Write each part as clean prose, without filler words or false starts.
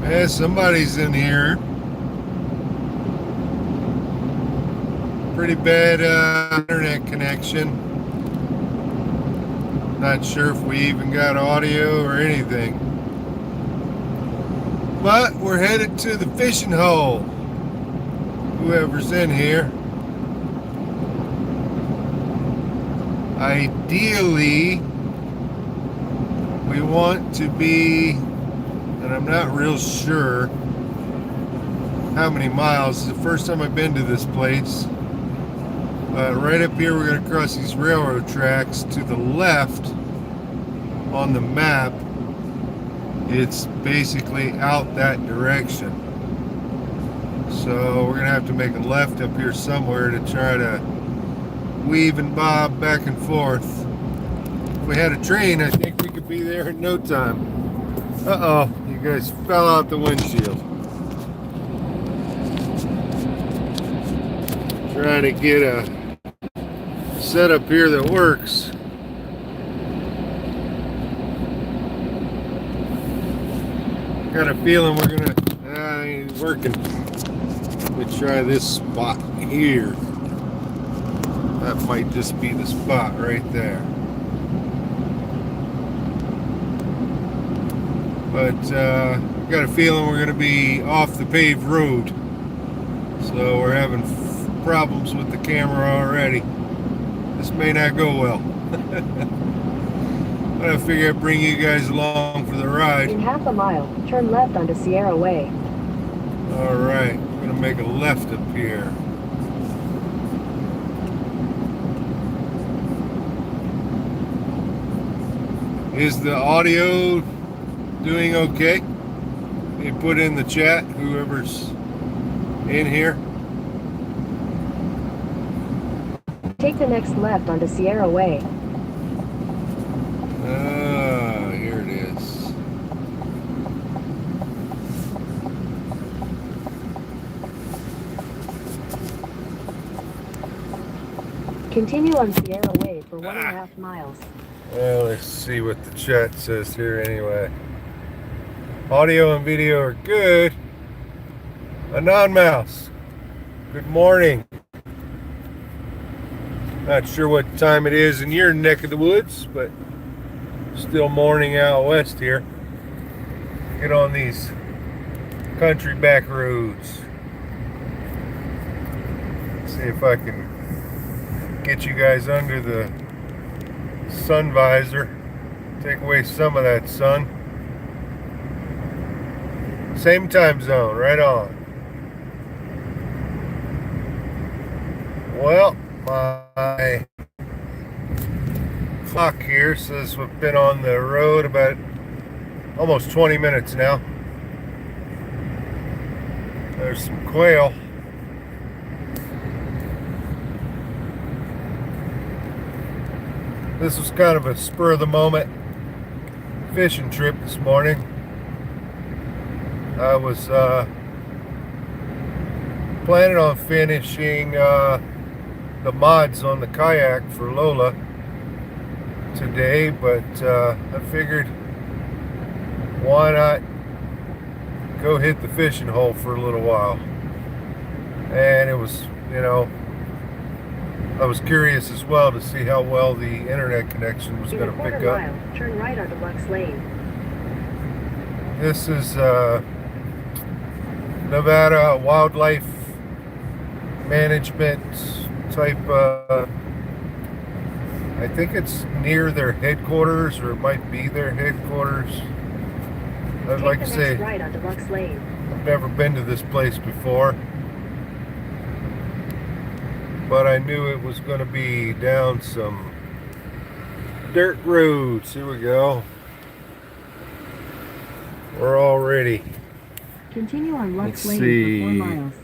Yeah, somebody's in here. Pretty bad internet connection. Not sure if we even got audio or anything. But we're headed to the fishing hole. Whoever's in here. Ideally, we want to be, and I'm not real sure how many miles. It's the first time I've been to this place. Right up here, we're going to cross these railroad tracks. To the left on the map, it's basically out that direction. So we're going to have to make a left up here somewhere to try to weave and bob back and forth. If we had a train, I think we could be there in no time. Uh-oh, you guys fell out the windshield. Trying to get a setup here that works. Got a feeling we're gonna, ain't working. Let me try this spot here. That might just be the spot right there. But got a feeling we're going to be off the paved road. So we're having problems with the camera already. This may not go well. But I figure I'd bring you guys along for the ride. In half a mile, turn left onto Sierra Way. Alright, we're going to make a left up here. Is the audio doing okay? You put in the chat, whoever's in here. Take the next left onto Sierra Way. Here it is. Continue on Sierra Way for 1.5 miles. Well, let's see what the chat says here anyway. Audio and video are good. Anon Mouse, good morning. Not sure what time it is in your neck of the woods, but still morning out west here. Get on these country back roads. See if I can get you guys under the sun visor, take away some of that sun. Same time zone, right on. Well, my clock here says we've been on the road about almost 20 minutes now. There's some quail. This was kind of a spur of the moment fishing trip this morning. I was planning on finishing the mods on the kayak for Lola today, but I figured why not go hit the fishing hole for a little while. And it was, I was curious as well to see how well the internet connection was going to pick up. Mile, turn right onto Bucks Lane. This is Nevada Wildlife Management type. I think it's near their headquarters, or it might be their headquarters. I'd like to say, right onto Bucks Lane. I've never been to this place before, but I knew it was going to be down some dirt roads. Here we go. We're all ready. Continue on Lux Lane see. for 4 miles.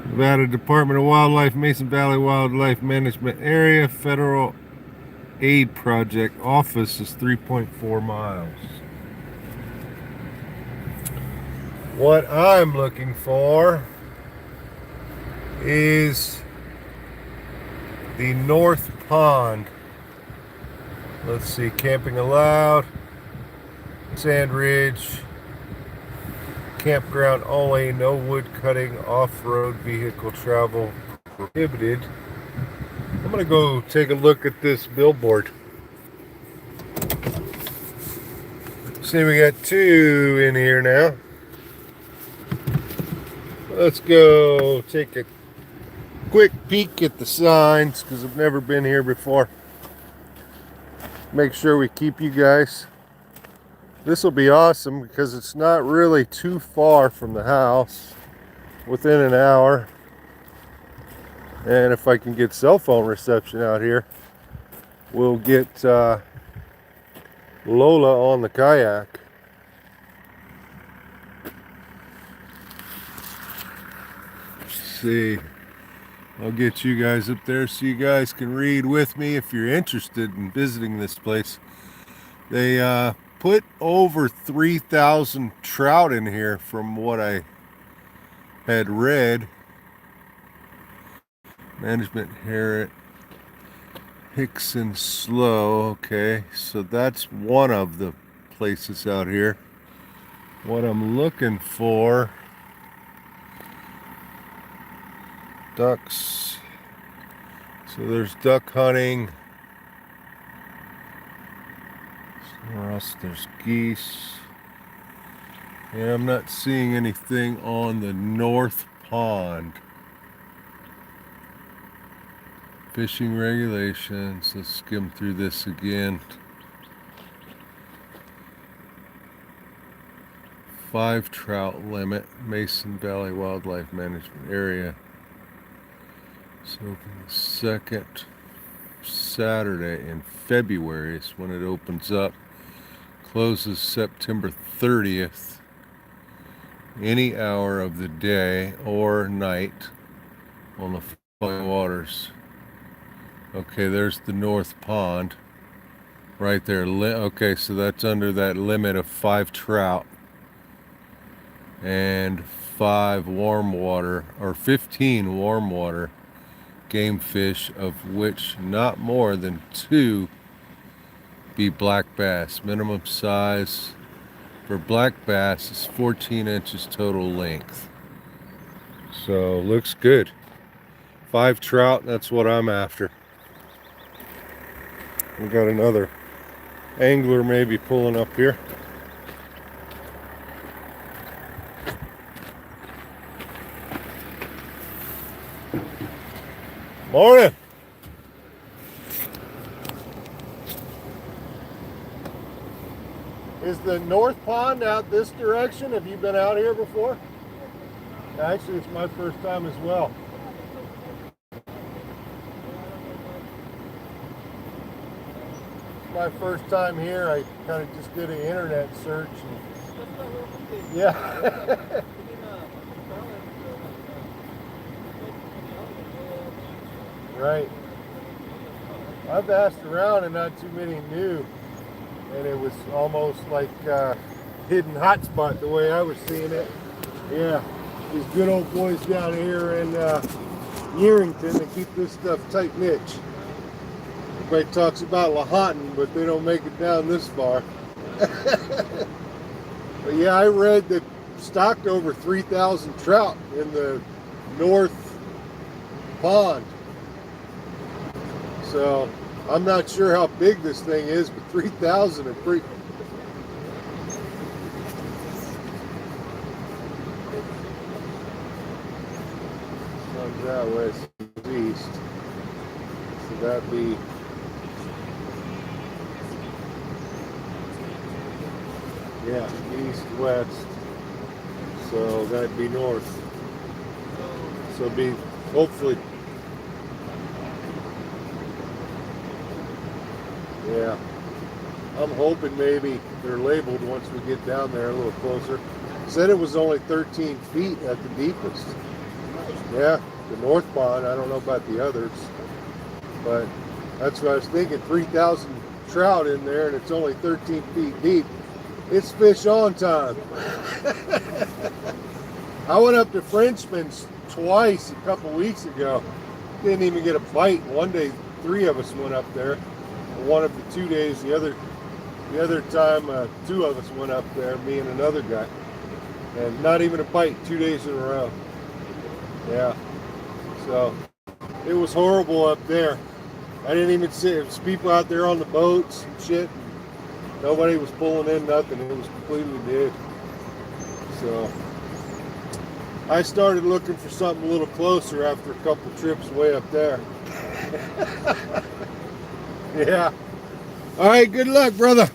Nevada Department of Wildlife, Mason Valley Wildlife Management Area, Federal Aid Project office is 3.4 miles. What I'm looking for is the North Pond. Let's see, camping allowed. Sand ridge, campground only, no wood cutting, off-road vehicle travel prohibited. I'm gonna go take a look at this billboard. See, we got two in here now. Let's go take a quick peek at the signs because I've never been here before. Make sure we keep you guys. This will be awesome because it's not really too far from the house, within an hour. And if I can get cell phone reception out here, we'll get Lola on the kayak. Let's see. I'll get you guys up there so you guys can read with me if you're interested in visiting this place. They put over 3,000 trout in here from what I had read. Management Harriet, Hickson Slow. Okay, so that's one of the places out here. What I'm looking for, ducks. So there's duck hunting. Somewhere else there's geese. Yeah, I'm not seeing anything on the north pond. Fishing regulations. Let's skim through this again. 5 trout limit, Mason Valley Wildlife Management Area. So the second Saturday in February is when it opens up. Closes September 30th. Any hour of the day or night on the flowing waters. Okay, there's the north pond right there. Okay, so that's under that limit of 5 trout and 5 warm water, or 15 warm water game fish, of which not more than 2 be black bass. Minimum size for black bass is 14 inches total length. So looks good. 5 trout, that's what I'm after. We got another angler maybe pulling up here. Morning. Is the north pond out this direction? Have you been out here before? Actually, it's my first time as well. My first time here, I kind of just did an internet search. And, yeah. Right. I've asked around and not too many knew. And it was almost like a hidden hotspot the way I was seeing it. Yeah. These good old boys down here in Yerington, they keep this stuff tight niche. Everybody talks about Lahontan, but they don't make it down this far. But yeah, I read that stocked over 3,000 trout in the north pond. So I'm not sure how big this thing is, but 3,000 are pretty. Comes that way, it's east. So that'd be. Yeah, east, west. So that'd be north. So it'd be hopefully. Yeah. I'm hoping maybe they're labeled once we get down there a little closer. Said it was only 13 feet at the deepest. Yeah, the north pond, I don't know about the others. But that's what I was thinking, 3,000 trout in there and it's only 13 feet deep. It's fish on time. I went up to Frenchman's twice a couple weeks ago. Didn't even get a bite. One day, 3 of us went up there. One of the 2 days, the other The other time, two of us went up there, me and another guy, and not even a bite 2 days in a row. Yeah, so it was horrible up there. I didn't even see it. There was people out there on the boats and shit. Nobody was pulling in nothing. It was completely dead. So I started looking for something a little closer after a couple trips way up there. Yeah. All right, good luck, brother.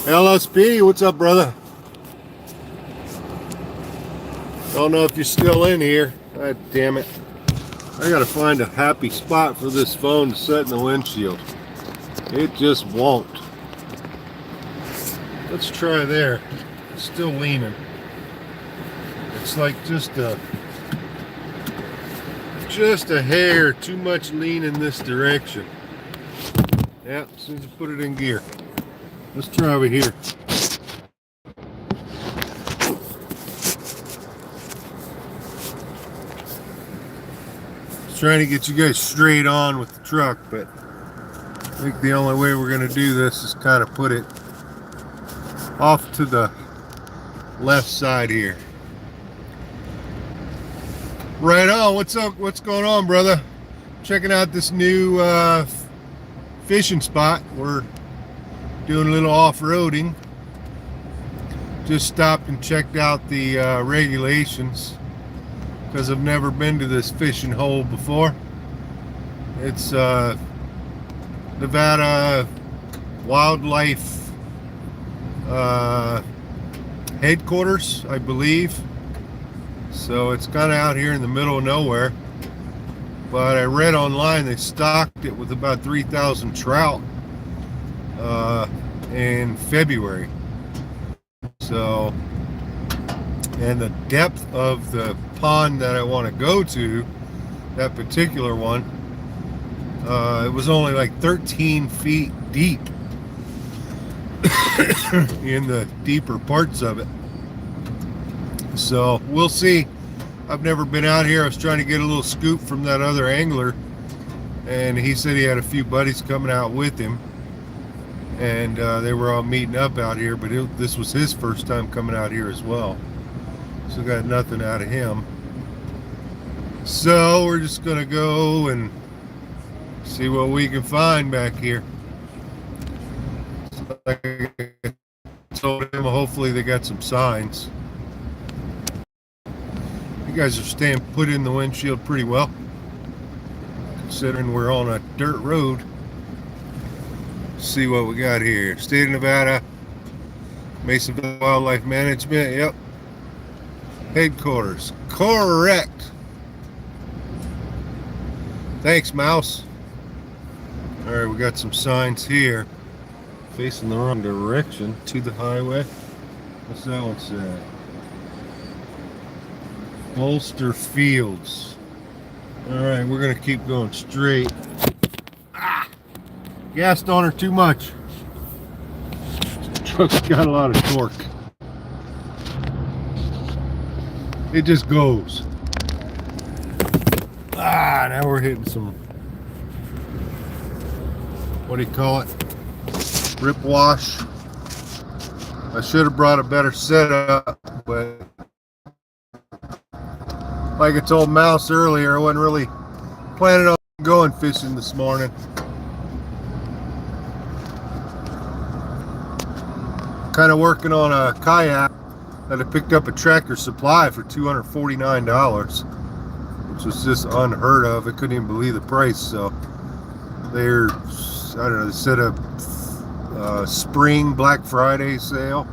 LSP, what's up, brother? Don't know if you're still in here. God damn it. I gotta find a happy spot for this phone to set in the windshield. It just won't. Let's try there. It's still leaning. It's like just a hair too much lean in this direction. Yeah, as soon as you put it in gear. Let's try over here. Trying to get you guys straight on with the truck, but I think the only way we're going to do this is kind of put it off to the left side here. Right on. What's up? What's going on, brother? Checking out this new fishing spot. We're doing a little off-roading. Just stopped and checked out the regulations, because I've never been to this fishing hole before. It's Nevada Wildlife headquarters, I believe. So it's kind of out here in the middle of nowhere. But I read online they stocked it with about 3,000 trout in February. So, and the depth of the pond that I want to go to, that particular one, it was only like 13 feet deep in the deeper parts of it. So we'll see. I've never been out here. I was trying to get a little scoop from that other angler, and he said he had a few buddies coming out with him, and they were all meeting up out here, but this was his first time coming out here as well. So got nothing out of him. So we're just gonna go and see what we can find back here. Like I told him, hopefully they got some signs. You guys are staying put in the windshield pretty well, considering we're on a dirt road. Let's see what we got here. State of Nevada, Masonville Wildlife Management. Yep. Headquarters. Correct. Thanks, Mouse. All right, we got some signs here. Facing the wrong direction to the highway. What's that one say? Bolster Fields. All right, we're gonna keep going straight. Ah, gassed on her too much. This truck's got a lot of torque. It just goes. Ah, now we're hitting some, what do you call it? Rip wash. I should have brought a better setup, but like I told Mouse earlier, I wasn't really planning on going fishing this morning. Kind of working on a kayak that I picked up at Tractor Supply for $249, which was just unheard of. I couldn't even believe the price. So they're, I don't know, they said a spring Black Friday sale,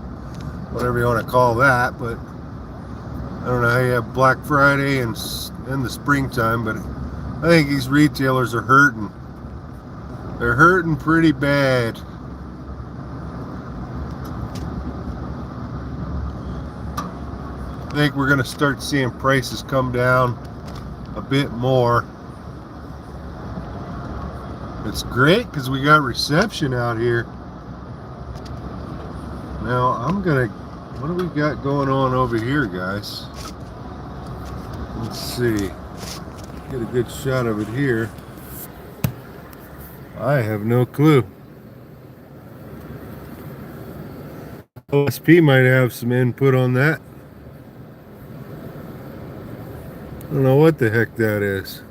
whatever you want to call that, but I don't know how you have Black Friday in the springtime, but I think these retailers are hurting. They're hurting pretty bad. I think we're going to start seeing prices come down a bit more. It's great because we got reception out here. Now I'm going to, what do we got going on over here, guys? Let's see. Get a good shot of it here. I have no clue. OSP might have some input on that. I don't know what the heck that is.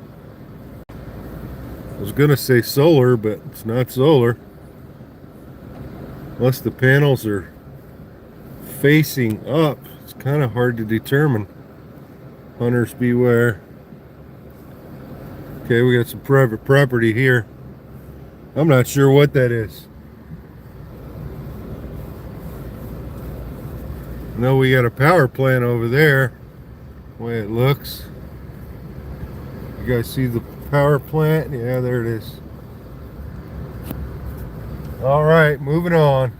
I was gonna say solar, but it's not solar. Unless the panels are facing up. It's kind of hard to determine. Hunters beware. Okay, we got some private property here. I'm not sure what that is. I know we got a power plant over there, the way it looks. You guys see the power plant? Yeah, there it is. All right, moving on.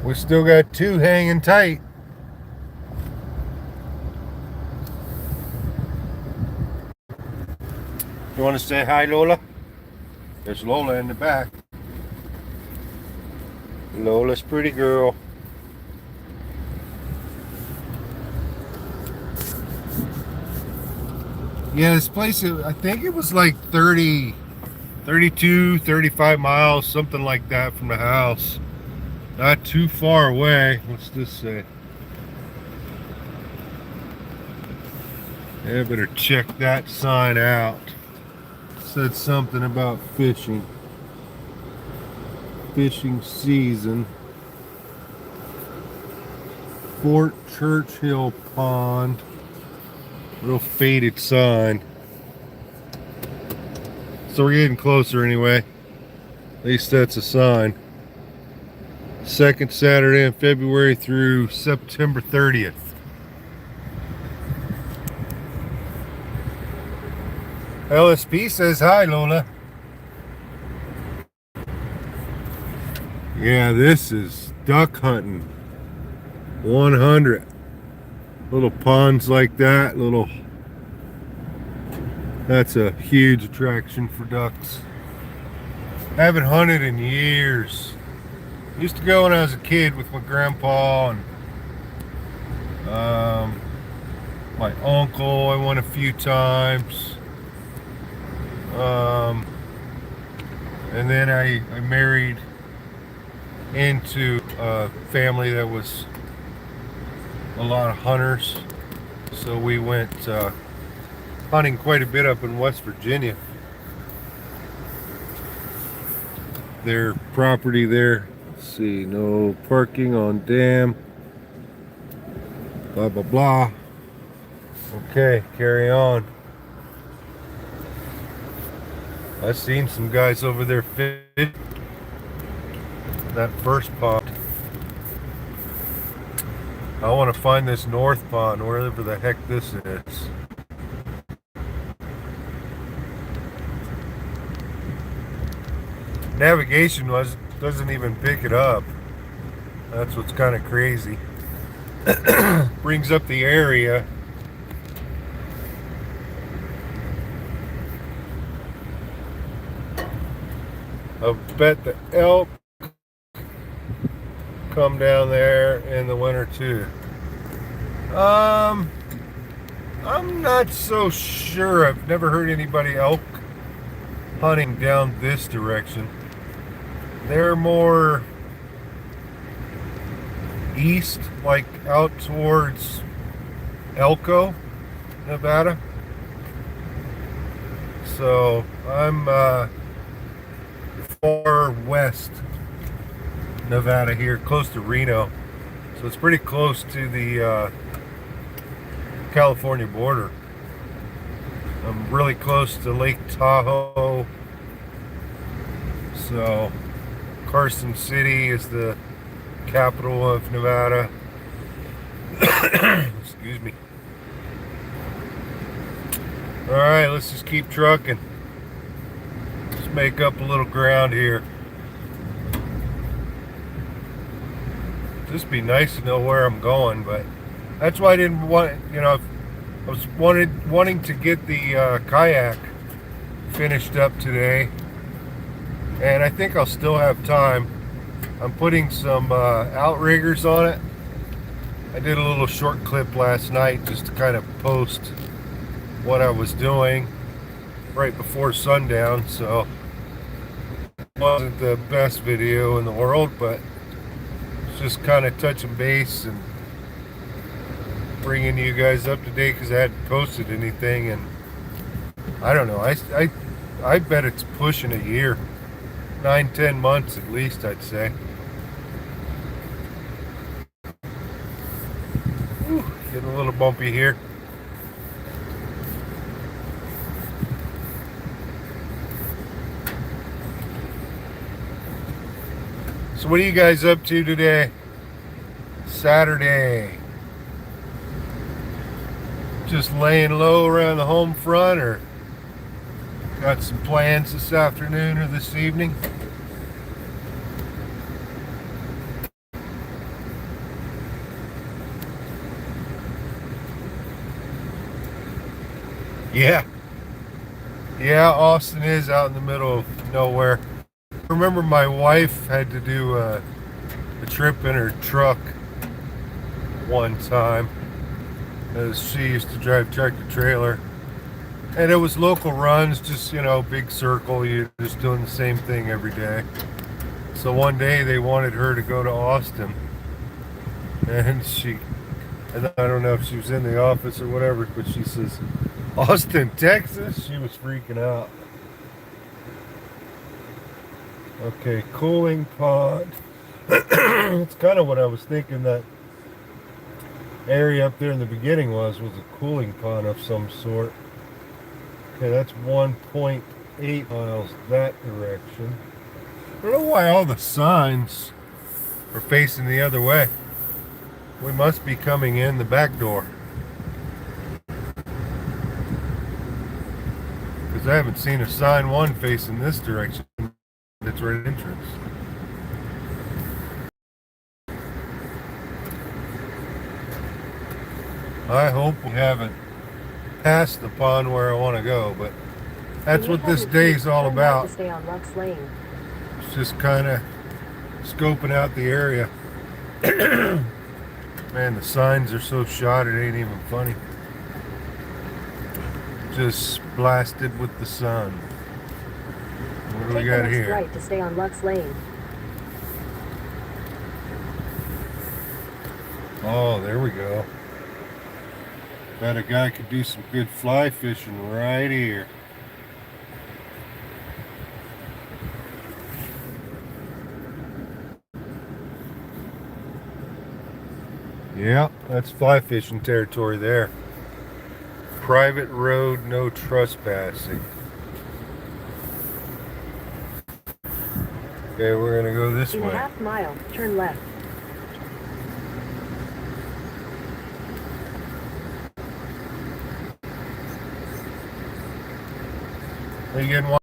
We still got two hanging tight. You want to say hi, Lola? There's Lola in the back. Lola's pretty girl. Yeah, this place, I think it was like 32, 35 miles, something like that from the house. Not too far away. What's this say? Yeah, better check that sign out. Said something about fishing. Fishing season. Fort Churchill Pond. Real faded sign. So we're getting closer anyway. At least that's a sign. Second Saturday in February through September 30th. LSP says hi, Lola. Yeah, this is duck hunting 100. Little ponds like that, that's a huge attraction for ducks. Haven't hunted in years. Used to go when I was a kid with my grandpa and my uncle. I went a few times. And then I married into a family that was a lot of hunters, so we went hunting quite a bit up in West Virginia. Their property there, let's see, no parking on dam, blah blah blah. Okay, carry on. I've seen some guys over there fishing that first pond. I want to find this north pond, wherever the heck this is. Navigation doesn't even pick it up. That's what's kind of crazy. Brings up the area. I bet the elk come down there in the winter too. I'm not so sure. I've never heard anybody elk hunting down this direction. They're more east, like out towards Elko, Nevada. So I'm far west Nevada here, close to Reno. So it's pretty close to the California border. I'm really close to Lake Tahoe. So Carson City is the capital of Nevada. Excuse me. All right, let's just keep trucking. Let's make up a little ground here. Just be nice to know where I'm going, but that's why I didn't want, I was wanting to get the kayak finished up today, and I think I'll still have time. I'm putting some outriggers on it, I did a little short clip last night just to kind of post what I was doing right before sundown, so it wasn't the best video in the world, but it's just kind of touching base and bringing you guys up to date because I hadn't posted anything, and I don't know, I bet it's pushing a year, 9-10 months at least, I'd say. Whew, getting a little bumpy here. So what are you guys up to today? Saturday. Just laying low around the home front, or got some plans this afternoon or this evening? Yeah. Yeah, Austin is out in the middle of nowhere. I remember my wife had to do a trip in her truck one time, as she used to drive tractor trailer, and it was local runs, just, you know, big circle, you're just doing the same thing every day. So one day they wanted her to go to Austin, and I don't know if she was in the office or whatever, but she says, Austin, Texas? She was freaking out. Okay, cooling pond. It's kind of what I was thinking that area up there in the beginning was a cooling pond of some sort. Okay, that's 1.8 miles that direction. I don't know why all the signs are facing the other way. We must be coming in the back door, because I haven't seen a sign one facing this direction. It's right at entrance. I hope we haven't passed the pond where I want to go, but that's what this day's all about. Stay on Lux Lane. It's just kind of scoping out the area. Man, the signs are so shot it ain't even funny. Just blasted with the sun. What do we got here? Right to stay on Lux Lane. Oh, there we go. Bet a guy could do some good fly fishing right here. Yeah, that's fly fishing territory there. Private road, no trespassing. Okay, we're gonna go this way. In a half mile, turn left. Are you getting one?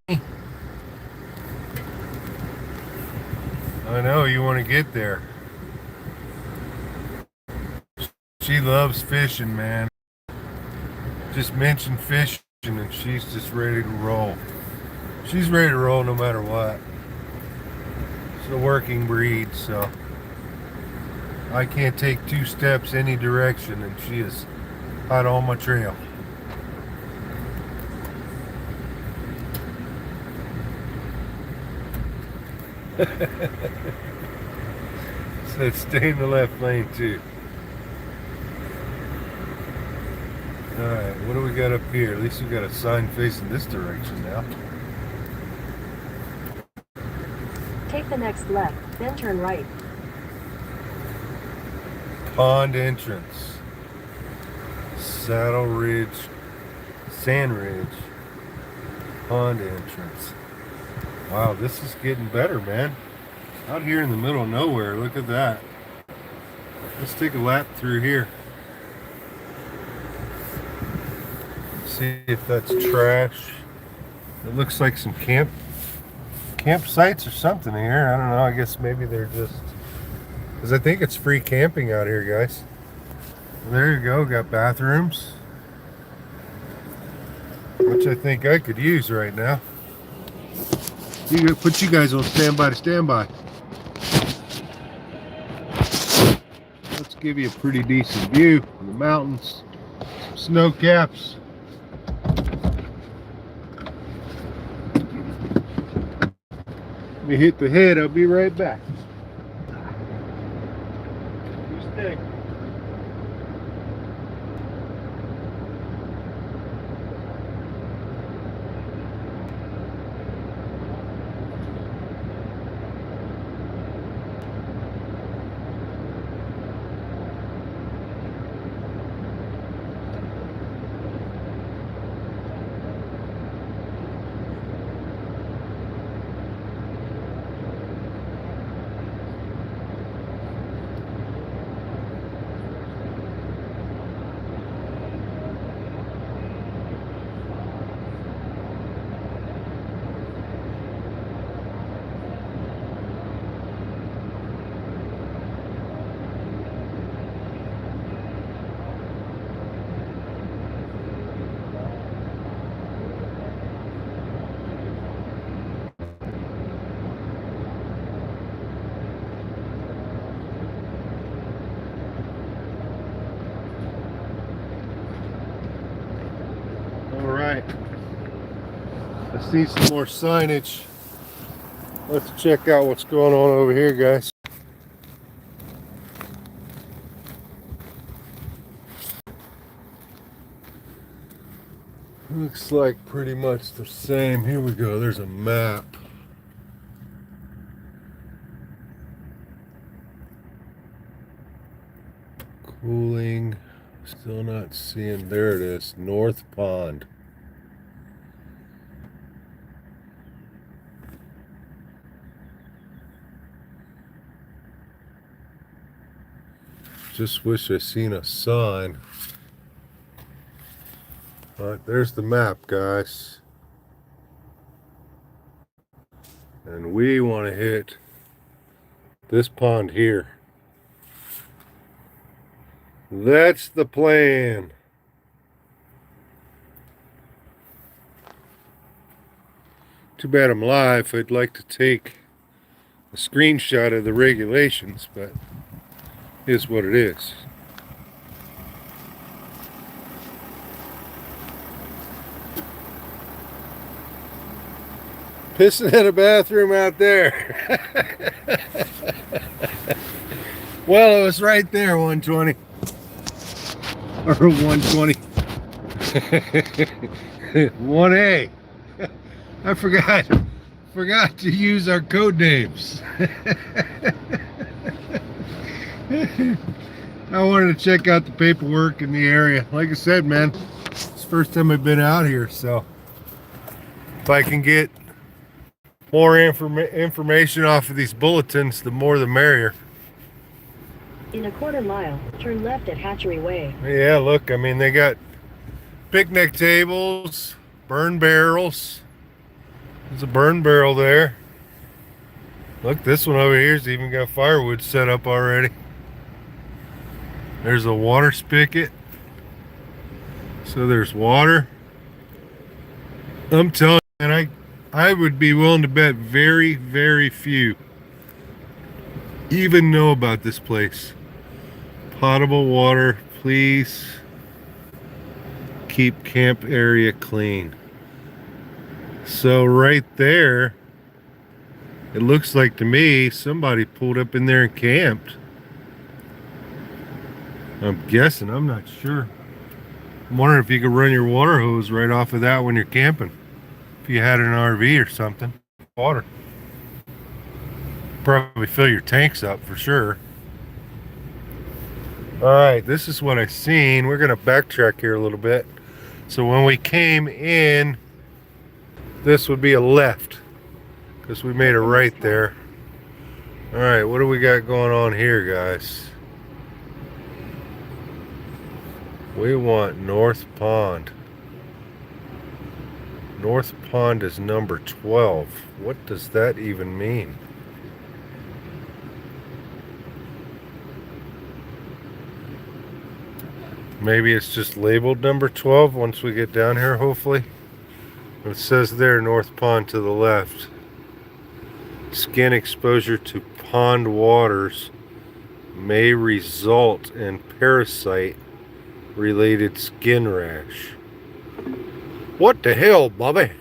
I know, you want to get there. She loves fishing, man. Just mention fishing and she's just ready to roll. She's ready to roll no matter what. It's a working breed, so I can't take 2 steps any direction and she is hot on my trail. So stay in the left lane too. Alright, what do we got up here? At least we got a sign facing this direction now. Take the next left, then turn right. Pond entrance. Saddle Ridge, Sand Ridge. Pond entrance. Wow, this is getting better, man. Out here in the middle of nowhere, look at that. Let's take a lap through here. See if that's trash. It looks like some campsites or something here. I don't know, I guess maybe they're just... because I think it's free camping out here, guys. There you go, got bathrooms. Which I think I could use right now. Put you guys on standby to standby. Let's give you a pretty decent view of the mountains, some snow caps. Let me hit the head, I'll be right back. You stay. Alright, I see some more signage. Let's check out what's going on over here, guys. Looks like pretty much the same. Here we go, there's a map. Cooling, still not seeing, there it is, North Pond. Just wish I seen a sign. Alright, there's the map, guys. And we want to hit this pond here. That's the plan. Too bad I'm live. I'd like to take a screenshot of the regulations, but it is what it is. Pissing in a bathroom out there. Well, it was right there, 120. Or 120. 1A. I forgot to use our code names. I wanted to check out the paperwork in the area. Like I said, man, it's the first time I've been out here, so if I can get more information off of these bulletins, the more the merrier. In a quarter mile, turn left at Hatchery Way. Yeah, look, I mean, they got picnic tables, burn barrels. There's a burn barrel there. Look, this one over here's even got firewood set up already. There's a water spigot. So there's water. I'm telling you, and I would be willing to bet very, very few even know about this place. Potable water, please keep camp area clean. So right there, it looks like to me somebody pulled up in there and camped. I'm guessing, I'm not sure. I'm wondering if you could run your water hose right off of that when you're camping. If you had an RV or something. Water. Probably fill your tanks up for sure. Alright, this is what I seen. We're going to backtrack here a little bit. So when we came in, this would be a left. Because we made a right there. Alright, what do we got going on here, guys? We want North Pond. North Pond is number 12. What does that even mean? Maybe it's just labeled number 12 once we get down here, hopefully. It says there, North Pond to the left. Skin exposure to pond waters may result in parasite-related skin rash. What the hell, Bobby?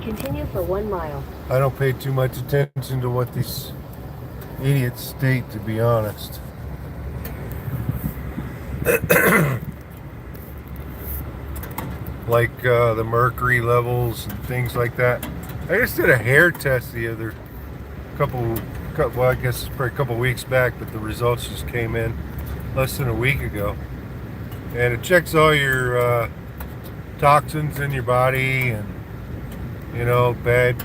Continue for 1 mile. I don't pay too much attention to what these idiots state, to be honest. Like the mercury levels and things like that. I just did a hair test the other well, I guess it's probably a couple weeks back, but the results just came in less than a week ago. And it checks all your toxins in your body and, you know, bad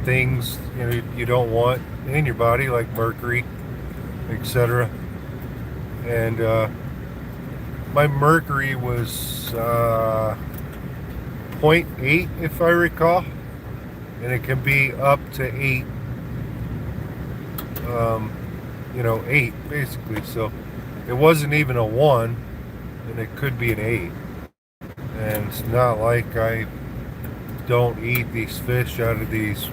things, you know, you don't want in your body, like mercury, etc. And my mercury was 0.8, if I recall, and it can be up to 8. You know, 8 basically. So it wasn't even a 1, and it could be an 8. And it's not like I don't eat these fish out of these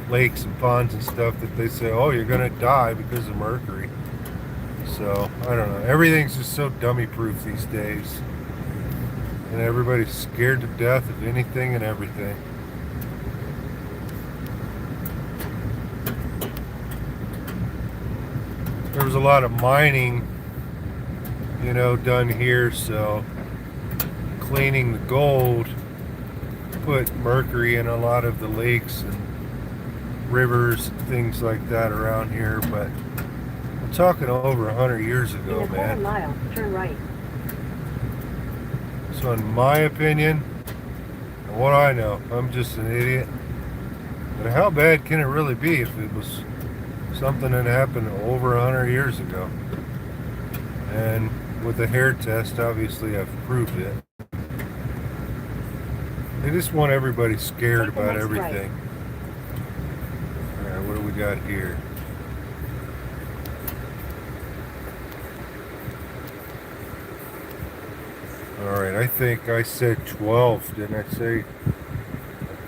lakes and ponds and stuff that they say, oh, you're gonna die because of mercury. So I don't know, everything's just so dummy proof these days, and everybody's scared to death of anything and everything. There was a lot of mining, you know, done here, so cleaning the gold put mercury in a lot of the lakes and rivers, things like that around here. But I'm talking over 100 years ago, in a man. mile, turn right. So in my opinion, and what I know, I'm just an idiot. But how bad can it really be if it was something that happened over 100 years ago? And with the hair test, obviously I've proved it. They just want everybody scared about everything. Alright, what do we got here? Alright, I think I said 12, didn't I say?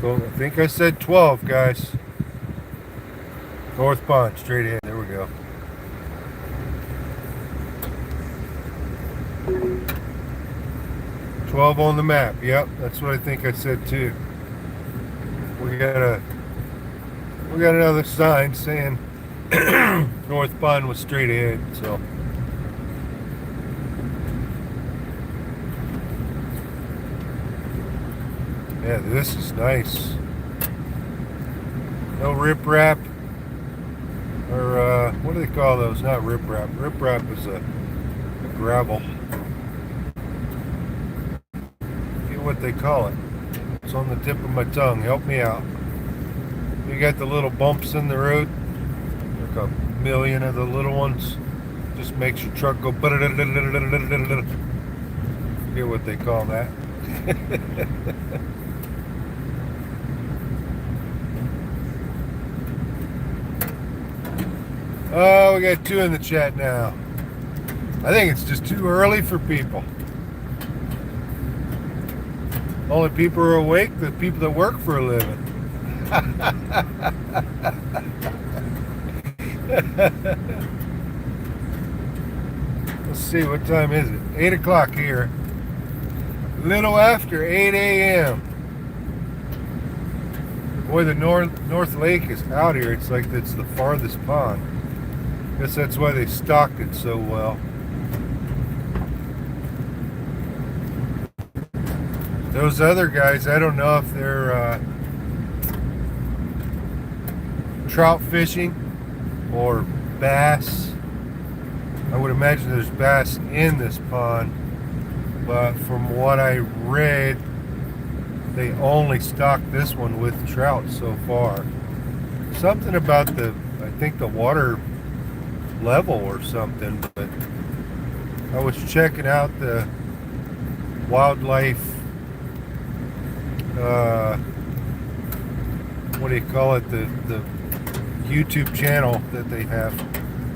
I think I said 12, guys. North Pond, straight ahead. There we go. "12 on the map." Yep, that's what I think I said too. We got another sign saying North Pond was straight ahead. So yeah, this is nice. No riprap. Or what do they call those? Not riprap. Riprap is a gravel. I forget what they call it. It's on the tip of my tongue. Help me out. You got the little bumps in the road, like a million of the little ones. Just makes your truck go. Forget what they call that. Oh, we got 2 in the chat now. I think it's just too early for people. Only people who are awake, the people that work for a living. Let's see, what time is it? 8 o'clock here. Little after 8 a.m. Boy, the North Lake is out here. It's like it's the farthest pond. Guess that's why they stocked it so well. Those other guys, I don't know if they're trout fishing or bass. I would imagine there's bass in this pond, but from what I read, they only stocked this one with trout so far. Something about I think the water level or something, but I was checking out the wildlife, what do you call it, the YouTube channel that they have.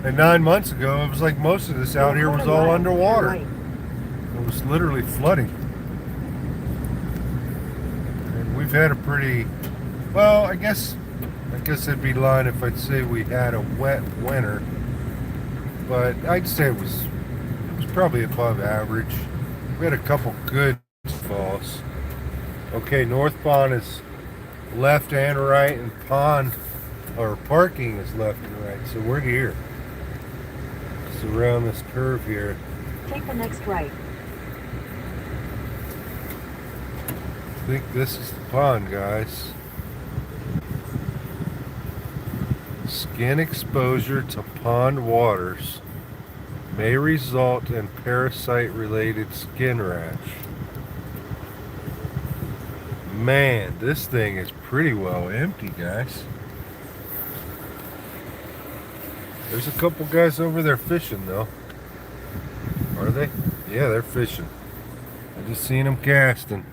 And 9 months ago, it was like most of this out here was all underwater. It was literally flooding. And we've had a pretty, well, I guess I guess I'd be lying if I'd say we had a wet winter, but I'd say it was probably above average. We had a couple good falls. Okay, North Pond is left and right, and pond or parking is left and right. So we're here. Just around this curve here. Take the next right. I think this is the pond, guys. Skin exposure to pond waters may result in parasite-related skin rash. Man, this thing is pretty well empty, guys. There's a couple guys over there fishing, though. Are they? Yeah, they're fishing. I just seen them casting.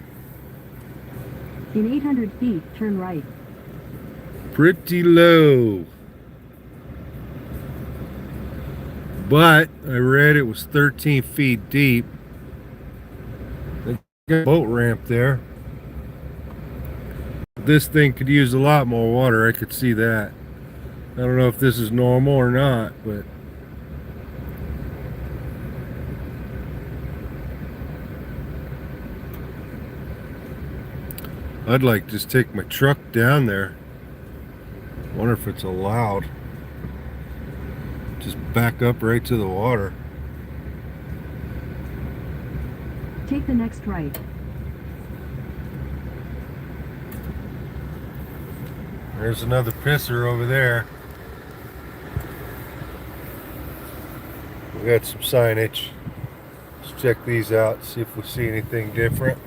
In 800 feet, turn right. Pretty low. But I read it was 13 feet deep. They got a boat ramp there. This thing could use a lot more water. I could see that. I don't know if this is normal or not, but I'd like to just take my truck down there. Wonder if it's allowed. Just back up right to the water. Take the next right. There's another pisser over there. We got some signage. Let's check these out, see if we see anything different.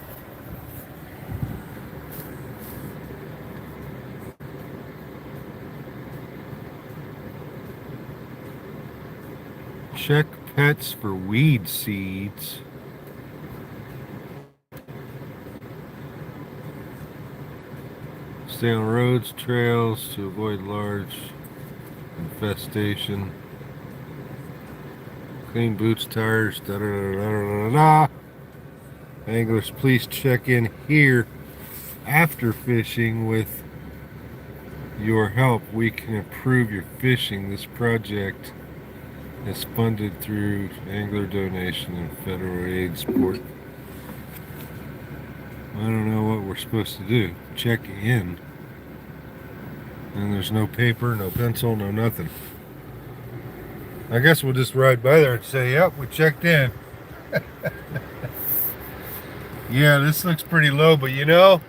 Check pets for weed seeds. Stay on roads, trails to avoid large infestation. Clean boots, tires, da da da da da da. Anglers, please check in here after fishing. With your help, we can improve your fishing. This project is funded through angler donation and federal aid support. I don't know what we're supposed to do. Check in. And there's no paper, no pencil, no nothing. I guess we'll just ride by there and say, yep, we checked in. Yeah, this looks pretty low, but you know,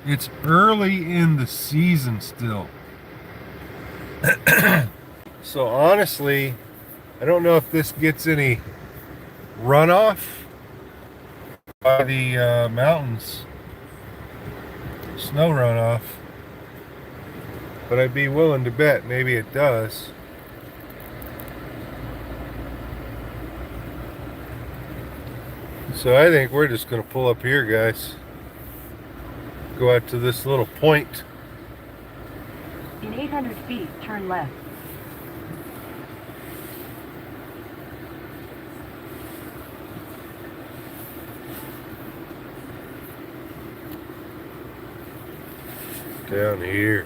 it's early in the season still. So honestly, I don't know if this gets any runoff by the mountains, snow runoff, but I'd be willing to bet maybe it does. So I think we're just going to pull up here, guys. Go out to this little point. In 800 feet, turn left. Down here.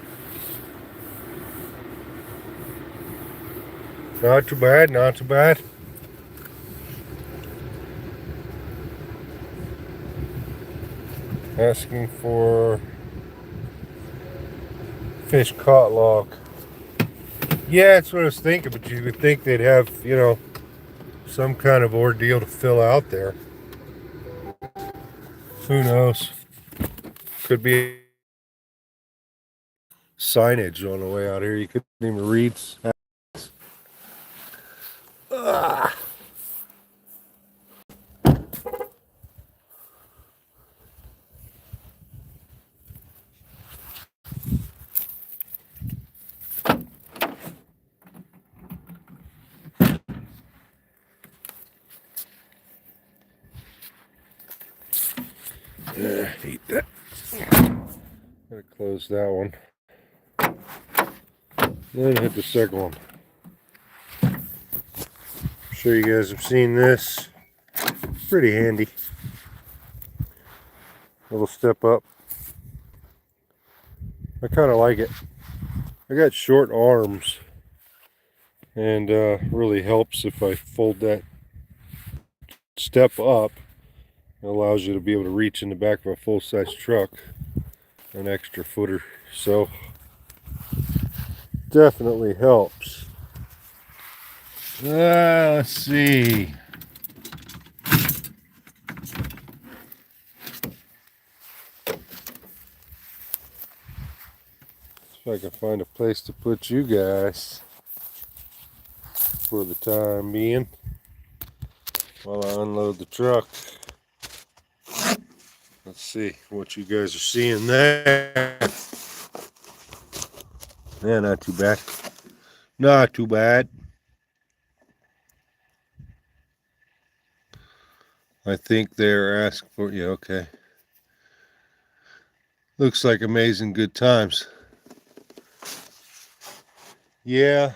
Not too bad, not too bad. Asking for fish caught log. Yeah, that's what I was thinking, but you would think they'd have, you know, some kind of ordeal to fill out there. Who knows? Could be signage on the way out here. You couldn't even read. Ah. Hate that. Gotta close that one. Then hit the second one. I'm sure you guys have seen this. Pretty handy. Little step up. I kind of like it. I got short arms, and really helps if I fold that step up. It allows you to be able to reach in the back of a full-size truck an extra footer. So definitely helps. Let's see. If I can find a place to put you guys for the time being while I unload the truck. Let's see what you guys are seeing there. Yeah, not too bad. Not too bad. I think they're asking for you. Okay. Looks like amazing good times. Yeah.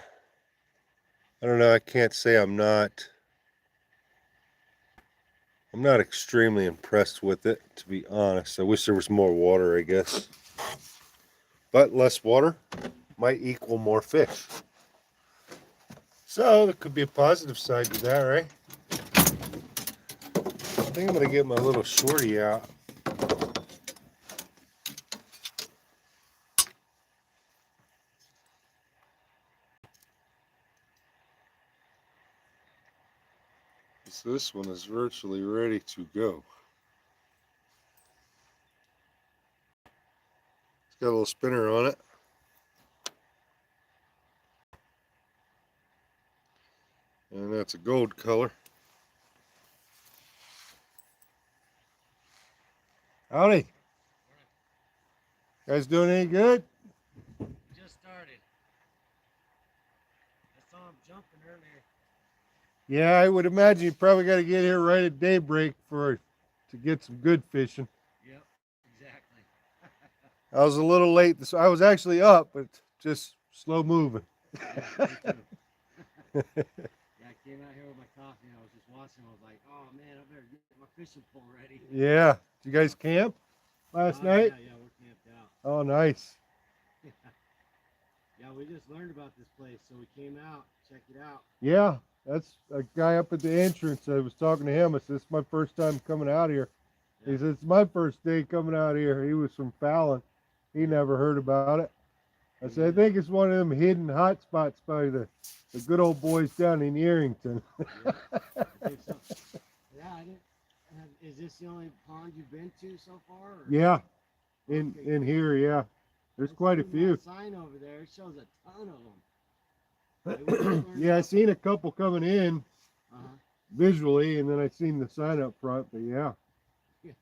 I don't know. I can't say I'm not extremely impressed with it, to be honest. I wish there was more water, I guess. But less water might equal more fish. So there could be a positive side to that, right? I think I'm going to get my little shorty out. So this one is virtually ready to go. It's got a little spinner on it. And that's a gold color. Howdy. Guys doing any good? Just started. I saw him jumping earlier. Yeah, I would imagine you probably got to get here right at daybreak to get some good fishing. Yep, exactly. I was a little late. I was actually up, but just slow moving. Yeah, me too. Yeah, I came out here with my coffee and I was just watching. I was like, oh man, I better get my fishing pole ready. Yeah. Did you guys camp last night? Yeah, we're camped out. Oh, nice. Yeah, we just learned about this place, so we came out, checked it out. Yeah, that's a guy up at the entrance. I was talking to him. I said, it's my first time coming out here. Yeah. He said, it's my first day coming out here. He was from Fallon. He never heard about it. I said, I think it's one of them hidden hot spots by the good old boys down in Yerington. Yeah, I think so. Yeah, I didn't. Is this the only pond you've been to so far? Or? Yeah, in Okay, cool. here, yeah. There's quite a few. That sign over there, it shows a ton of them. Yeah, I seen a couple coming in Uh-huh. visually, and then I seen the sign up front, but yeah. Yeah.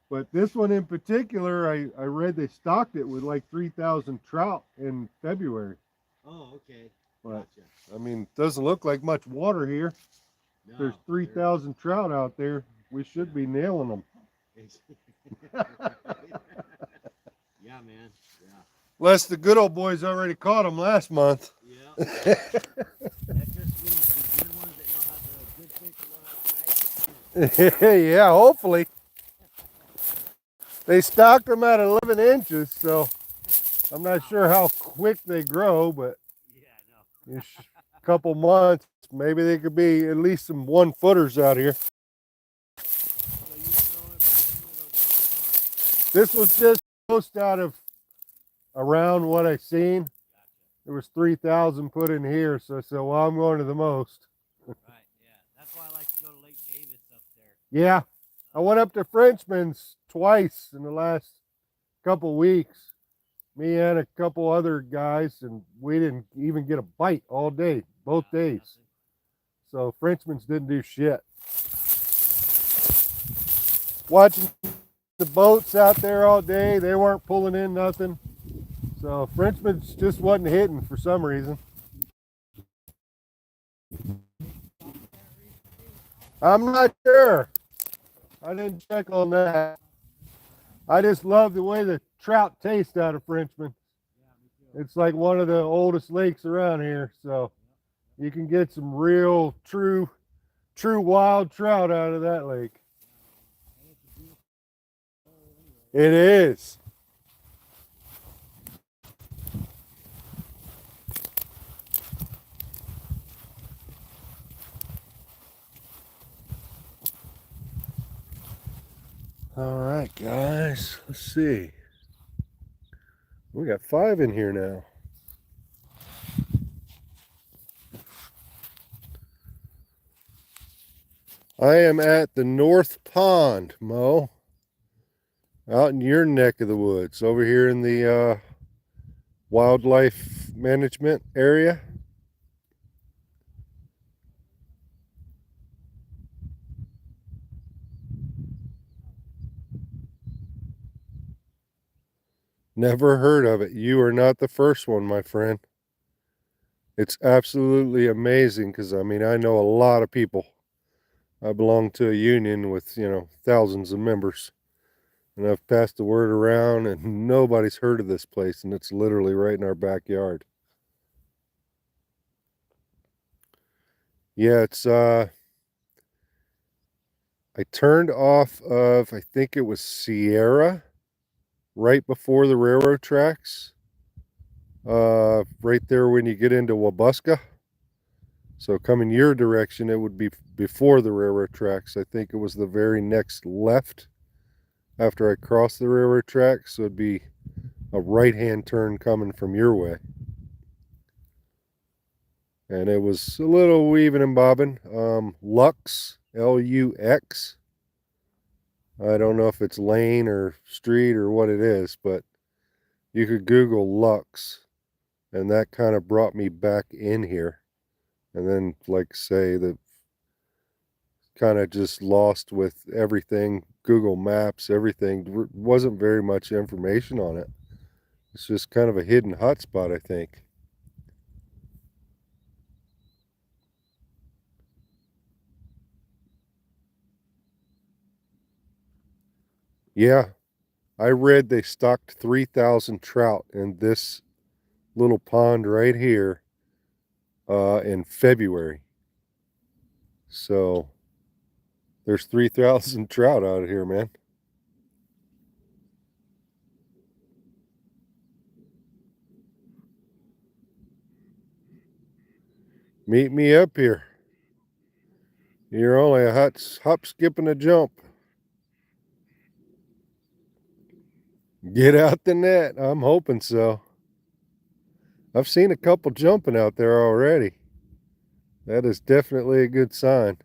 But this one in particular, I read they stocked it with like 3,000 trout in February. Oh, okay. But, Gotcha. I mean, doesn't look like much water here. No, There's 3,000 trout out there. We should be nailing them. Yeah, man. Yeah. Less the good old boys already caught them last month. Yeah. That just means the good ones that know how the good fish know how to hide it. Yeah, hopefully. They stocked them at 11 inches, so I'm not sure how quick they grow, but Yeah, no. in a couple months, maybe they could be at least some 1-footers out here. So you don't know if any of those This was just most out of around what I seen. There was 3,000 put in here, so I said, well, I'm going to the most. Right, yeah. That's why I like to go to Lake Davis up there. Yeah, I went up to Frenchman's twice in the last couple weeks. Me and a couple other guys, and we didn't even get a bite all day, both days. Nothing. So Frenchman's didn't do shit. Watching the boats out there all day, they weren't pulling in nothing. So Frenchman's just wasn't hitting for some reason. I'm not sure. I didn't check on that. I just love the way the trout taste out of Frenchman. Yeah, me too. It's like one of the oldest lakes around here, so you can get some real, true wild trout out of that lake. And it's a beautiful hole anyway. It is. All right, guys. Let's see. We got 5 in here now. I am at the North Pond, Mo. Out in your neck of the woods, over here in the wildlife management area. Never heard of it. You are not the first one, my friend. It's absolutely amazing because, I mean, I know a lot of people. I belong to a union with, thousands of members. And I've passed the word around and nobody's heard of this place, and it's literally right in our backyard. Yeah, I turned off of, I think it was Sierra, right before the railroad tracks. Right there when you get into Wabuska. So coming your direction, it would be before the railroad tracks. I think it was the very next left after I crossed the railroad tracks. So it'd be a right-hand turn coming from your way. And it was a little weaving and bobbing. Lux, Lux. I don't know if it's lane or street or what it is, but you could Google Lux, and that kind of brought me back in here. And then, like say, the kind of just lost with everything. Google Maps, everything. Wasn't very much information on it. It's just kind of a hidden hotspot, I think. Yeah, I read they stocked 3,000 trout in this little pond right here in February. So there's 3,000 trout out here, man. Meet me up here. You're only a hop, skip, and a jump. Get out the net. I'm hoping so. I've seen a couple jumping out there already. That is definitely a good sign.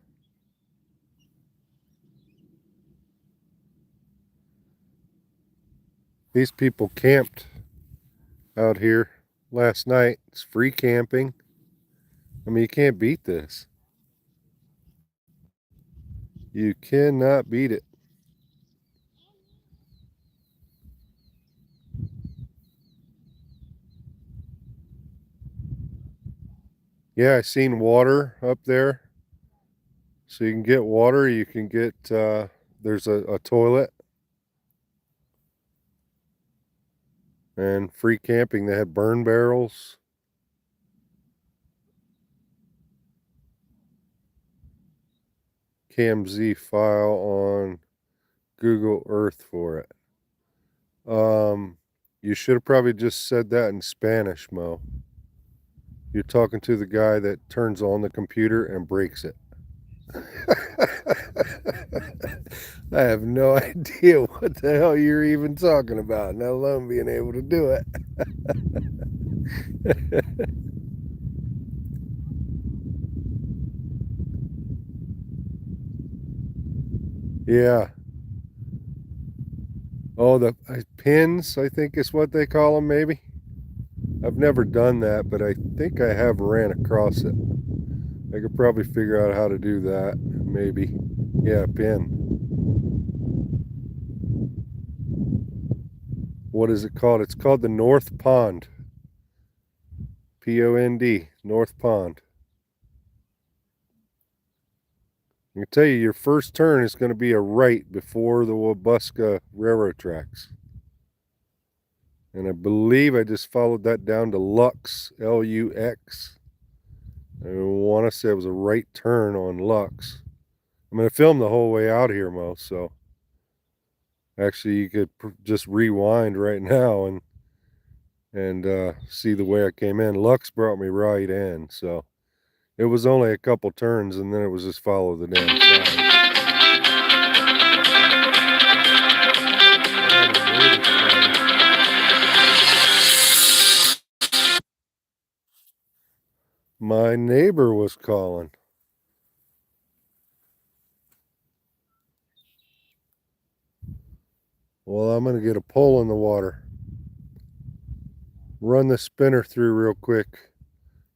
These people camped out here last night. It's free camping. I mean, you can't beat this. You cannot beat it. Yeah, I seen water up there. So you can get water. You can get, there's a toilet. And free camping. They had burn barrels. KMZ file on Google Earth for it. You should have probably just said that in Spanish, Mo. You're talking to the guy that turns on the computer and breaks it. I have no idea what the hell you're even talking about, let alone being able to do it. Yeah. Oh, the pins, I think is what they call them, maybe. I've never done that, but I think I have ran across it. I could probably figure out how to do that, maybe. Yeah, pin. What is it called? It's called the North Pond. P-O-N-D, North Pond. I can tell you, your first turn is going to be a right before the Wabuska railroad tracks. And I believe I just followed that down to Lux, L-U-X. I want to say it was a right turn on Lux. I'm going to film the whole way out here, Mo, so actually you could just rewind right now and see the way I came in. Lux brought me right in, so it was only a couple turns, and then it was just follow the damn sign. My neighbor was calling. Well, I'm going to get a pole in the water. Run the spinner through real quick.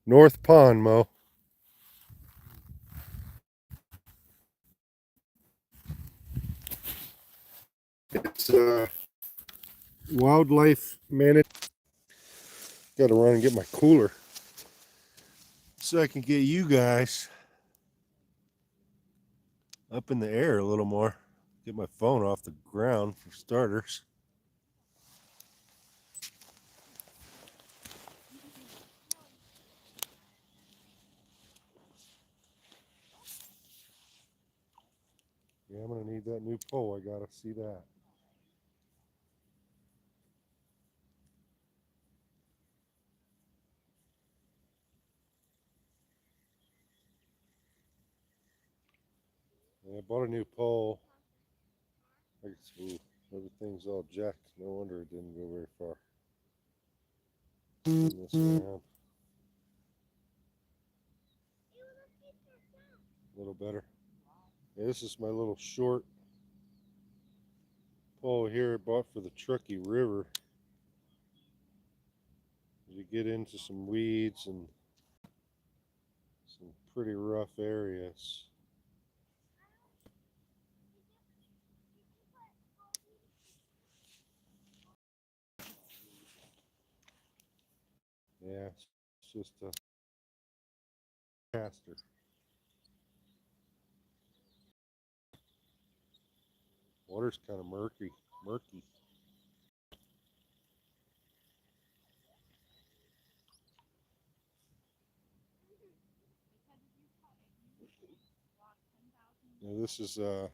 North Pond, Mo. It's wildlife management. Got to run and get my cooler so I can get you guys up in the air a little more. Get my phone off the ground for starters. Yeah, I'm going to need that new pole. I got to see that. Yeah, I bought a new pole. Ooh, everything's all jacked. No wonder it didn't go very far. Turn this around. A little better. Yeah, this is my little short pole here I bought for the Truckee River. You get into some weeds and some pretty rough areas. Yeah, it's just a caster. Water's kind of murky. Now this is I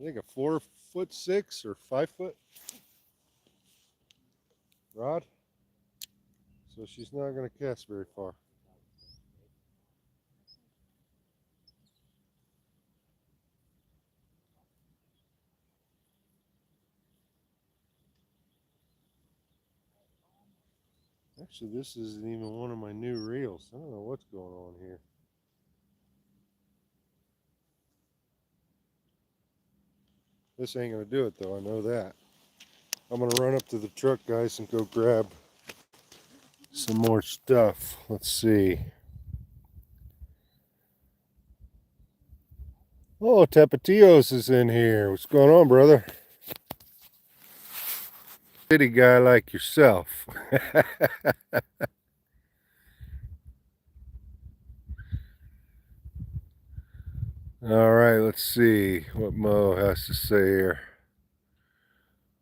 think a 4'6" or 5-foot rod. So she's not going to cast very far. Actually, this isn't even one of my new reels. I don't know what's going on here. This ain't going to do it though, I know that. I'm going to run up to the truck, guys, and go grab some more stuff. Let's see. Oh, Tapatios is in here. What's going on, brother? City guy like yourself. All right, let's see what Mo has to say here.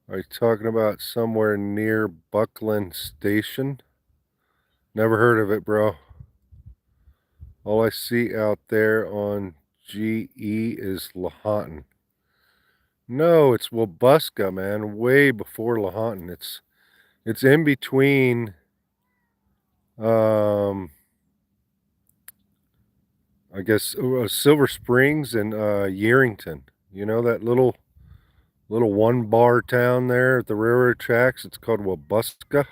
Are you talking about somewhere near Buckland Station? Never heard of it, bro. All I see out there on GE is Lahontan. No, it's Wabuska, man. Way before Lahontan. It's in between I guess Silver Springs and Yerington. You know that little one bar town there at the railroad tracks? It's called Wabuska.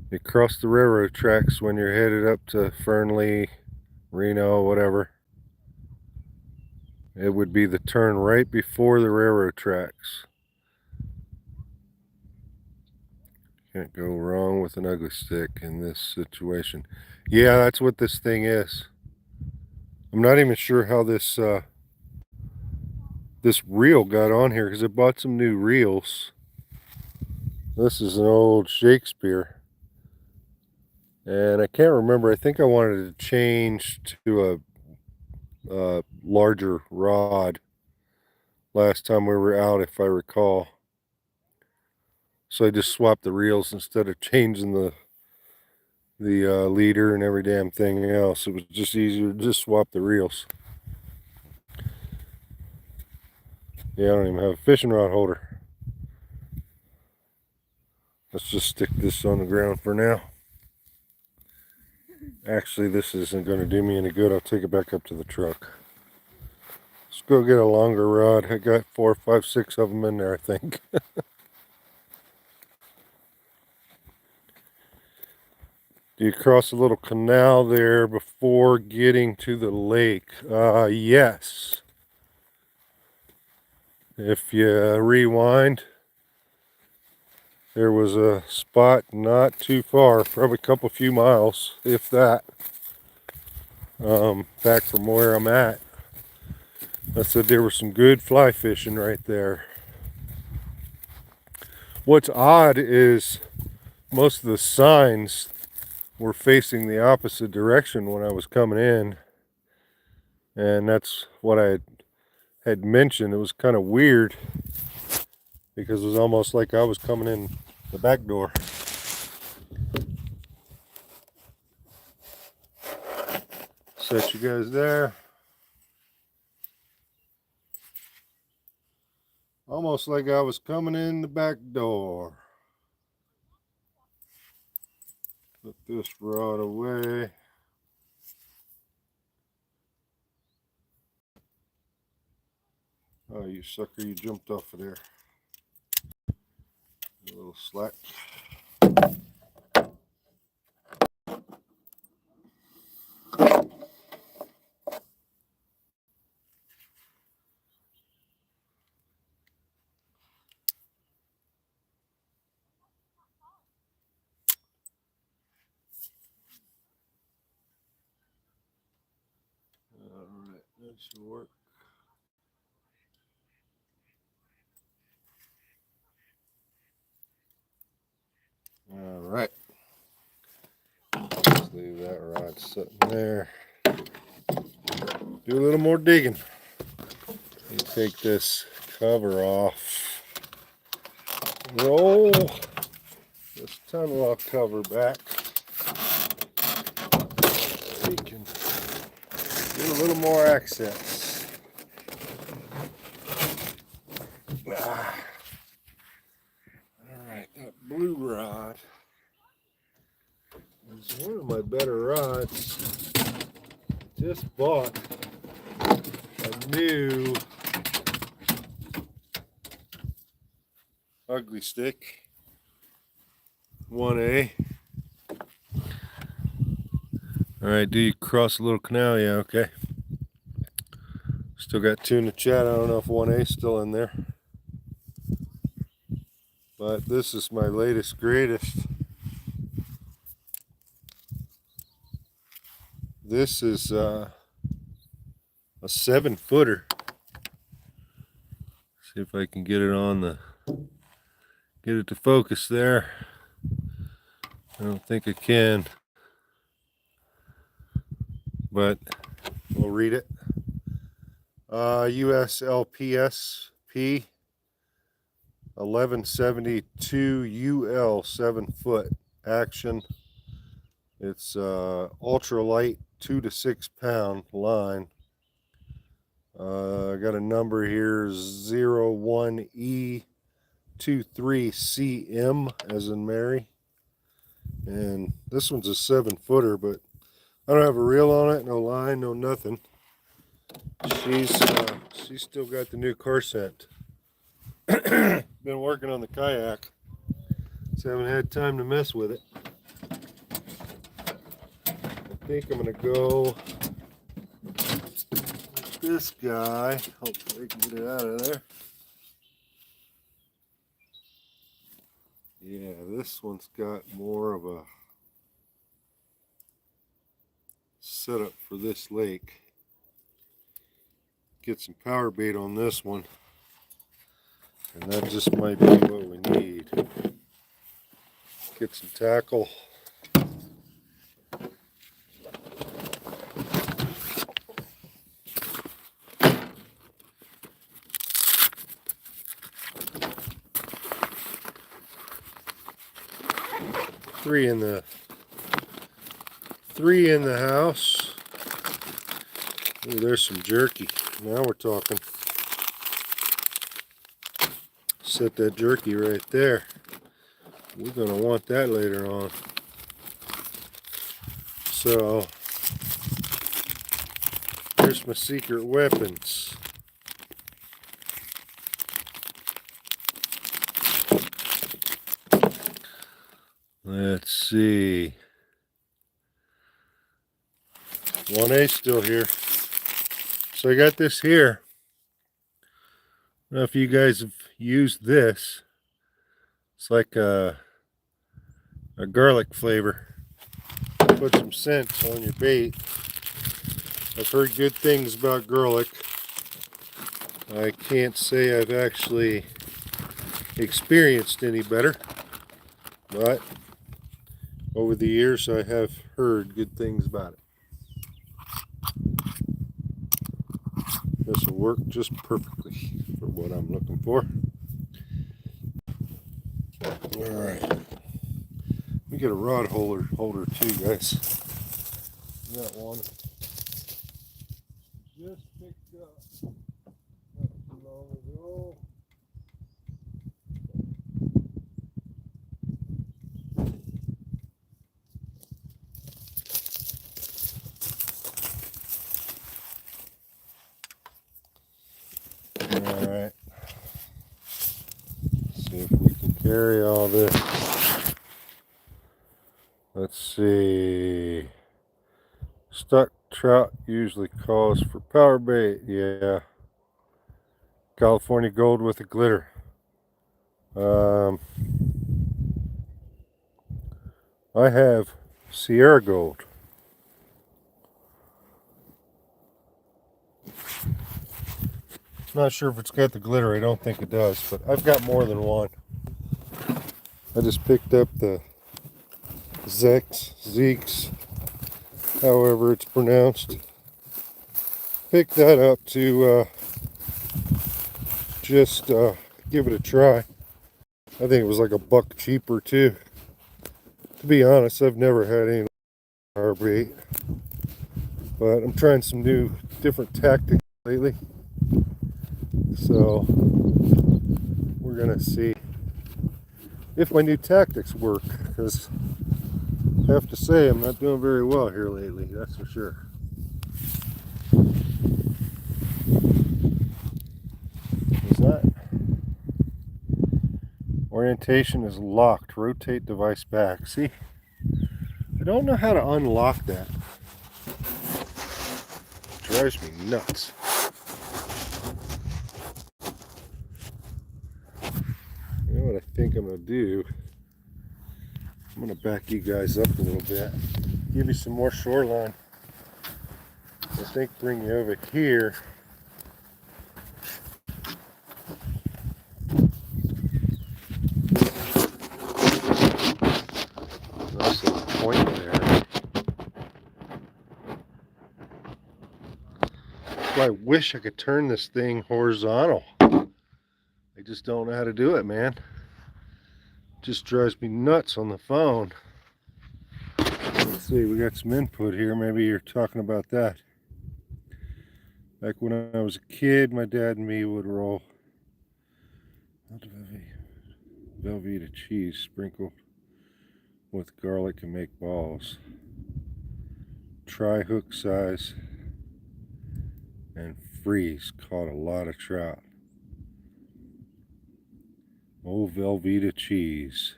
You cross the railroad tracks when you're headed up to Fernley, Reno, whatever. It would be the turn right before the railroad tracks. Can't go wrong with an ugly stick in this situation. Yeah, that's what this thing is. I'm not even sure how this this reel got on here because I bought some new reels. This is an old Shakespeare. And I can't remember. I think I wanted to change to a larger rod last time we were out, if I recall. So I just swapped the reels instead of changing the leader and every damn thing else. It was just easier to just swap the reels. Yeah, I don't even have a fishing rod holder. Let's just stick this on the ground for now. Actually, this isn't going to do me any good. I'll take it back up to the truck. Let's go get a longer rod. I got 4, 5, 6 of them in there, I think. Do you cross a little canal there before getting to the lake? Yes. If you rewind, there was a spot not too far, probably a couple few miles, if that, back from where I'm at. I said there was some good fly fishing right there. What's odd is most of the signs were facing the opposite direction when I was coming in. And that's what I had mentioned. It was kind of weird because it was almost like I was coming in the back door. Set you guys there. Almost like I was coming in the back door. Put this rod away. Oh, you sucker, you jumped off of there. A little slack. Alright, that should work. Alright. Let's leave that rod sitting there. Do a little more digging. You take this cover off. Roll this tunnel lock cover back. So you can get a little more access. Alright, that blue rod is one of my better rods. Just bought a new ugly stick, 1A. Alright, do you cross a little canal? Yeah, okay. Still got two in the chat. I don't know if 1A is still in there. But this is my latest, greatest. This is a 7-footer. See if I can get it on the, get it to focus there. I don't think I can, but we'll read it. USLPSP 1172 UL 7-foot action. It's ultralight 2 to 6 pound line. I got a number here 01E23CM as in Mary. And this one's a 7-footer, but I don't have a reel on it, no line, no nothing. She's still got the new car scent. Been working on the kayak, so I haven't had time to mess with it. I think I'm gonna go with this guy. Hopefully I can get it out of there. Yeah, this one's got more of a setup for this lake. Get some power bait on this one, and that just might be what we need. Get some tackle. Three in the house. Ooh, there's some jerky. Now we're talking. Set that jerky right there. We're going to want that later on. So, here's my secret weapons. Let's see. 1A still here. So I got this here. I don't know if you guys have used this. It's like a garlic flavor. Put some scent on your bait. I've heard good things about garlic. I can't say I've actually experienced any better, but over the years I have heard good things about it. This will work just perfectly for what I'm looking for. Alright. Let me get a rod holder too, guys. Got one. Just picked up not too long ago. Alright. See if we can carry all this. Let's see. Stuck trout usually calls for power bait. Yeah. California gold with a glitter. I have Sierra gold. Not sure if it's got the glitter. I don't think it does, but I've got more than one. I just picked up the Zeeks, however it's pronounced. Picked that up to just give it a try. I think it was like $1 cheaper too. To be honest, I've never had any power bait, but I'm trying some new, different tactics lately. So we're gonna see if my new tactics work, because I have to say I'm not doing very well here lately, that's for sure. Is that? Orientation is locked. Rotate device back. See? I don't know how to unlock that. It drives me nuts. You know what I think I'm going to do? I'm going to back you guys up a little bit. Give you some more shoreline. I think bring you over here. Nice little point there. I wish I could turn this thing horizontal. I just don't know how to do it, man. It just drives me nuts on the phone. Let's see, we got some input here. Maybe you're talking about that. Back when I was a kid, my dad and me would roll Velveeta cheese sprinkled with garlic and make balls. Try hook size and freeze. Caught a lot of trout. Oh, Velveeta cheese.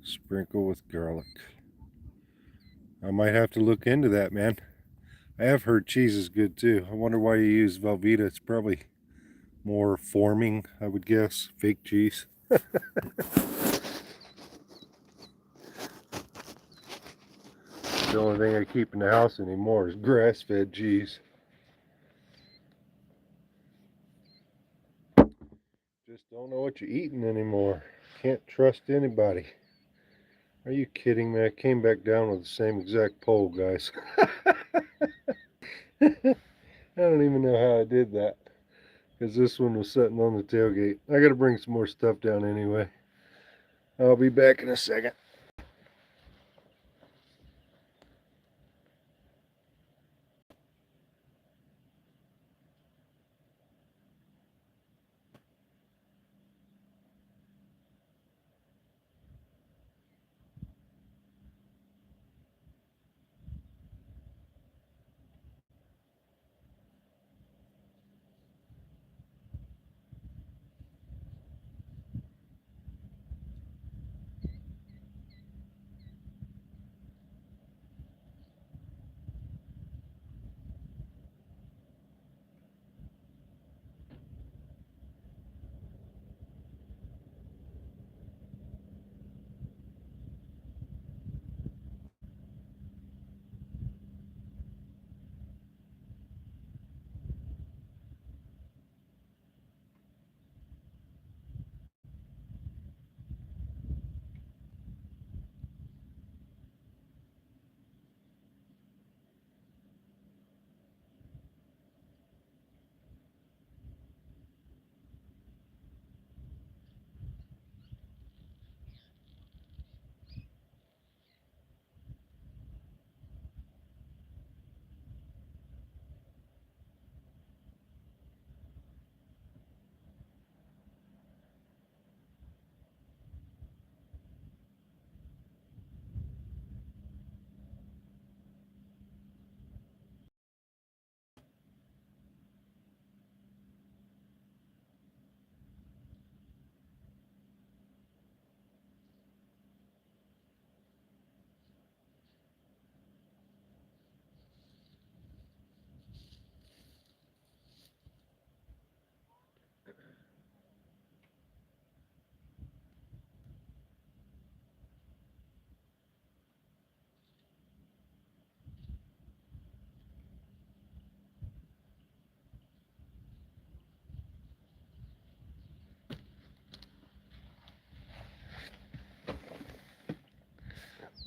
Sprinkle with garlic. I might have to look into that, man. I have heard cheese is good too. I wonder why you use Velveeta. It's probably more forming, I would guess. Fake cheese. The only thing I keep in the house anymore is grass-fed cheese. Just don't know what you're eating anymore. Can't trust anybody. Are you kidding me? I came back down with the same exact pole, guys. I don't even know how I did that, because this one was sitting on the tailgate. I gotta bring some more stuff down anyway. I'll be back in a second.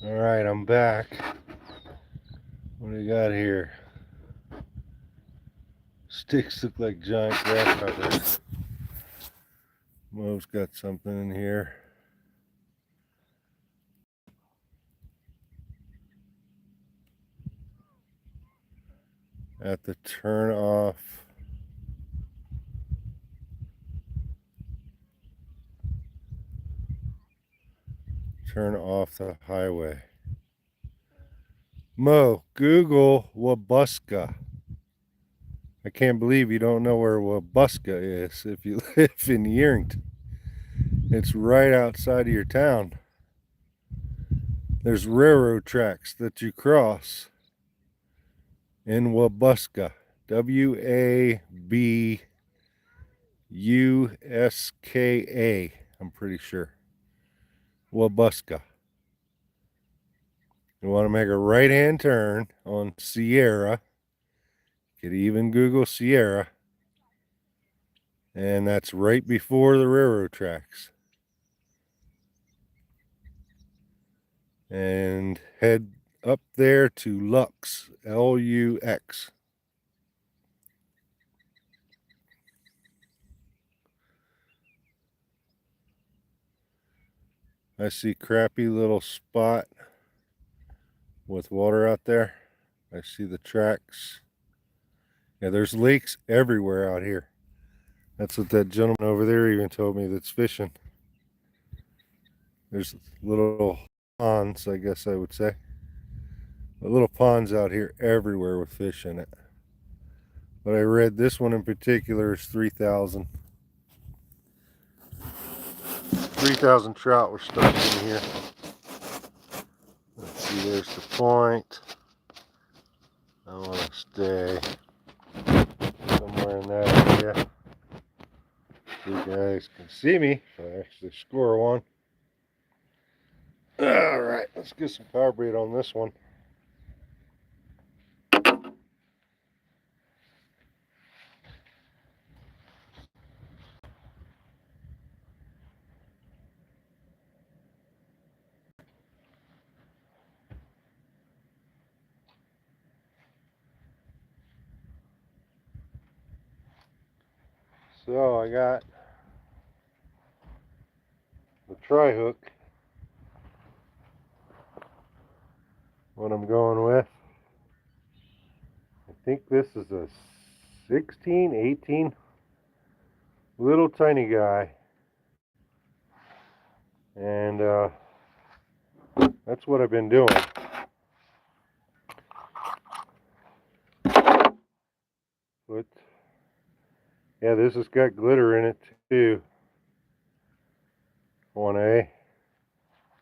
Alright, I'm back. What do we got here? Sticks look like giant grasshoppers. Mo's got something in here. At the turn off. Turn off the highway. Mo, Google Wabuska. I can't believe you don't know where Wabuska is if you live in Yerington. It's right outside of your town. There's railroad tracks that you cross in Wabuska. Wabuska. I'm pretty sure. Wabuska. You want to make a right-hand turn on Sierra. You could even Google Sierra. And that's right before the railroad tracks. And head up there to Lux, Lux. I see crappy little spot with water out there. I see the tracks. Yeah, there's lakes everywhere out here. That's what that gentleman over there even told me that's fishing. There's little ponds, I guess I would say. But little ponds out here everywhere with fish in it. But I read this one in particular is 3,000. 3,000 trout were stuck in here. Let's see, there's the point. I want to stay somewhere in that area. You guys can see me if I actually score one. Alright, let's get some power bait on this one. So I got the tri-hook, what I'm going with. I think this is a 16, 18, little tiny guy. And that's what I've been doing. But yeah, this has got glitter in it too. 1A.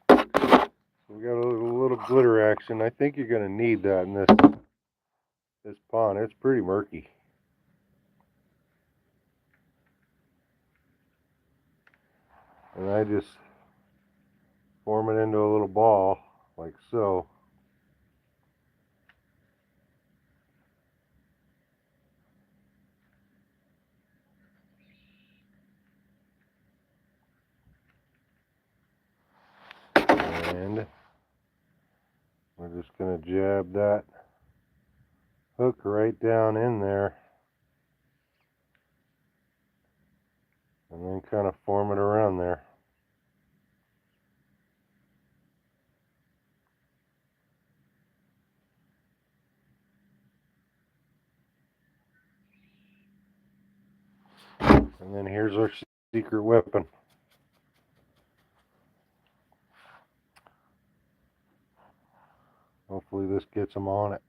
So we got a little glitter action. I think you're going to need that in this pond. It's pretty murky. And I just form it into a little ball like so. And we're just going to jab that hook right down in there. And then kind of form it around there. And then here's our secret weapon. Hopefully this gets them on it.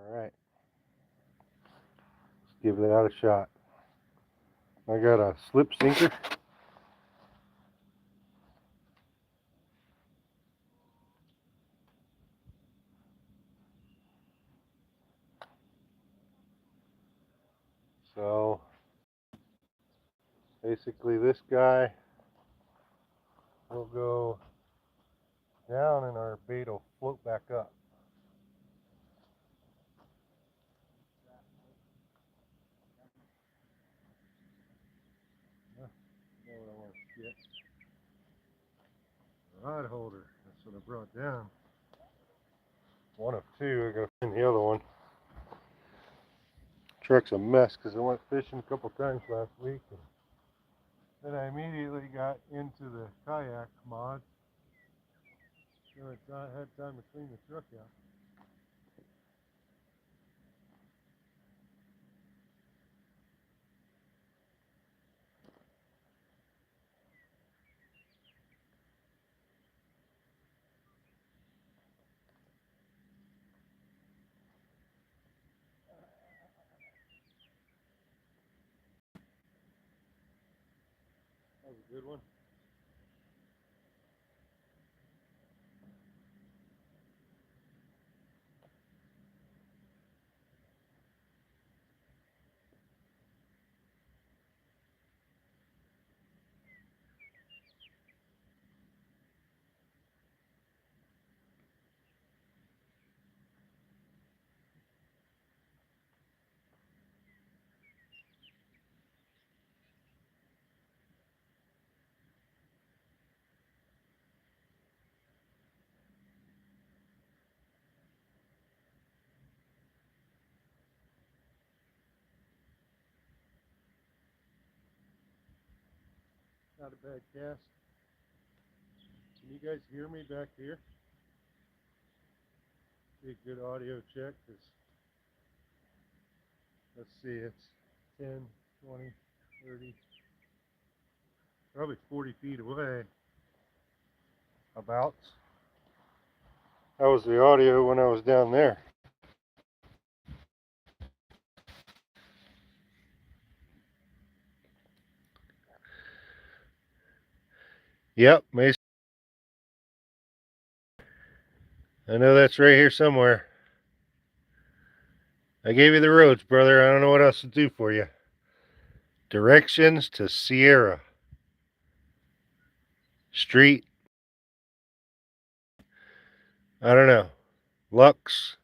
Alright. Let's give that a shot. I got a slip sinker. So Basically, this guy will go down and our bait will float back up. Know what I want to get? A rod holder. That's what I brought down. One of two. I gotta find the other one. Truck's a mess because I went fishing a couple times last week, and then I immediately got into the kayak mod. So I had time to clean the truck out. That was a good one. Not a bad cast. Can you guys hear me back here? Be a good audio check, because let's see, it's 10, 20, 30, probably 40 feet away. About. That was the audio when I was down there. Yep, Mason. I know that's right here somewhere. I gave you the roads, brother. I don't know what else to do for you. Directions to Sierra Street. I don't know. Lux.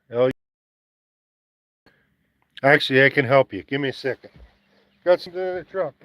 Actually, I can help you. Give me a second. Got something in the truck.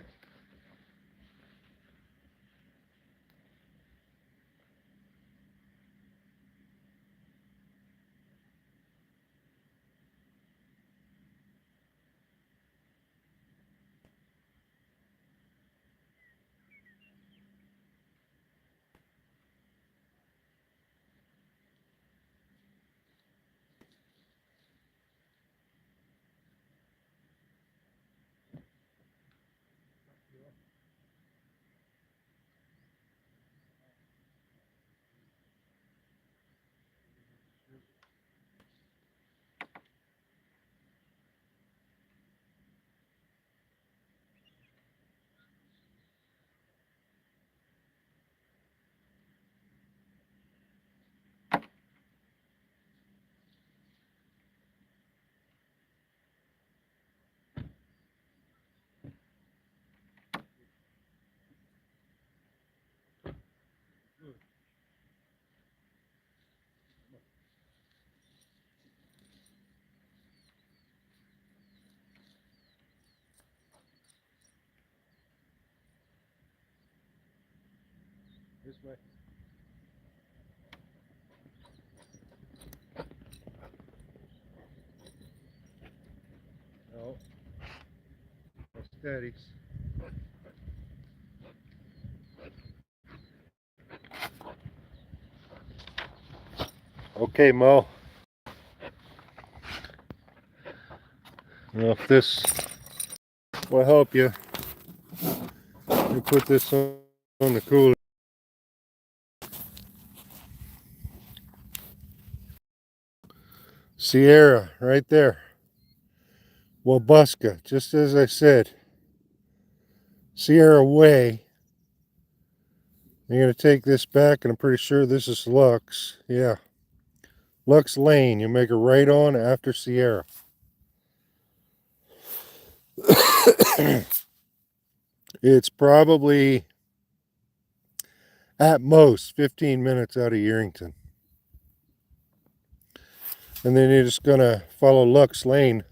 This way. No. No steadies. Okay, Mo. I don't know if this will help you. Let me put this on the cooler. Sierra, right there. Wabuska, just as I said. Sierra Way. You're going to take this back, and I'm pretty sure this is Lux. Yeah. Lux Lane. You make a right on after Sierra. It's probably at most 15 minutes out of Yerington. And then you're just gonna follow Lux Lane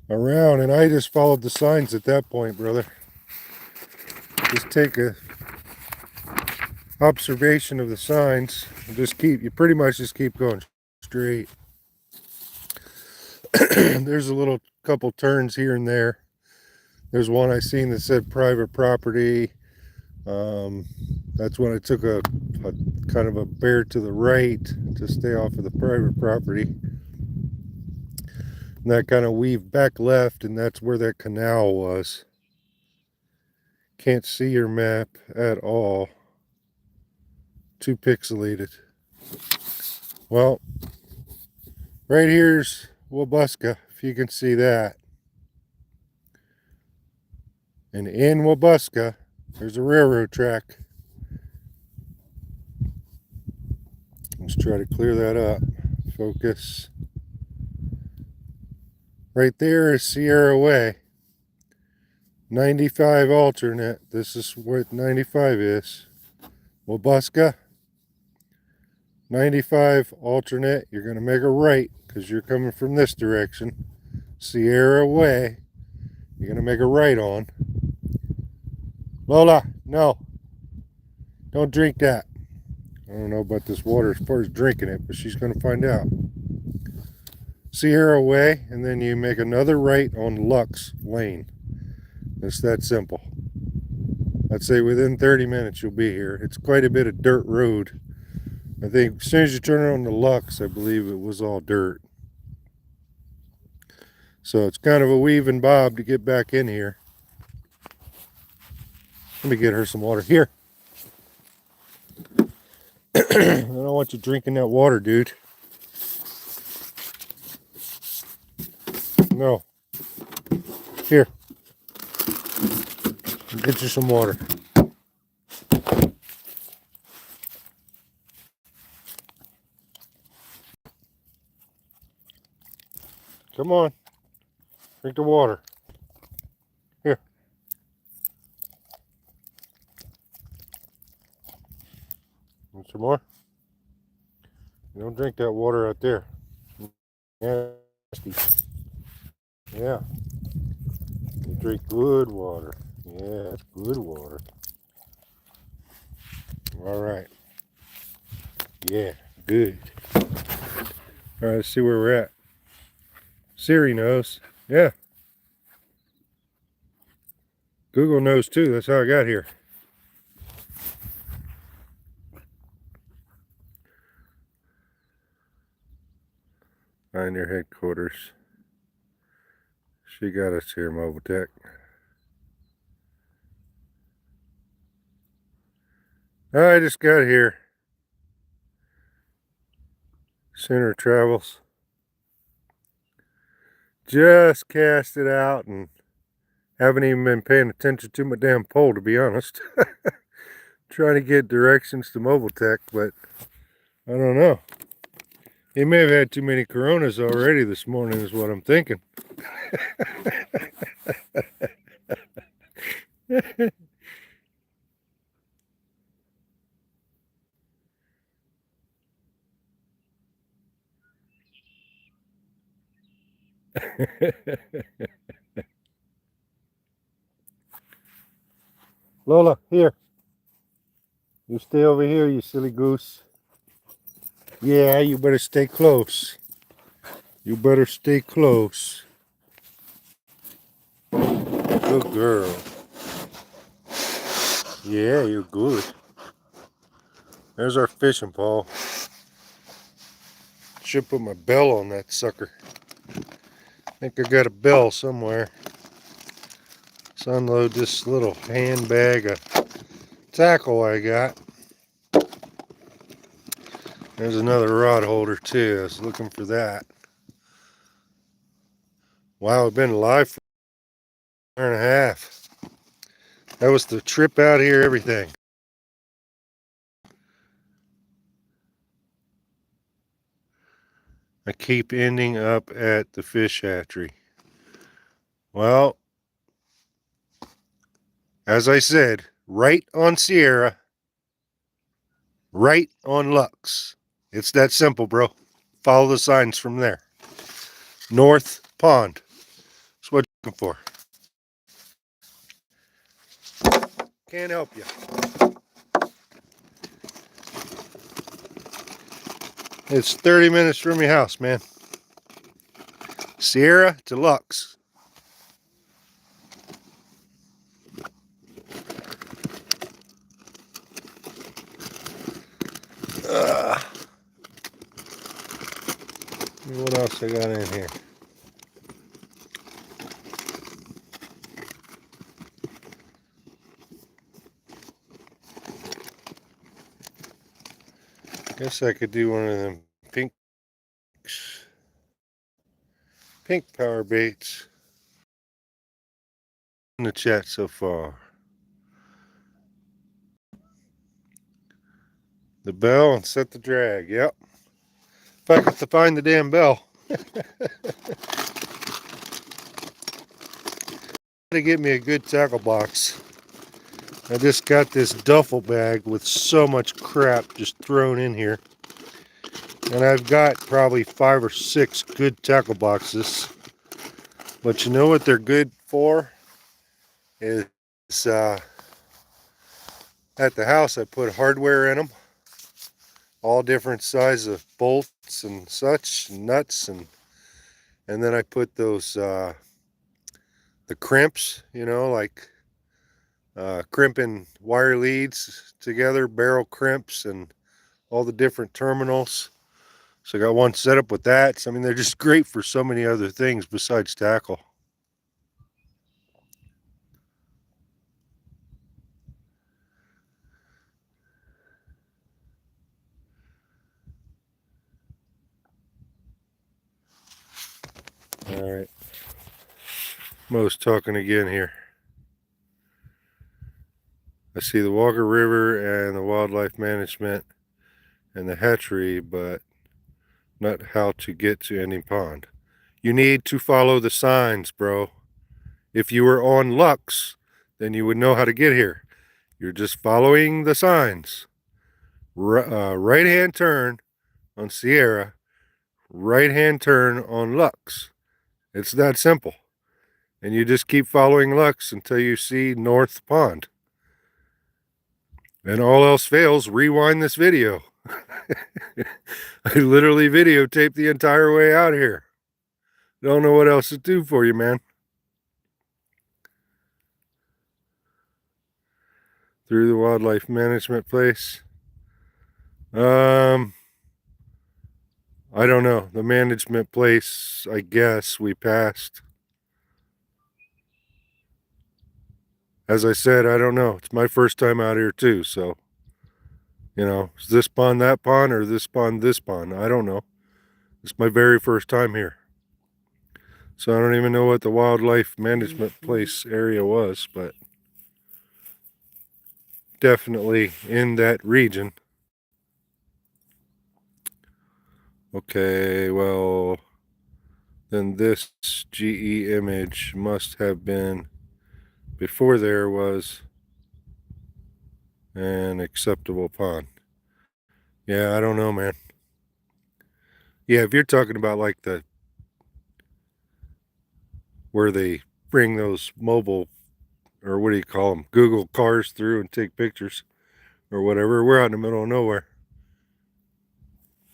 around, and I just followed the signs at that point, brother. Just take a observation of the signs and you pretty much just keep going straight. There's a little couple turns here and there. There's one I seen that said private property. That's when I took a kind of a bear to the right to stay off of the private property. And that kind of weaved back left, and that's where that canal was. Can't see your map at all. Too pixelated. Well, right here's Wabuska, if you can see that. And in Wabuska, there's a railroad track. Let's try to clear that up. Focus. Right there is Sierra Way. 95 alternate. This is what 95 is. Wabuska. 95 alternate. You're going to make a right because you're coming from this direction. Sierra Way. You're going to make a right on. Lola, no. Don't drink that. I don't know about this water as far as drinking it, but she's going to find out. Sierra Way, and then you make another right on Lux Lane. It's that simple. I'd say within 30 minutes you'll be here. It's quite a bit of dirt road. I think as soon as you turn on the Lux, I believe it was all dirt. So it's kind of a weave and bob to get back in here. Let me get her some water. Here. I don't want you drinking that water, dude. No. Here. Get you some water. Come on. Drink the water. Here. Want some more? You don't drink that water out there. Nasty. Yeah. You drink good water. Yeah, that's good water. All right. Yeah, good. All right, let's see where we're at. Siri knows. Yeah. Google knows too. That's how I got here. Find your headquarters. She got us here, Mobile Tech. I just got here. Sooner Travels. Just cast it out and haven't even been paying attention to my damn pole, to be honest. Trying to get directions to Mobile Tech, but I don't know. He may have had too many Coronas already this morning is what I'm thinking. Lola, here. You stay over here, you silly goose. Yeah, you better stay close. You better stay close. Good girl. Yeah, you're good. There's our fishing pole. Should put my bell on that sucker. I think I got a bell somewhere. Let's unload this little handbag of tackle I got. There's another rod holder too. I was looking for that. Wow, we've been live for an hour and a half. That was the trip out here, everything. I keep ending up at the fish hatchery. Well, As I said, right on Sierra, right on Lux. It's that simple, bro. Follow the signs from there. North Pond. That's what you're looking for. Can't help you. It's 30 minutes from your house, man. Sierra to Lux. What else I got in here? Guess I could do one of them pink power baits. In the chat so far. The bell and set the drag. Yep. If I get to find the damn bell. To get me a good tackle box. I just got this duffel bag with so much crap just thrown in here. And I've got probably 5 or 6 good tackle boxes. But you know what they're good for? Is at the house I put hardware in them. All different sizes of bolts and such, nuts, and then I put those the crimps, you know, like crimping wire leads together, barrel crimps, and all the different terminals. So I got one set up with that. So, I mean, they're just great for so many other things besides tackle. All right. Mo's talking again here. I see the Walker River and the wildlife management and the hatchery, but not how to get to any pond. You need to follow the signs, bro. If you were on Lux, then you would know how to get here. You're just following the signs. Right-hand turn on Sierra, right-hand turn on Lux. It's that simple. And you just keep following Lux until you see North Pond. And all else fails, rewind this video. I literally videotaped the entire way out here. Don't know what else to do for you, man. Through the wildlife management place. I don't know. The management place, I guess we passed. As I said, I don't know. It's my first time out here too, so you know, is this pond that pond or this pond this pond? I don't know. It's my very first time here. So I don't even know what the wildlife management place area was, but definitely in that region. Okay, well, then this GE image must have been before there was an acceptable pond. Yeah, I don't know, man. Yeah, if you're talking about like the where they bring those mobile, or what do you call them, Google cars through and take pictures or whatever, we're out in the middle of nowhere.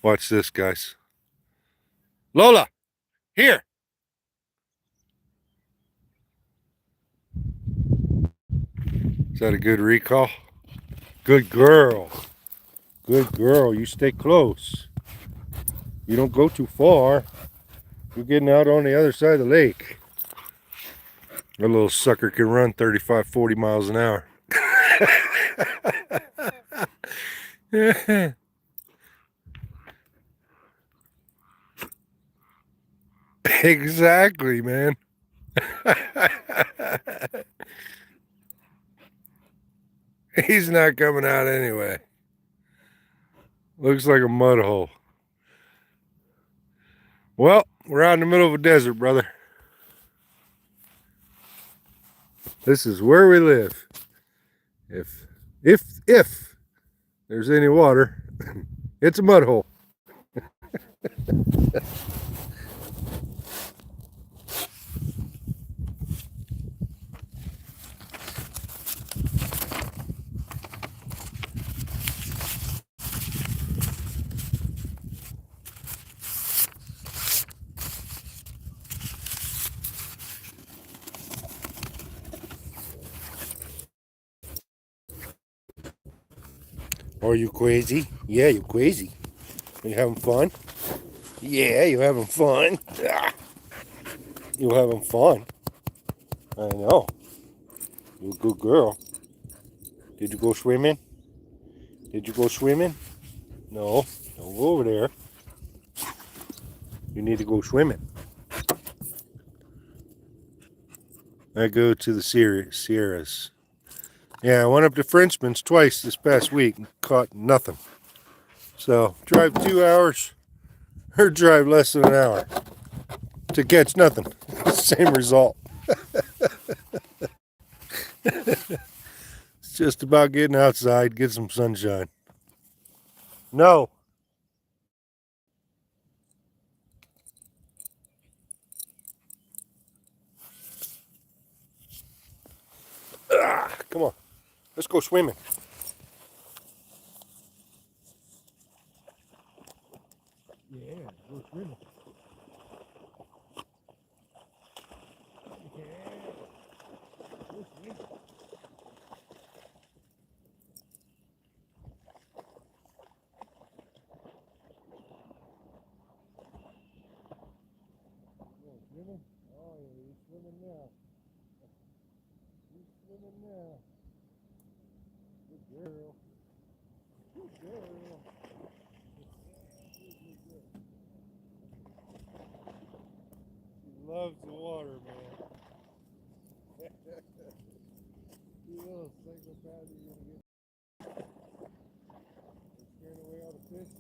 Watch this, guys. Lola, here. Is that a good recall? Good girl. Good girl. You stay close. You don't go too far. You're getting out on the other side of the lake. A little sucker can run 35, 40 miles an hour. Exactly, man. He's not coming out anyway. Looks like a mud hole. Well, we're out in the middle of a desert, brother. This is where we live. If there's any water, it's a mud hole. Are you crazy? Yeah, you crazy. Are you having fun? Yeah, you having fun? Ah, you having fun? I know. You're a good girl. Did you go swimming? Did you go swimming? No. Don't go over there. You need to go swimming. I go to the Sierras. Yeah, I went up to Frenchman's twice this past week and caught nothing. So, drive 2 hours or drive less than an hour to catch nothing. Same result. It's just about getting outside, get some sunshine. No. Ah, come on. Let's go swimming. Yeah, go swimming. Swimming? Oh, yeah, you're swimming now. You're swimming now. Good girl. Good girl. She loves the water, man. You little psychopath, you're gonna get scaring away all the fish.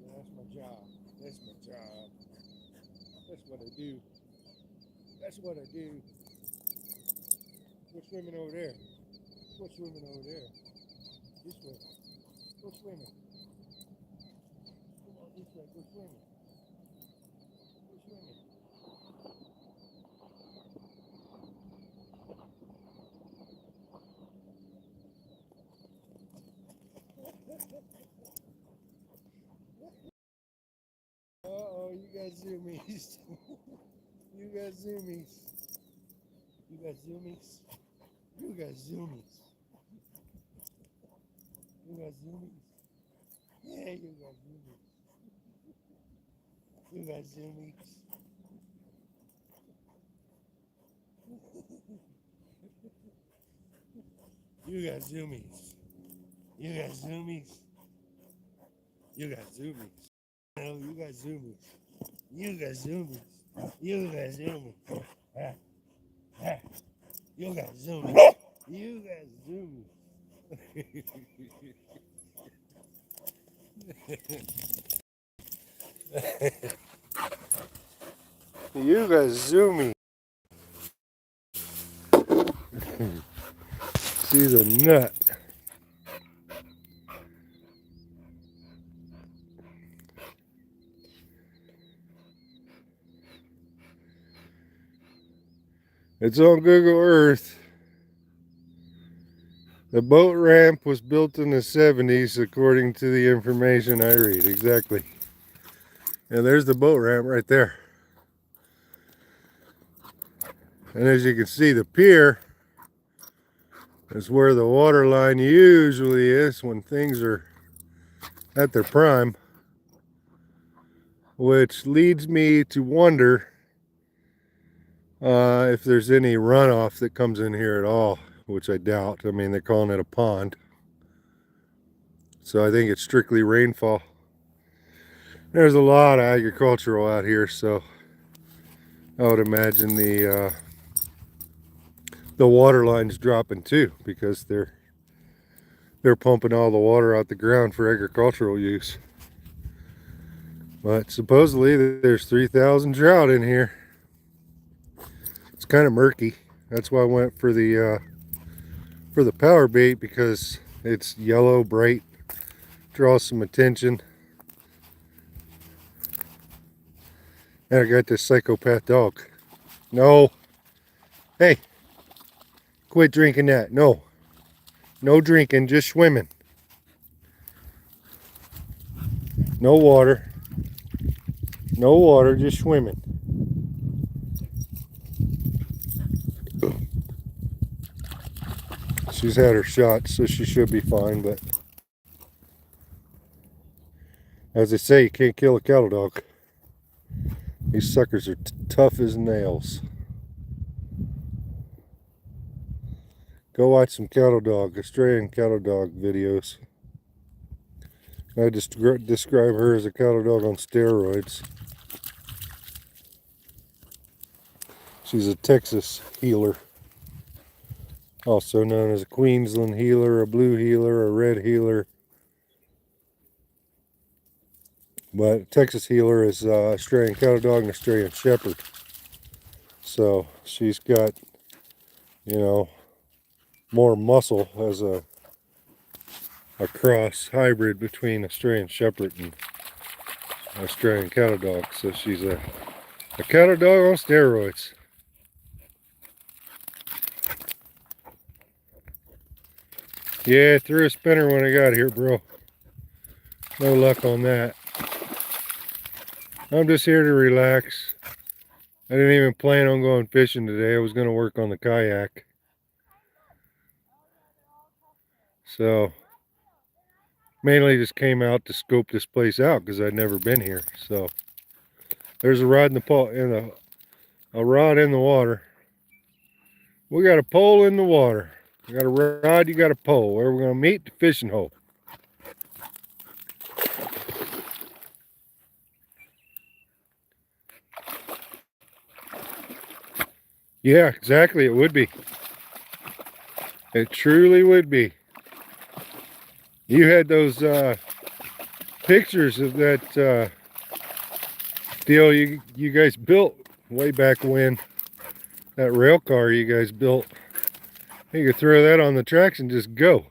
Yeah, that's my job. That's my job. That's what I do. That's what I do. Go swimming over there. Go swimming over there. This way. Go swimming. Come on, this way. Go swimming. Go swimming. Uh-oh, you got zoomies. You got zoomies. You got zoomies. You got zoomies. You got zoomies. Yeah, you got zoomies. You got zoomies. You got zoomies. You got zoomies. You got zoomies. No, you got zoomies. You got zoomies. You got zoomies. Ah, ah. You got zoomies. You got zoomies. You got zoomies. She's a nut. It's on Google Earth. The boat ramp was built in the 70s, according to the information I read. Exactly. And there's the boat ramp right there. And as you can see, the pier is where the water line usually is when things are at their prime. Which leads me to wonder if there's any runoff that comes in here at all, which I doubt. I mean, they're calling it a pond. So I think it's strictly rainfall. There's a lot of agricultural out here, so I would imagine the water line's dropping too, because they're pumping all the water out the ground for agricultural use. But supposedly there's 3,000 trout in here. It's kind of murky. That's why I went for the for the power bait because it's yellow, bright, draws some attention. And I got this psychopath dog. No. Hey, quit drinking that. No. No drinking, just swimming. No water. No water, just swimming. She's had her shot, so she should be fine, but as they say, you can't kill a cattle dog. These suckers are tough as nails. Go watch some cattle dog, Australian cattle dog videos. I just describe her as a cattle dog on steroids. She's a Texas healer, also known as a Queensland healer, a blue healer, a red healer. But Texas healer is Australian cattle dog and Australian shepherd. So she's got, you know, more muscle as a cross hybrid between Australian shepherd and Australian cattle dog. So she's a cattle dog on steroids. Yeah, threw a spinner when I got here, bro. No luck on that. I'm just here to relax. I didn't even plan on going fishing today. I was going to work on the kayak. So, mainly just came out to scope this place out because I'd never been here. So, there's a rod in the a rod in the water. We got a pole in the water. You got a rod, you got a pole. Where we're going to meet? The fishing hole. Yeah, exactly. It would be. It truly would be. You had those pictures of that deal you guys built way back when. That rail car you guys built. You could throw that on the tracks and just go.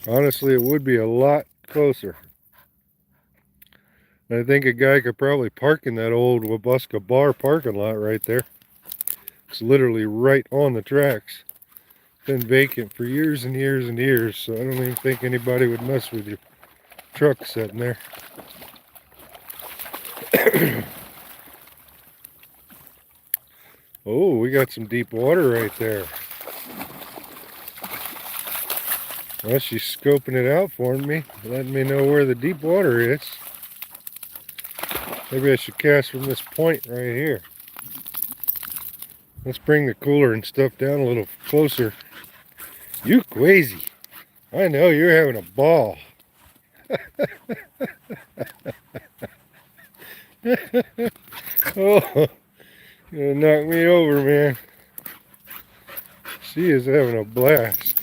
Honestly, it would be a lot closer. I think a guy could probably park in that old Wabuska bar parking lot right there. It's literally right on the tracks. Been vacant for years and years and years, so I don't even think anybody would mess with your truck sitting there. Oh, we got some deep water right there. Well, she's scoping it out for me, letting me know where the deep water is. Maybe I should cast from this point right here. Let's bring the cooler and stuff down a little closer. You crazy. I know you're having a ball. Oh, you're gonna knock me over, man. She is having a blast.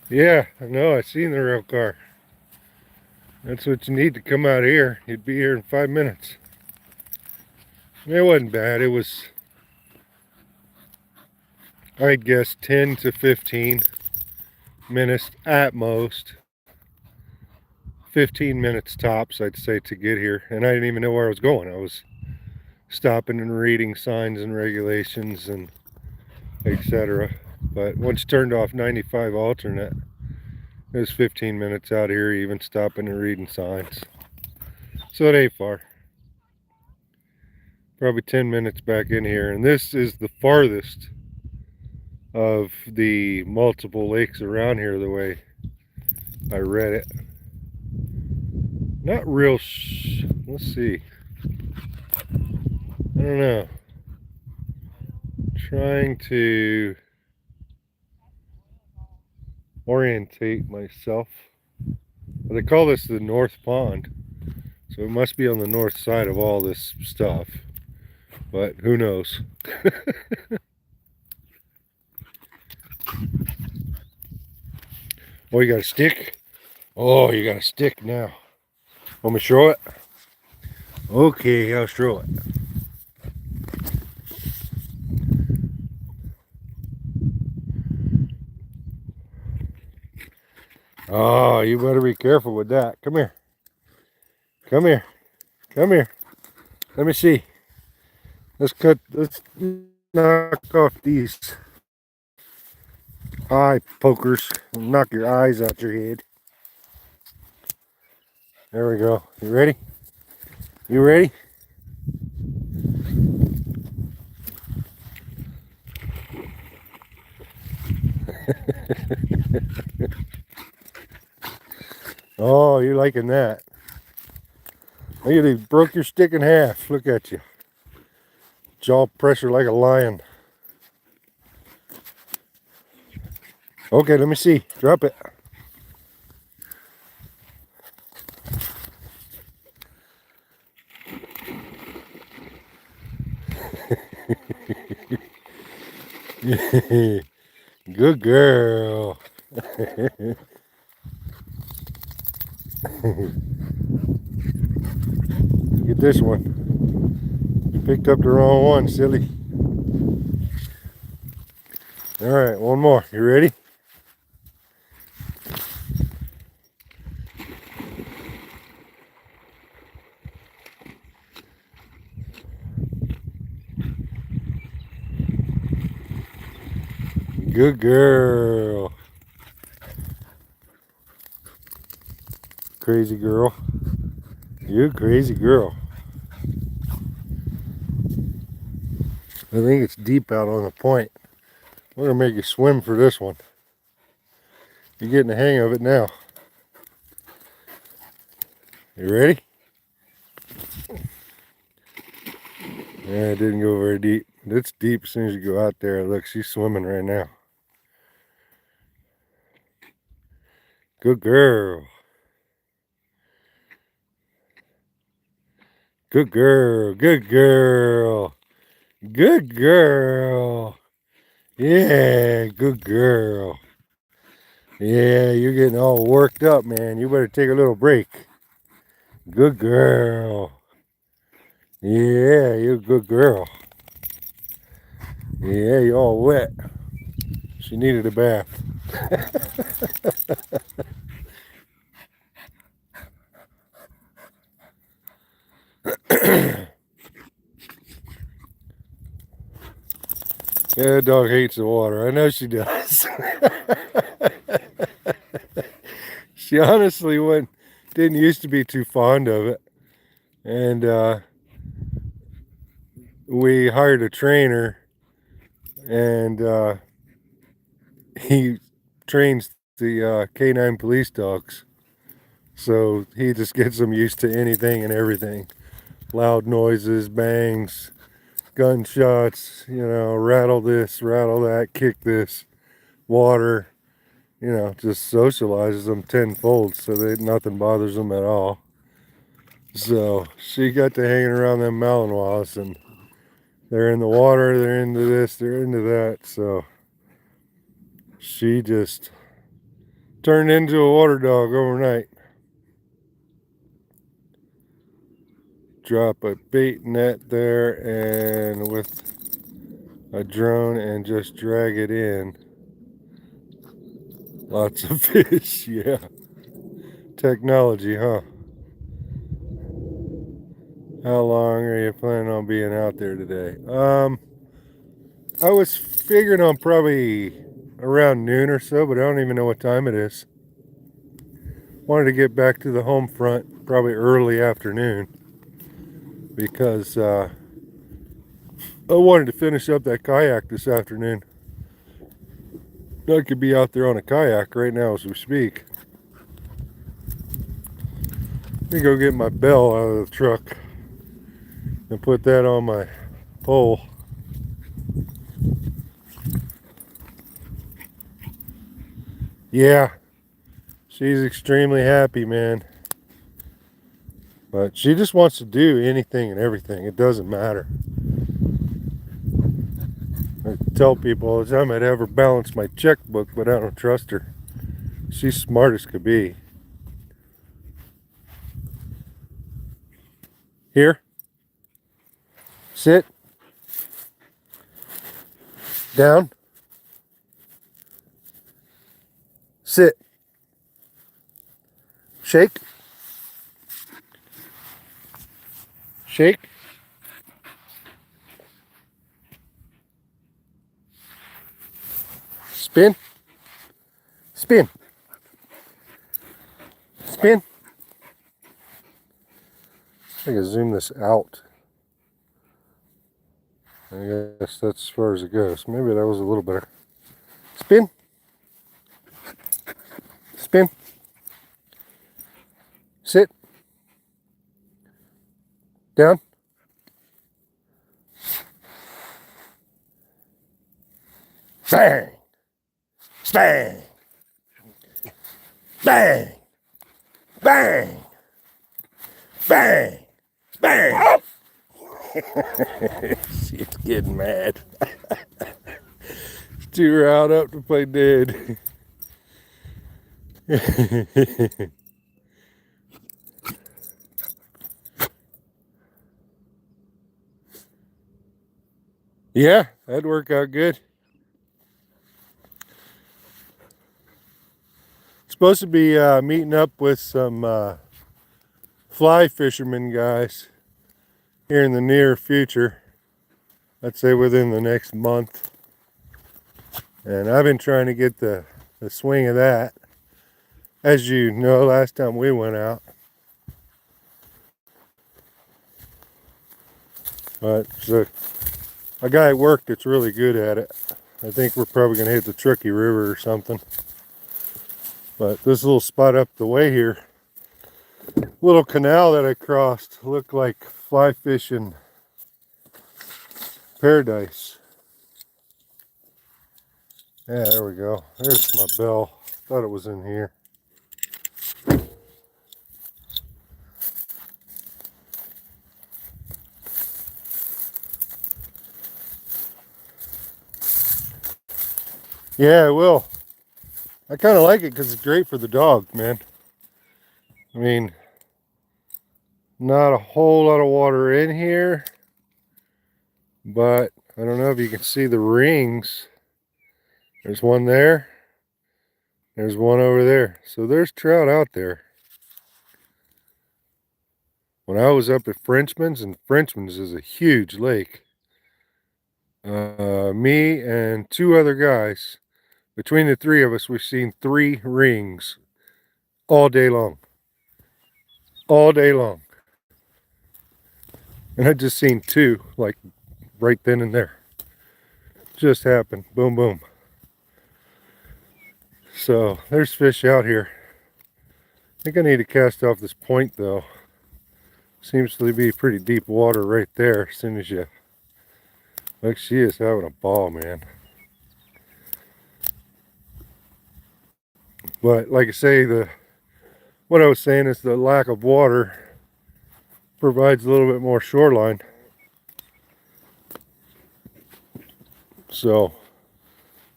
Yeah, I know, I seen the rail car. That's what you need to come out here. You'd be here in 5 minutes. It wasn't bad. It was, I'd guess, 10 to 15 minutes at most. 15 minutes tops, I'd say, to get here. And I didn't even know where I was going. I was stopping and reading signs and regulations and etc. But once turned off 95 alternate, it was 15 minutes out here, even stopping and reading signs. So it ain't far. Probably 10 minutes back in here. And this is the farthest of the multiple lakes around here, the way I read it. Not real let's see. I don't know. Trying to orientate myself. But they call this the North Pond. So it must be on the north side of all this stuff. But who knows? Oh, you got a stick? Oh, you got a stick now. Want me to throw it? Okay, I'll throw it. Oh, you better be careful with that. Come here. Come here. Come here. Let me see. Let's knock off these eye pokers. Knock your eyes out your head. There we go. You ready? You ready? Oh, you're liking that. Look at you, broke your stick in half. Look at you. Jaw pressure like a lion. Okay, let me see. Drop it. Good girl. Get this one. You picked up the wrong one, silly. All right, one more. You ready? Good girl. Crazy girl. You crazy girl. I think it's deep out on the point. We're gonna make you swim for this one. You're getting the hang of it now. You ready? Yeah, it didn't go very deep. It's deep as soon as you go out there. Look, she's swimming right now. Good girl. Good girl. Good girl. Good girl. Yeah, good girl. Yeah, you're getting all worked up, man. You better take a little break. Good girl. Yeah, you're a good girl. Yeah, you're all wet. She needed a bath. Yeah, that dog hates the water. I know she does. She honestly didn't used to be too fond of it. And we hired a trainer, and he trains the canine police dogs. So he just gets them used to anything and everything. Loud noises, bangs, gunshots, rattle this, rattle that, kick this, water, just socializes them tenfold so that nothing bothers them at all. So she got to hanging around them Malinois, and they're in the water, they're into this, they're into that. So she just turned into a water dog overnight. Drop a bait net there and with a drone and just drag it in. Lots of fish, yeah. Technology, huh? How long are you planning on being out there today? I was figuring on probably around noon or so, but I don't even know what time it is. Wanted to get back to the home front probably early afternoon because I wanted to finish up that kayak this afternoon. I could be out there on a kayak right now as we speak. Let me go get my bell out of the truck and put that on my pole. Yeah, she's extremely happy, man. But she just wants to do anything and everything. It doesn't matter. I tell people all the time I'd have her balance my checkbook, but I don't trust her. She's smart as could be. Here. Sit. Down. Sit. Shake. Shake. Spin. Spin. Spin. I can zoom this out. I guess that's as far as it goes. Maybe that was a little better. Spin. Spin. Sit. Down. Bang. Bang. Bang. Bang. Bang. Bang. She's getting mad. Too riled up to play dead. Yeah, that'd work out good. Supposed to be meeting up with some fly fishermen guys here in the near future. I'd say within the next month. And I've been trying to get the swing of that. As you know, last time we went out. But there's a guy at work that's really good at it. I think we're probably going to hit the Truckee River or something. But this little spot up the way here, little canal that I crossed, looked like fly fishing paradise. Yeah, there we go. There's my bell. Thought it was in here. Yeah, I will. I kind of like it because it's great for the dog, man. I mean, not a whole lot of water in here, but I don't know if you can see the rings. There's one there. There's one over there. So there's trout out there. When I was up at Frenchman's, and Frenchman's is a huge lake, me and two other guys, between the three of us, we've seen 3 rings all day long. All day long. And I just seen 2, like right then and there. Just happened. Boom, boom. So there's fish out here. I think I need to cast off this point though. Seems to be pretty deep water right there as soon as you look. She is having a ball, man. But like I say, what I was saying is the lack of water provides a little bit more shoreline. So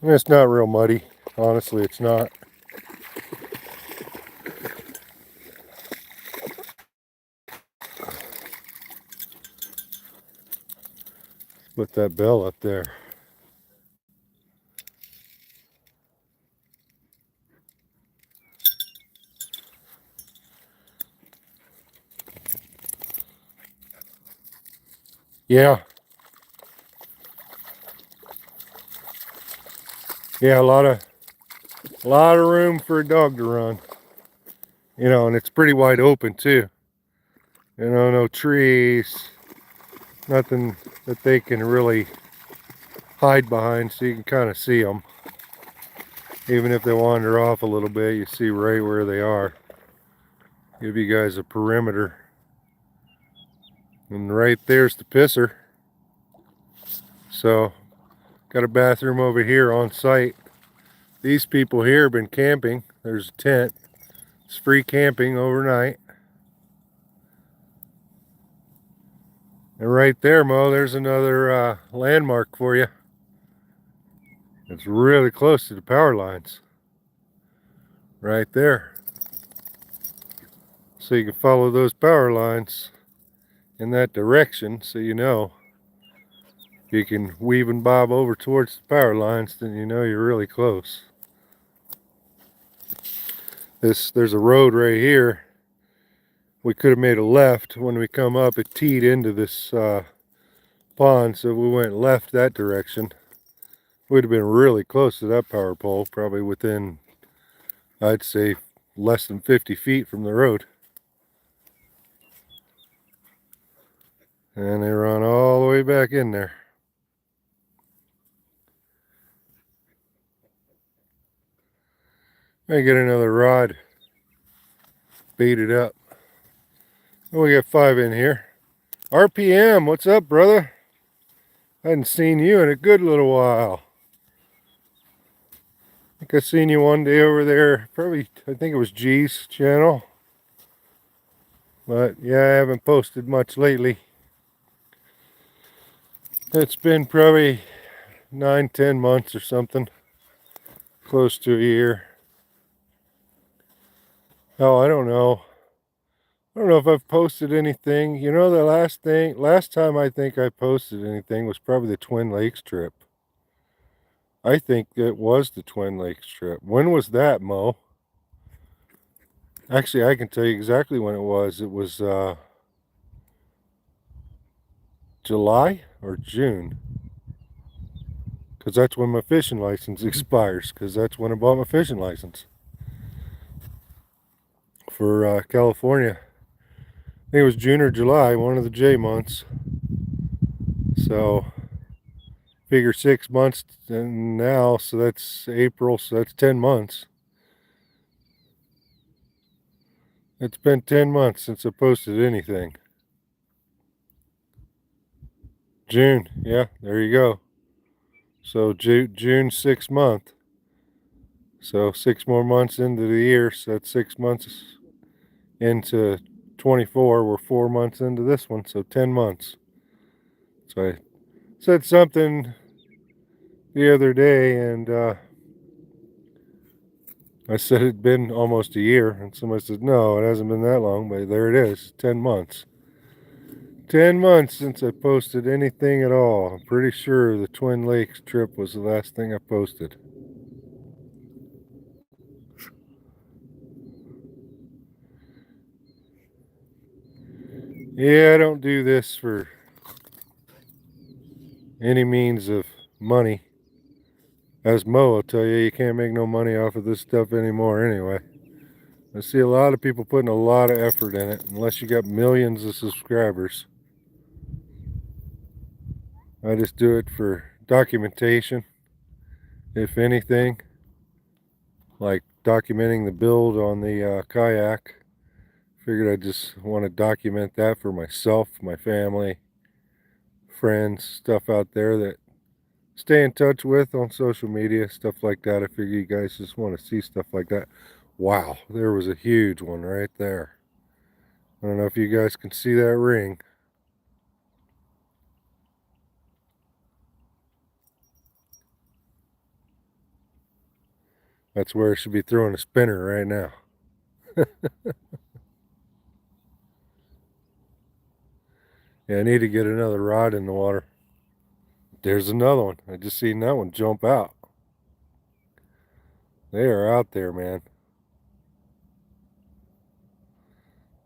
I mean, it's not real muddy. Honestly, it's not. Put that bell up there. Yeah. Yeah, a lot of room for a dog to run. You know, and it's pretty wide open too. You know, no trees, nothing that they can really hide behind, so you can kind of see them. Even if they wander off a little bit, you see right where they are. Give you guys a perimeter. And right there's the pisser. So, got a bathroom over here on site. These people here have been camping. There's a tent. It's free camping overnight. And right there, Mo, there's another landmark for you. It's really close to the power lines. Right there. So you can follow those power lines in that direction, so you know. If you can weave and bob over towards the power lines, then you know you're really close. There's a road right here. We could have made a left. When we come up, it teed into this pond, so we went left that direction. We'd have been really close to that power pole, probably within, I'd say, less than 50 feet from the road. And they run all the way back in there. I get another rod, bait it up. Oh, we got 5 in here. RPM, what's up, brother? I hadn't seen you in a good little while. I think I seen you one day over there, probably, I think it was G's channel. But yeah, I haven't posted much lately. It's been probably 9-10 months or something. Close to a year. Oh, I don't know. I don't know if I've posted anything. You know, the last time I think I posted anything was probably the Twin Lakes trip. I think it was the Twin Lakes trip. When was that, Mo? Actually, I can tell you exactly when it was. It was July or June. Because that's when my fishing license expires. Because that's when I bought my fishing license. For California. I think it was June or July, one of the J months. So, figure 6 months and now, so that's April, so that's 10 months. It's been 10 months since I posted anything. June, yeah, there you go. So June 6th month. So 6 more months into the year, so that's 6 months into 24. We're 4 months into this one, so 10 months. So I said something the other day, and I said it'd been almost a year, and somebody said, no, it hasn't been that long, but there it is, 10 months. 10 months since I posted anything at all. I'm pretty sure the Twin Lakes trip was the last thing I posted. Yeah, I don't do this for any means of money. As Mo will tell you, you can't make no money off of this stuff anymore anyway. I see a lot of people putting a lot of effort in it, unless you got millions of subscribers. I just do it for documentation, if anything, like documenting the build on the kayak. Figured I just want to document that for myself, my family, friends, stuff out there that stay in touch with on social media, stuff like that. I figure you guys just want to see stuff like that. Wow, there was a huge one right there. I don't know if you guys can see that ring. That's where I should be throwing a spinner right now. Yeah, I need to get another rod in the water. There's another one. I just seen that one jump out. They are out there, man.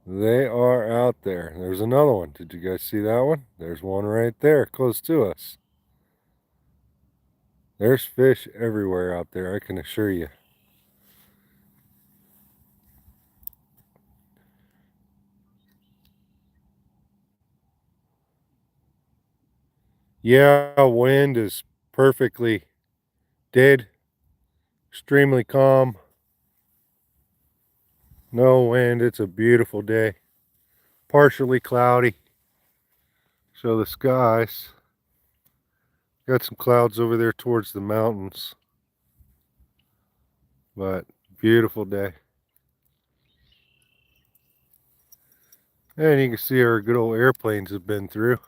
They are out there. There's another one. Did you guys see that one? There's one right there close to us. There's fish everywhere out there, I can assure you. Yeah, wind is perfectly dead, extremely calm. No wind, it's a beautiful day. Partially cloudy. Show the skies. Got some clouds over there towards the mountains. But beautiful day. And you can see our good old airplanes have been through.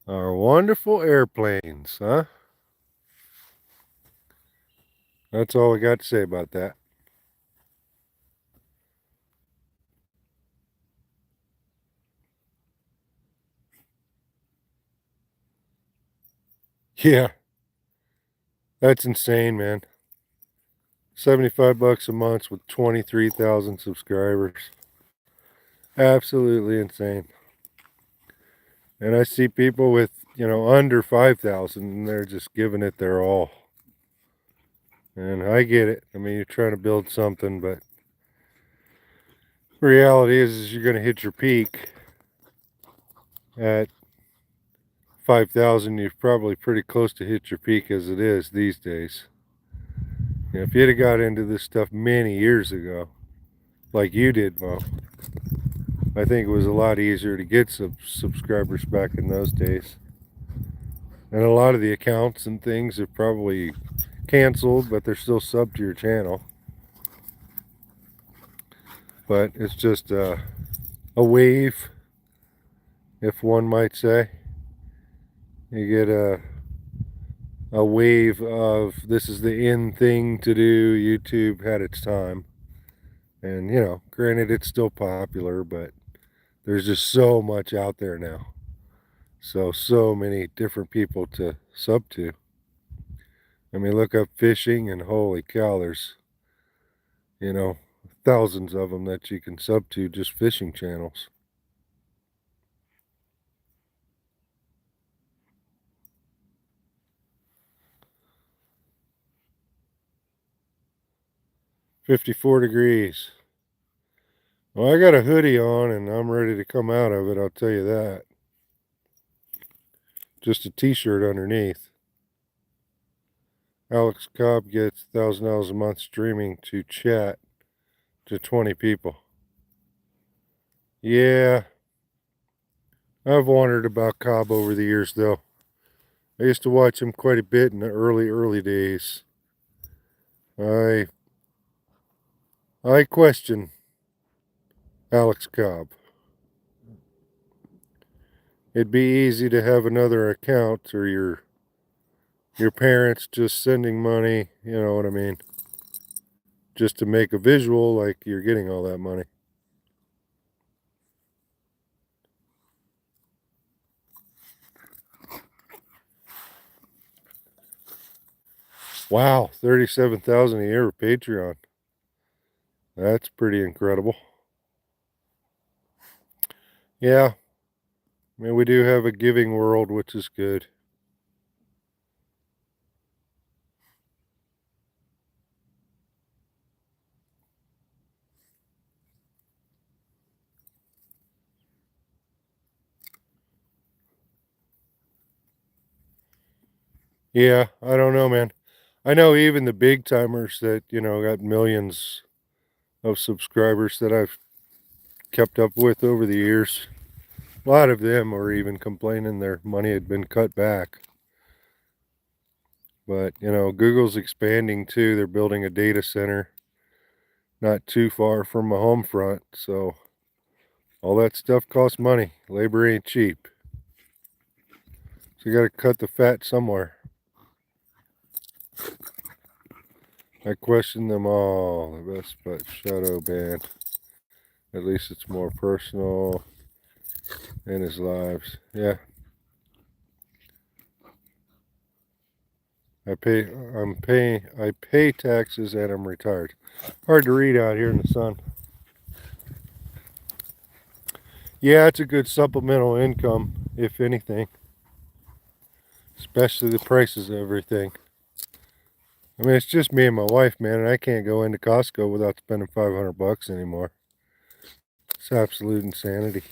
Our wonderful airplanes, huh? That's all I got to say about that. Yeah, that's insane, man. $75 a month with 23,000 subscribers. Absolutely insane. And I see people with, under 5,000 and they're just giving it their all. And I get it. I mean, you're trying to build something, but the reality is you're going to hit your peak at 5,000. You're probably pretty close to hit your peak as it is these days. If you'd have got into this stuff many years ago, like you did, Mo, I think it was a lot easier to get some subscribers back in those days. And a lot of the accounts and things are probably canceled, but they're still subbed to your channel. But it's just a wave, if one might say. You get a wave of this is the in thing to do. YouTube had its time. And, granted it's still popular, but there's just so much out there now. So many different people to sub to. I mean, look up fishing and holy cow, there's, thousands of them that you can sub to, just fishing channels. $54. Well, I got a hoodie on and I'm ready to come out of it, I'll tell you that. Just a t-shirt underneath. Alex Cobb gets $1,000 a month streaming to chat to 20 people. Yeah, I've wondered about Cobb over the years though. I used to watch him quite a bit in the early days. I question Alex Cobb. It'd be easy to have another account or your parents just sending money, you know what I mean, just to make a visual like you're getting all that money. Wow, 37,000 a year with Patreon. That's pretty incredible. Yeah, I mean, we do have a giving world, which is good. Yeah, I don't know, man. I know even the big timers that, got millions of subscribers that I've kept up with over the years. A lot of them are even complaining their money had been cut back. But, Google's expanding too. They're building a data center not too far from my home front. So all that stuff costs money. Labor ain't cheap. So you got to cut the fat somewhere. I question them all. The best but shadow band. At least it's more personal in his lives. Yeah. I pay taxes and I'm retired. Hard to read out here in the sun. Yeah, it's a good supplemental income, if anything. Especially the prices of everything. I mean, it's just me and my wife, man, and I can't go into Costco without spending $500 anymore. It's absolute insanity.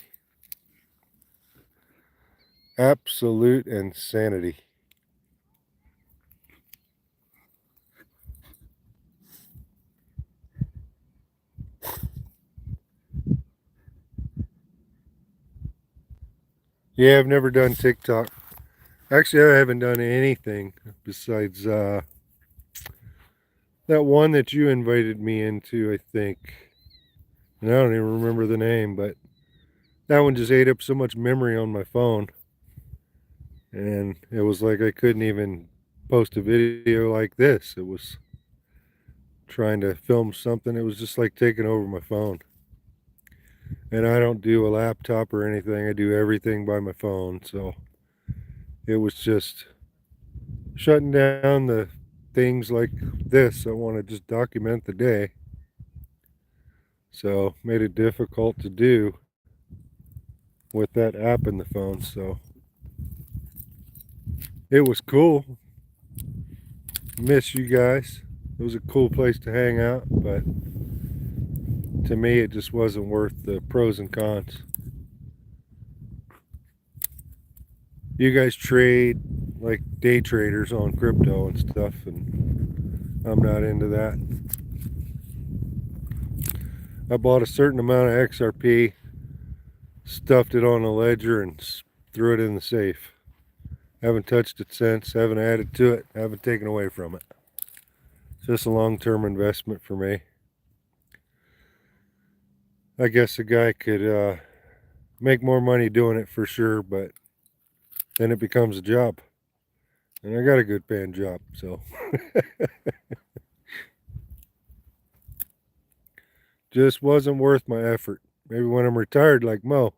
Absolute insanity. Yeah, I've never done TikTok. Actually, I haven't done anything besides that one that you invited me into, I think. And I don't even remember the name, but that one just ate up so much memory on my phone. And it was like I couldn't even post a video like this. It was trying to film something. It was just like taking over my phone. And I don't do a laptop or anything. I do everything by my phone. So it was just shutting down the things like this. I want to just document the day. So made it difficult to do with that app in the phone. So it was cool. Miss you guys. It was a cool place to hang out, but to me it just wasn't worth the pros and cons. You guys trade like day traders on crypto and stuff, and I'm not into that. I bought a certain amount of XRP, stuffed it on a ledger, and threw it in the safe. Haven't touched it since, haven't added to it, haven't taken away from it. It's just a long-term investment for me. I guess a guy could make more money doing it for sure, but then it becomes a job. And I got a good paying job, so. Just wasn't worth my effort. Maybe when I'm retired like Mo.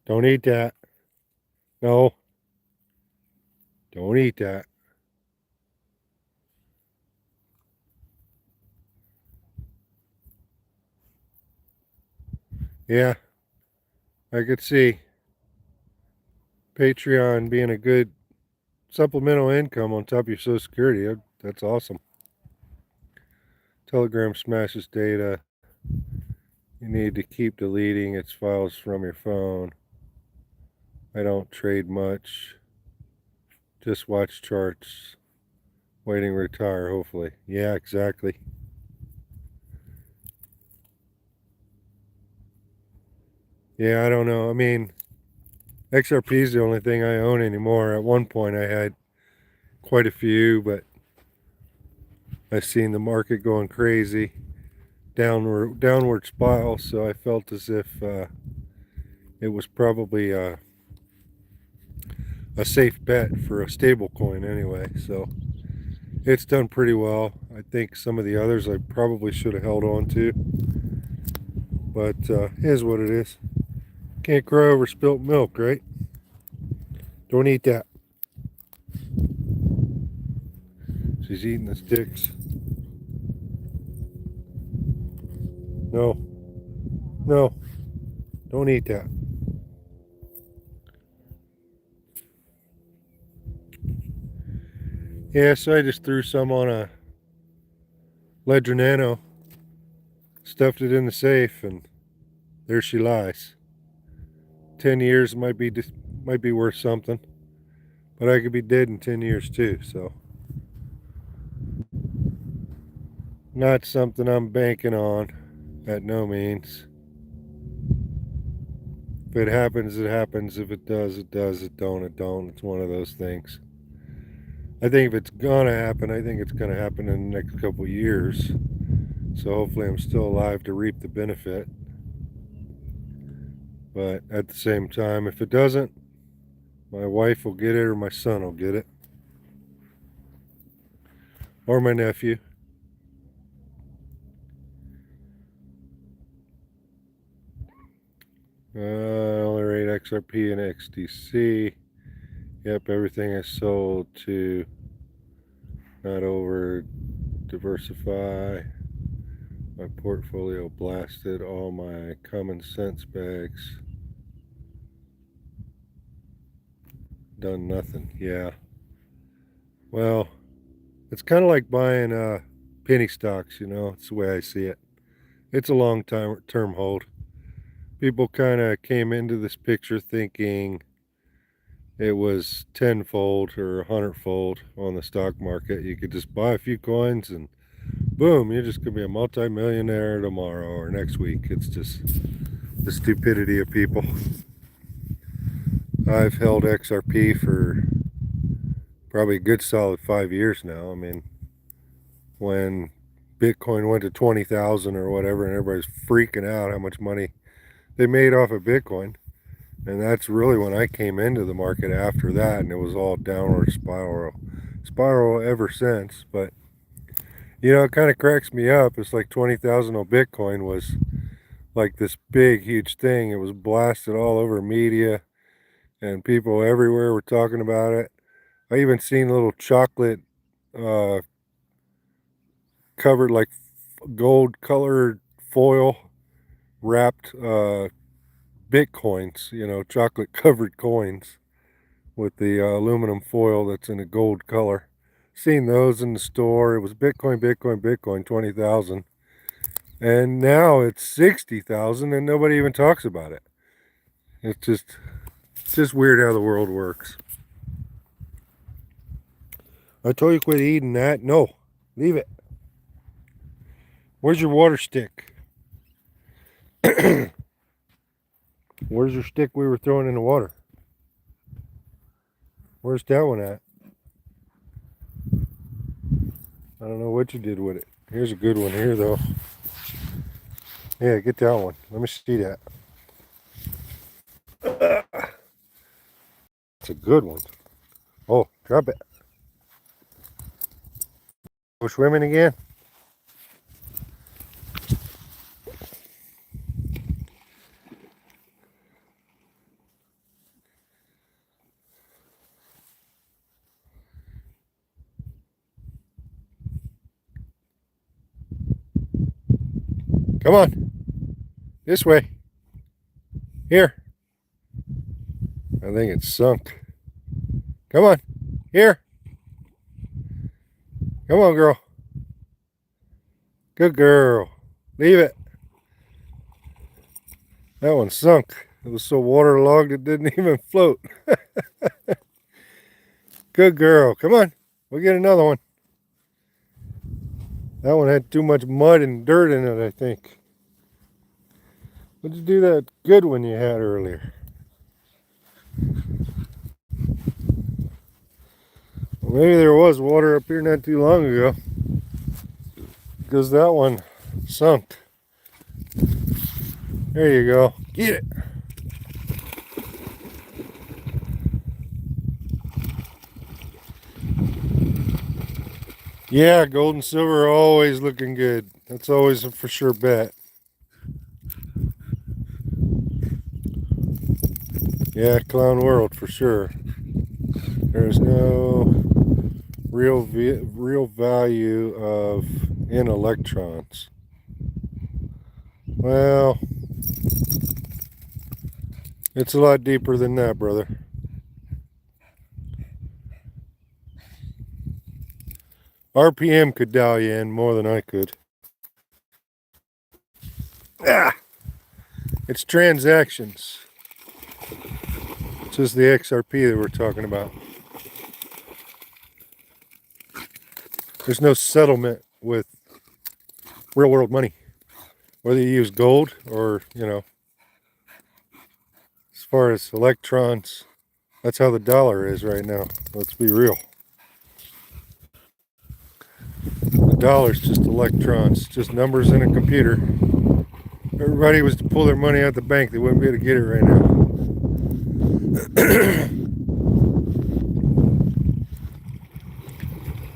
Don't eat that. No. Don't eat that. Yeah, I could see Patreon being a good supplemental income on top of your Social Security. That's awesome. Telegram smashes data. You need to keep deleting its files from your phone. I don't trade much. Just watch charts. Waiting to retire, hopefully. Yeah, exactly. Yeah, I don't know. I mean, XRP is the only thing I own anymore. At one point I had quite a few, but I've seen the market going crazy, downward spiral, so I felt as if it was probably a safe bet for a stable coin anyway. So it's done pretty well. I think some of the others I probably should have held on to, but here's what it is. Can't cry over spilt milk, right? Don't eat that. She's eating the sticks. No. No. Don't eat that. Yeah, so I just threw some on a Ledger Nano, stuffed it in the safe, and there she lies. 10 years might be worth something, but I could be dead in 10 years too, so not something I'm banking on, at no means. If it happens, it happens. If it does, it does. It don't, it don't. It's one of those things. I think if it's gonna happen, I think it's gonna happen in the next couple of years. So hopefully I'm still alive to reap the benefit. But at the same time, if it doesn't, my wife will get it or my son will get it. Or my nephew. Only rate XRP and XDC. Yep, everything I sold to not over diversify. My portfolio blasted all my common sense bags. Done nothing. Yeah. Well, it's kind of like buying penny stocks, you know. It's the way I see it. It's a long term hold. People kind of came into this picture thinking it was tenfold or 100-fold on the stock market. You could just buy a few coins and boom, you're just going to be a multimillionaire tomorrow or next week. It's just the stupidity of people. I've held XRP for probably a good solid 5 years now. I mean, when Bitcoin went to 20,000 or whatever and everybody's freaking out how much money they made off of Bitcoin. And that's really when I came into the market after that, and it was all downward spiral ever since. But You know, it kind of cracks me up. It's like 20,000 on Bitcoin was like this big, huge thing. It was blasted all over media, and people everywhere were talking about it. I even seen little chocolate uh, covered, like gold colored foil wrapped Bitcoins, you know, chocolate covered coins with the aluminum foil that's in a gold color. Seen those in the store. It was Bitcoin, Bitcoin, Bitcoin, 20,000. And now it's 60,000 and nobody even talks about it. It's just weird how the world works. I told you quit eating that. No, leave it. Where's your water stick? Where's your stick we were throwing in the water? Where's that one at? I don't know what you did with it. Here's a good one here, though. Yeah, get that one. Let me see that. It's a good one. Oh, drop it. Go swimming again? Come on. This way. Here. I think it's sunk. Come on. Here. Come on, girl. Good girl. Leave it. That one sunk. It was so waterlogged it didn't even float. Good girl. Come on. We'll get another one. That one had too much mud and dirt in it, I think. What'd you do that good one you had earlier? Well, maybe there was water up here not too long ago, because that one sunk. There you go. Get it. Yeah, gold and silver are always looking good. That's always a for sure bet. Yeah, clown world for sure. There's no real value in electrons. Well, it's a lot deeper than that, brother. RPM could dial you in more than I could. Ah, it's transactions. It's just the XRP that we're talking about. There's no settlement with real world money. Whether you use gold or, you know, as far as electrons, that's how the dollar is right now. Let's be real. The dollar's just electrons, just numbers in a computer. If everybody was to pull their money out the bank, they wouldn't be able to get it right now.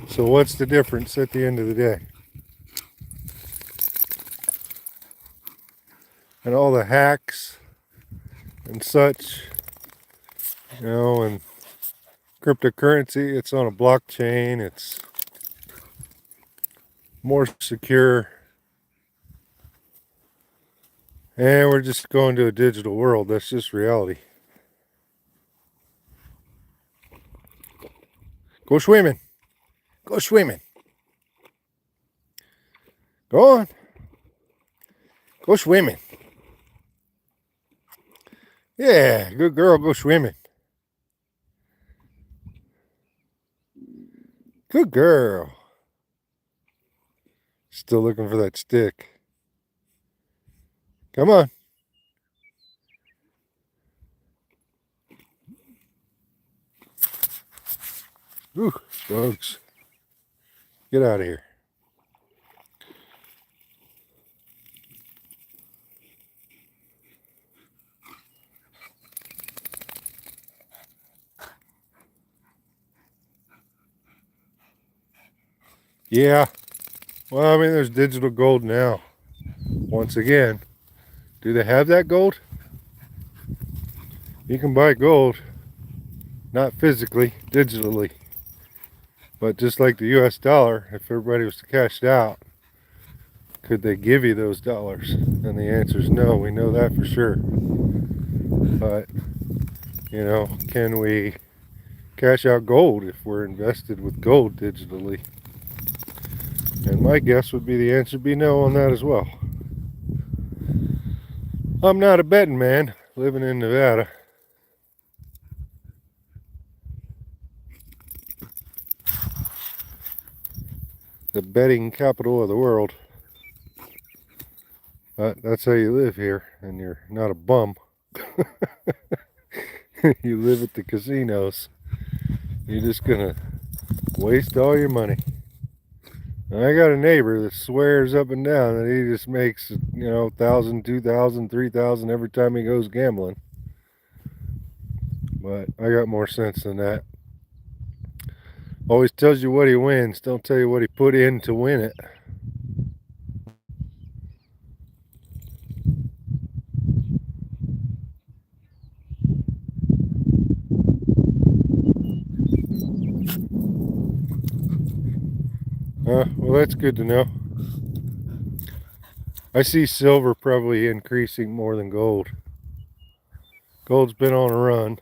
So what's the difference at the end of the day? And all the hacks and such, you know, and cryptocurrency, it's on a blockchain, it's more secure. And we're just going to a digital world. That's just reality. Go swimming. Go swimming. Go on. Go swimming. Yeah, good girl, go swimming. Good girl. Still looking for that stick. Come on. Ooh, dogs. Get out of here. Yeah. Well, I mean, there's digital gold now. Once again, do they have that gold? You can buy gold, not physically, digitally. But just like the US dollar, if everybody was to cash it out, could they give you those dollars? And the answer is no, we know that for sure. But, you know, can we cash out gold if we're invested with gold digitally? And my guess would be the answer would be no on that as well. I'm not a betting man living in Nevada. The betting capital of the world. But that's how you live here, and you're not a bum. You live at the casinos. You're just gonna waste all your money. And I got a neighbor that swears up and down that he just makes, you know, 1,000, 2,000, 3,000 every time he goes gambling. But I got more sense than that. Always tells you what he wins, don't tell you what he put in to win it. Well, that's good to know. I see silver probably increasing more than gold. Gold's been on a run.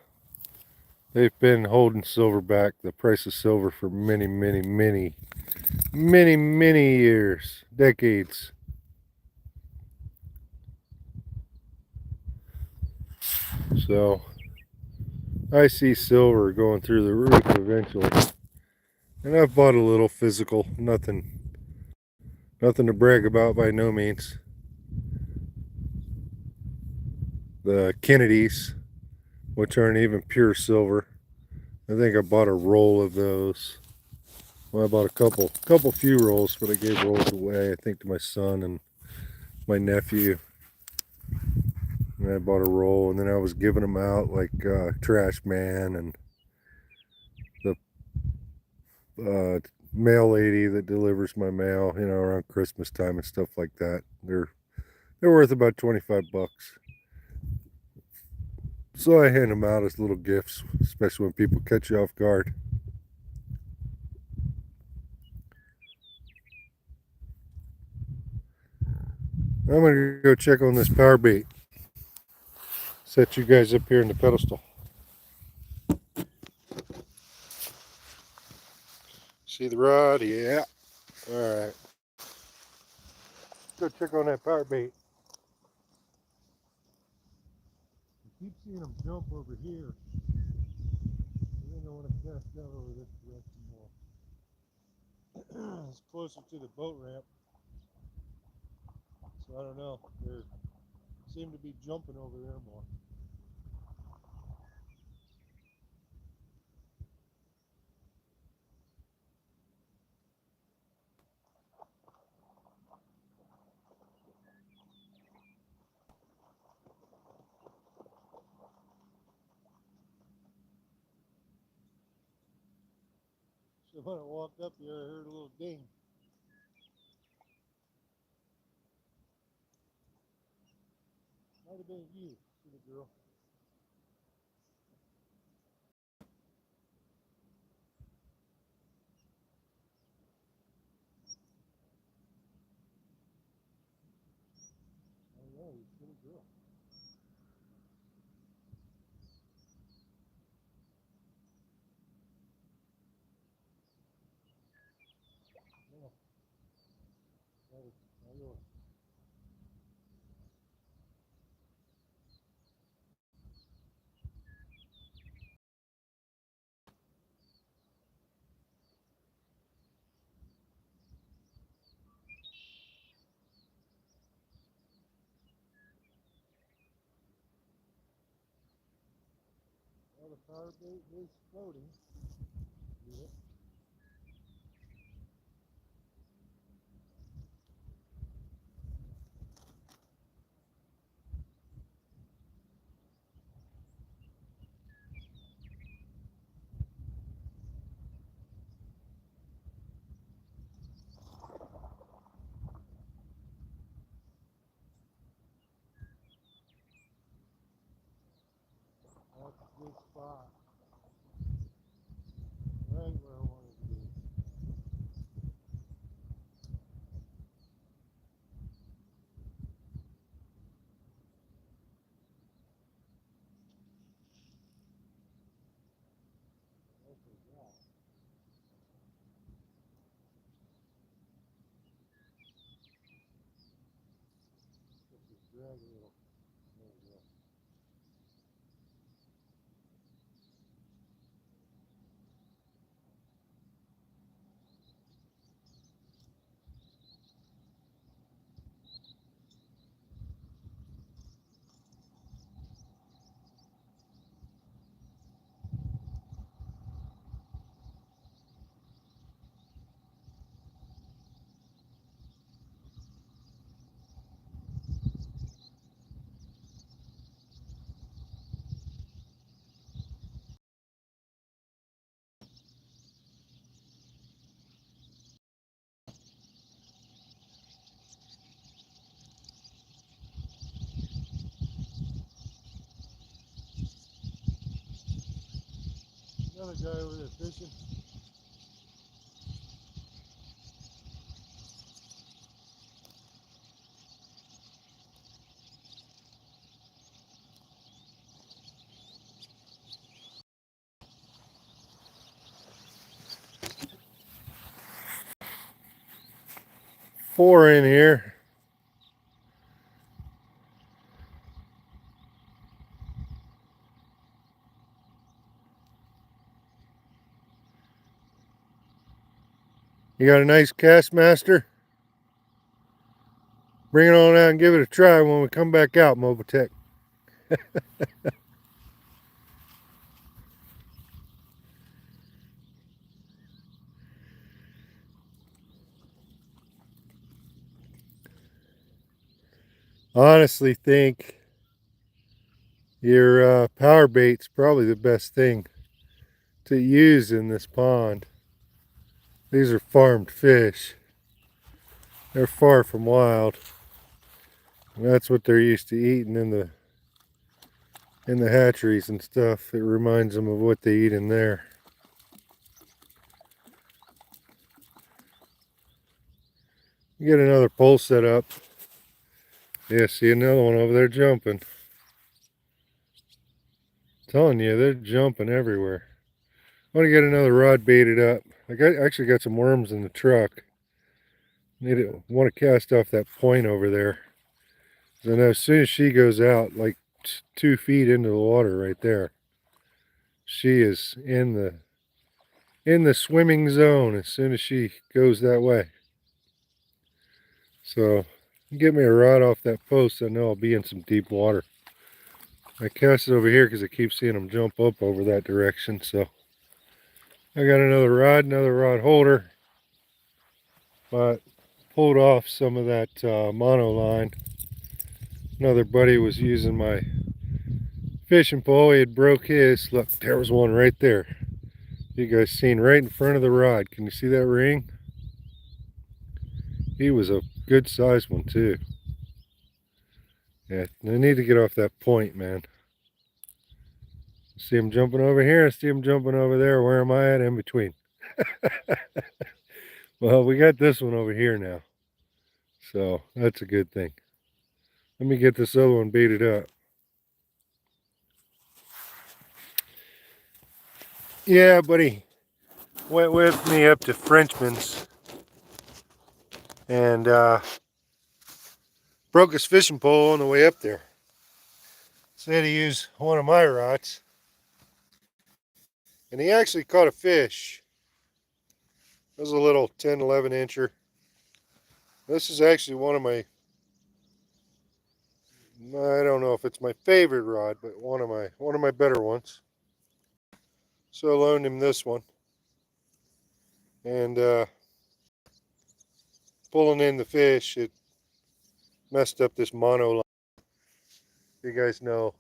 They've been holding silver back, the price of silver, for many, many, many, many, many years, decades. So I see silver going through the roof eventually. And I've bought a little physical, nothing to brag about by no means. The Kennedys, which aren't even pure silver. I think I bought a roll of those. Well, I bought a few rolls, but I gave rolls away, I think, to my son and my nephew. And I bought a roll, and then I was giving them out like Trash Man and the mail lady that delivers my mail, you know, around Christmas time and stuff like that. They're worth about 25 bucks. So I hand them out as little gifts, especially when people catch you off guard. I'm gonna go check on this power bait. Set you guys up here in the pedestal. See the rod? Yeah. Alright. Go check on that power bait. I keep seeing them jump over here. I think I want to cast out over this direction more. It's closer to the boat ramp. So I don't know. They seem to be jumping over there more. So when I walked up here, I heard a little ding. Might have been you, little girl. Oh yeah, you little girl. Yeah, that was all yours. Well, the power bait is floating. Yeah. Good spot. Right where I wanted to be. Drag a little. There we go. Another guy over there fishing. Four in here. You got a nice cast, master? Bring it on out and give it a try when we come back out, Mobitech. Honestly think your power bait's probably the best thing to use in this pond. These are farmed fish. They're far from wild. And that's what they're used to eating in the hatcheries and stuff. It reminds them of what they eat in there. Get another pole set up. Yeah, see another one over there jumping. I'm telling you, they're jumping everywhere. I want to get another rod baited up. Actually got some worms in the truck. Want to cast off that point over there. And as soon as she goes out, like 2 feet into the water right there, she is in the swimming zone as soon as she goes that way. So get me a rod off that post, I know I'll be in some deep water. I cast it over here because I keep seeing them jump up over that direction. So I got another rod holder, but pulled off some of that mono line. Another buddy was using my fishing pole. He had broke his. Look, there was one right there. You guys seen right in front of the rod. Can you see that ring? He was a good sized one too. Yeah, I need to get off that point, man. See him jumping over here, I see him jumping over there. Where am I at? In between. Well, we got this one over here now. So that's a good thing. Let me get this other one baited up. Yeah, buddy went with me up to Frenchman's and broke his fishing pole on the way up there. Said he used one of my rods. And he actually caught a fish. It was a little 10, 11 incher. This is actually one of my, I don't know if it's my favorite rod, but one of my better ones. So I loaned him this one. And pulling in the fish, it messed up this mono line. You guys know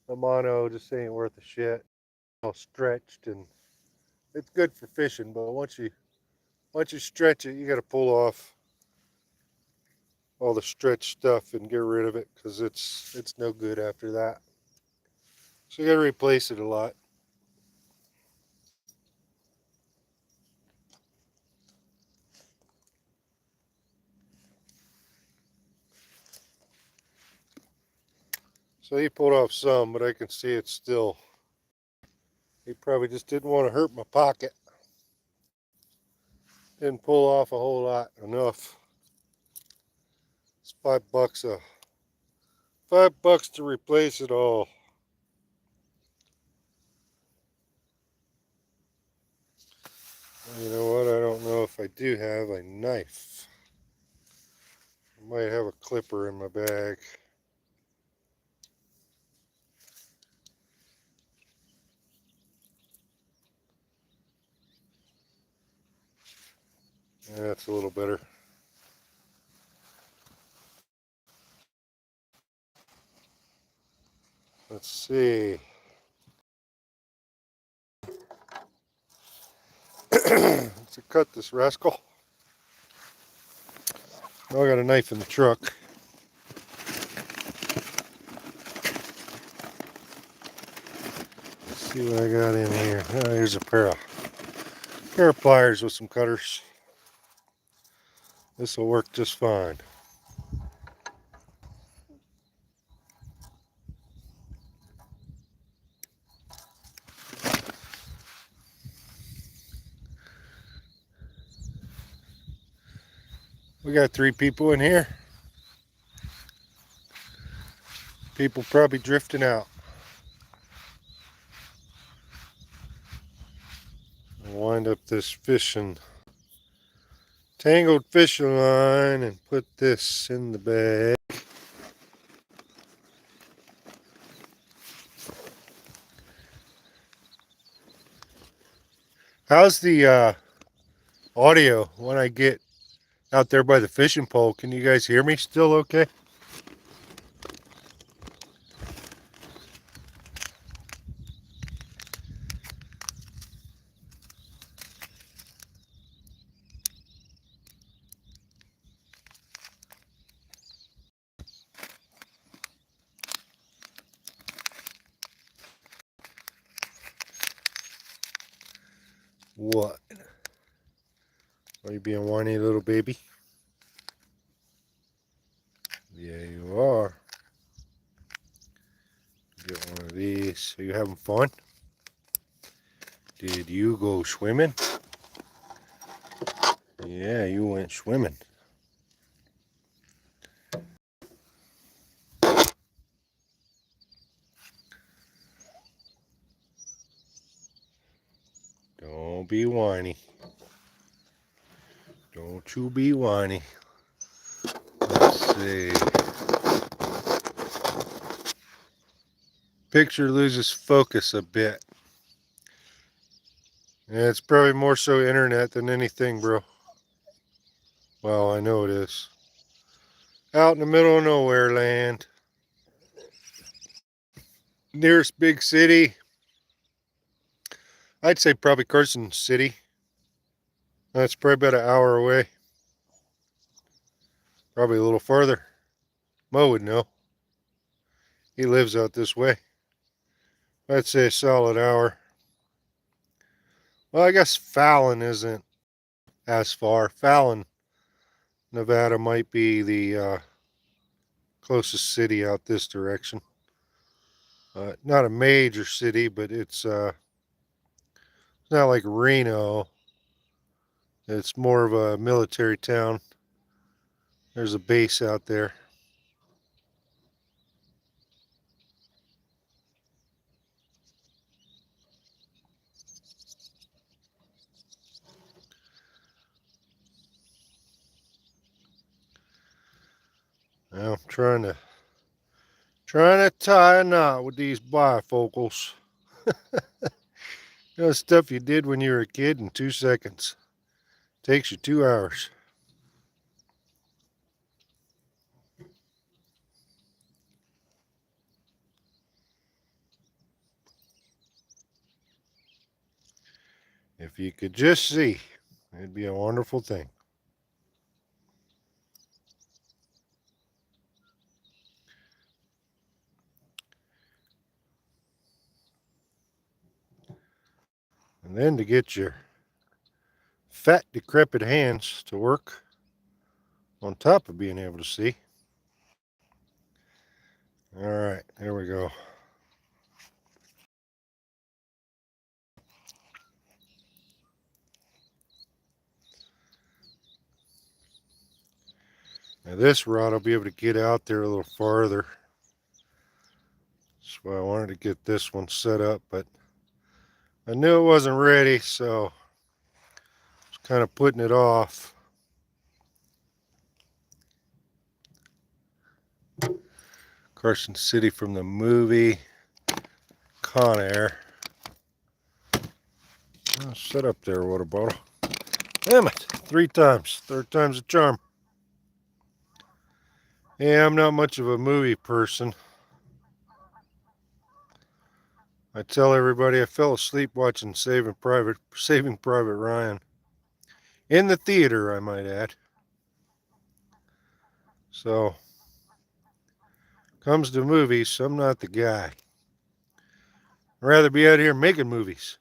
the mono just ain't worth a shit. All stretched, and it's good for fishing, but once you stretch it, you got to pull off all the stretched stuff and get rid of it because it's no good after that. So you got to replace it a lot. So he pulled off some, but I can see it's still. He probably just didn't want to hurt my pocket. Didn't pull off a whole lot. Enough. It's $5 $5 to replace it all. You know what? I don't know if I do have a knife. I might have a clipper in my bag. Yeah, that's a little better. Let's see. Let's cut this rascal. Oh, I got a knife in the truck. Let's see what I got in here. Oh, here's a pair of pliers with some cutters. This will work just fine. We got 3 people in here. People probably drifting out. I'll wind up this tangled fishing line and put this in the bag. How's the audio when I get out there by the fishing pole? Can you guys hear me still okay? What? Are you being whiny, little baby? Yeah, you are. Get one of these. Are you having fun? Did you go swimming? Yeah, you went swimming. Don't be whiny. Don't you be whiny. Let's see. Picture loses focus a bit. Yeah, it's probably more so internet than anything, bro. Well, I know it is. Out in the middle of nowhere land. Nearest big city, I'd say probably Carson City. That's probably about an hour away. Probably a little farther. Mo would know. He lives out this way. I'd say a solid hour. Well, I guess Fallon isn't as far. Fallon, Nevada might be the closest city out this direction. Not a major city, but it's not like Reno. It's more of a military town. There's a base out there. Well, I'm trying to tie a knot with these bifocals. You know, stuff you did when you were a kid in 2 seconds. Takes you 2 hours. If you could just see, it'd be a wonderful thing. And then to get your fat, decrepit hands to work on top of being able to see. All right, there we go. Now this rod will be able to get out there a little farther. That's why I wanted to get this one set up, but I knew it wasn't ready, so I was kind of putting it off. Carson City from the movie Con Air. Oh, set up there, water bottle. Damn it, 3 times. 3rd time's a charm. Yeah, I'm not much of a movie person. I tell everybody I fell asleep watching Saving Private Ryan. In the theater, I might add. So, comes to movies, I'm not the guy. I'd rather be out here making movies.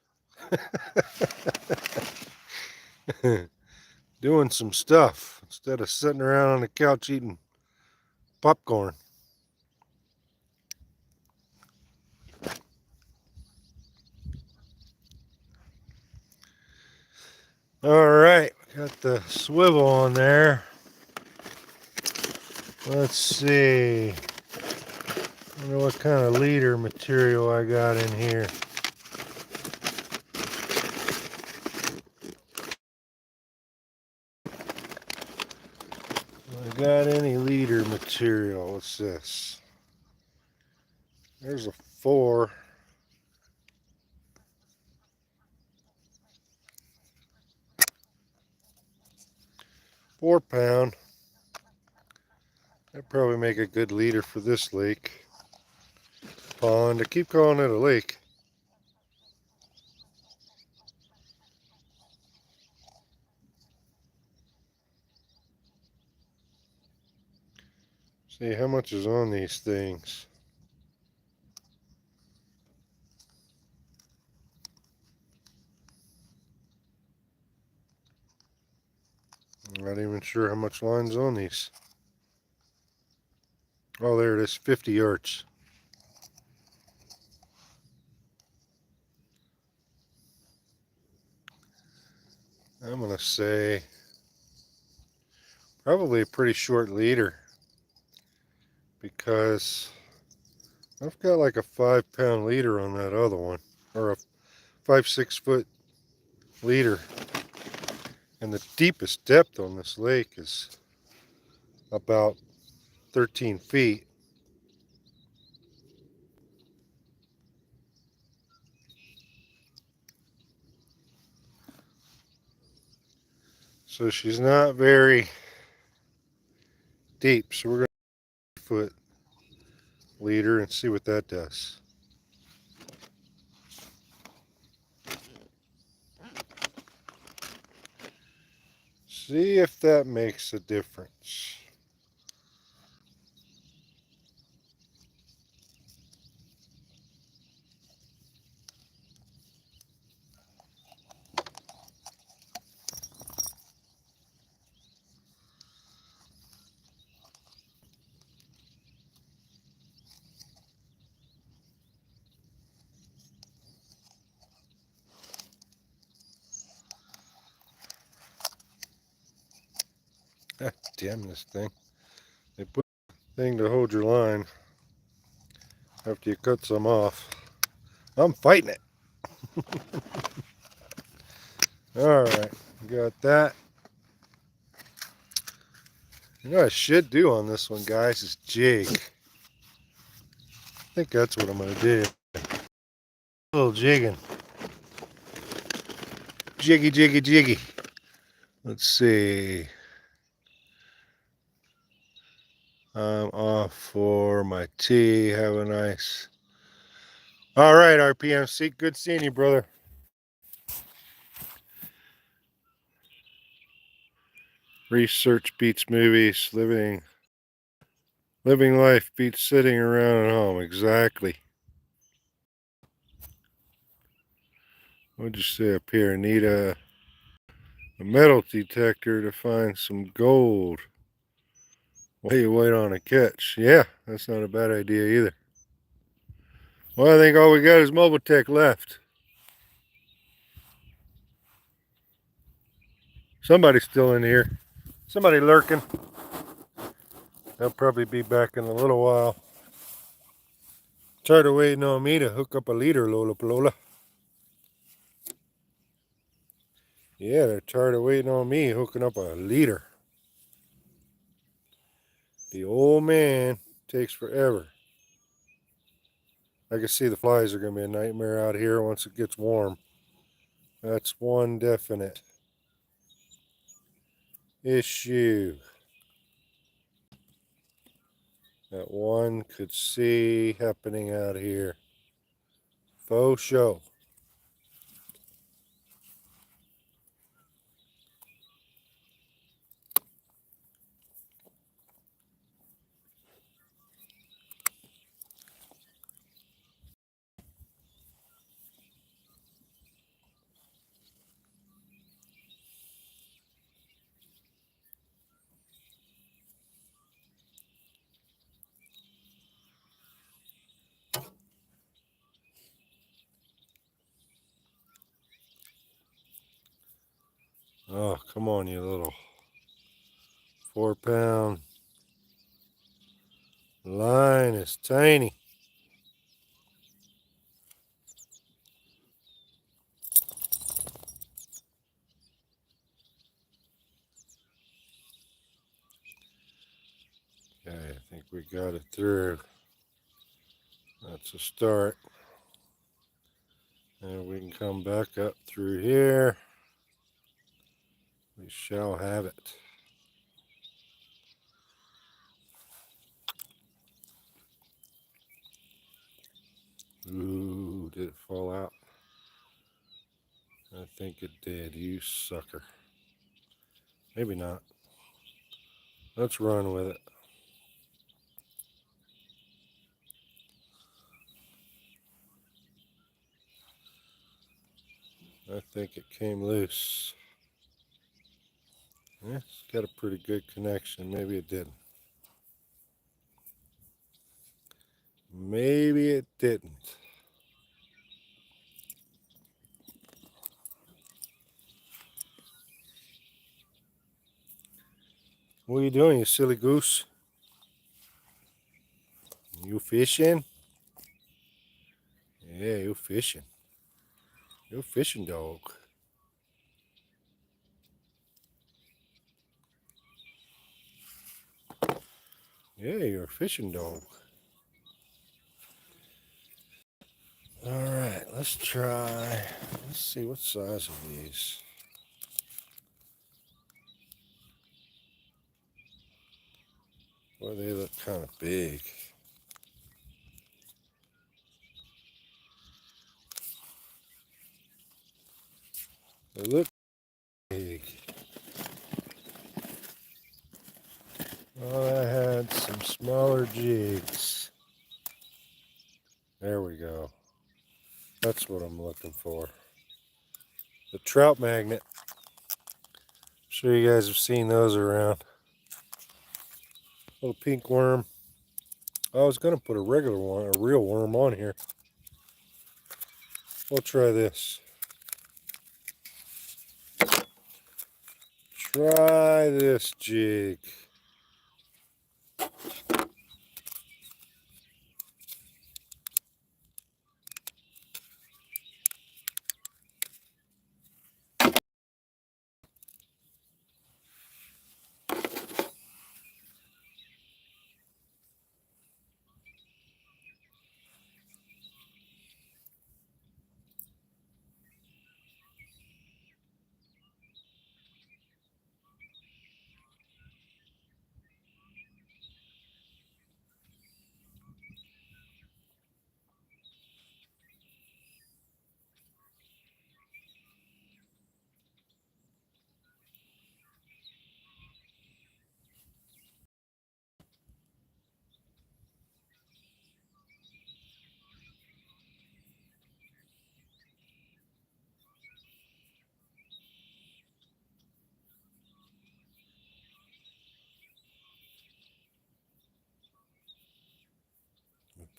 Doing some stuff instead of sitting around on the couch eating popcorn. All right, got the swivel on there. Let's see. I wonder what kind of leader material I got in here. I got any leader material? What's this? There's a 4. 4-pound. That'd probably make a good leader for this lake. Pond. I keep calling it a lake. See how much is on these things. I'm not even sure how much line's on these. Oh, there it is, 50 yards. I'm going to say probably a pretty short leader because I've got like a 5-pound leader on that other one, or a 5-6 foot leader. And the deepest depth on this lake is about 13 feet. So she's not very deep. So we're going to 4-foot leader and see what that does. See if that makes a difference. Ah, damn this thing. They put a thing to hold your line after you cut some off. I'm fighting it. Alright, got that. You know what I should do on this one, guys, is jig. I think that's what I'm going to do. A little jigging. Jiggy, jiggy, jiggy. Let's see. I'm off for my tea. Have a nice. All right, RPMC. Good seeing you, brother. Research beats movies. Living life beats sitting around at home. Exactly. What'd you say up here? Need a metal detector to find some gold while you wait on a catch. Yeah, that's not a bad idea either. Well, I think all we got is Mobile Tech left. Somebody's still in here. Somebody lurking. They'll probably be back in a little while. Tired of waiting on me to hook up a leader, Lola Palola. Yeah, they're tired of waiting on me hooking up a leader. The old man takes forever. I can see the flies are going to be a nightmare out here once it gets warm. That's one definite issue that one could see happening out here. Faux show. Oh, come on, you little 4-pound line is tiny. Okay, I think we got it through. That's a start. And we can come back up through here. We shall have it. Ooh, did it fall out? I think it did, you sucker. Maybe not. Let's run with it. I think it came loose. Yeah, it's got a pretty good connection. Maybe it didn't. Maybe it didn't. What are you doing, you silly goose? You fishing? Yeah, you fishing. You're a fishing dog. Yeah, you're a fishing dog. Alright, let's try. Let's see what size are these. Boy, they look kind of big. They look big. Well, I had some smaller jigs. There we go. That's what I'm looking for. The trout magnet. I'm sure you guys have seen those around. Little pink worm. I was going to put a regular one, a real worm on here. We'll try this. Try this jig.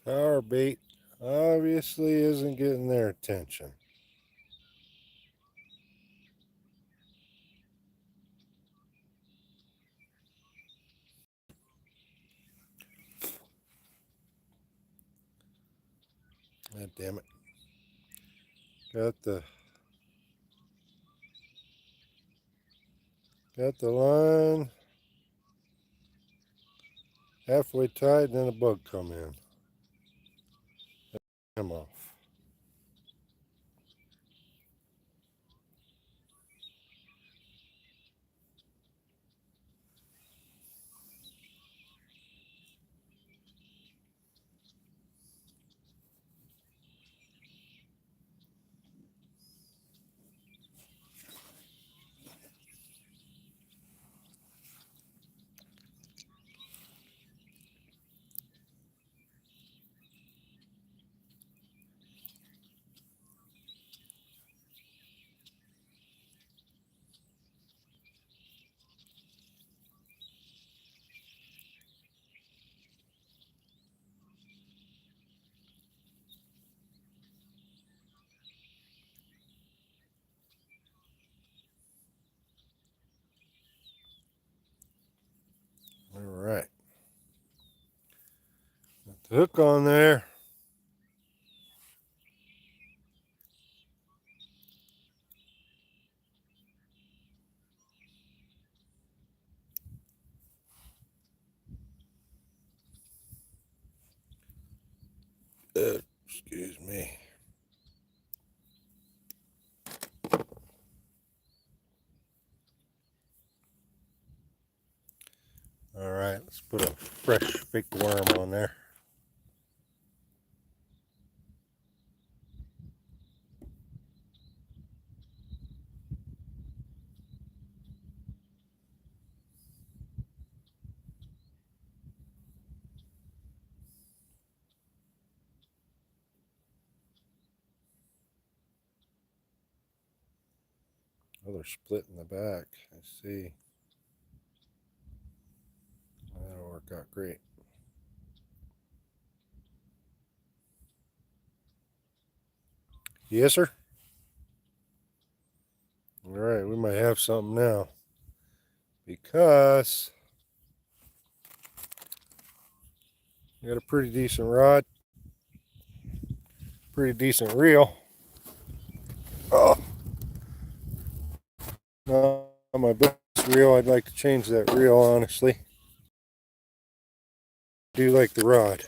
Power bait obviously isn't getting their attention. God damn it. Got the line halfway tight, and then a bug come in. Come off. All right. Got the hook on there. Excuse me. All right, let's put a fresh fake worm on there. Oh, they're split in the back. I see. That'll work out great. Yes, sir. All right, we might have something now because we got a pretty decent rod, pretty decent reel. Oh, not my best reel. I'd like to change that reel, honestly. I do like the rod.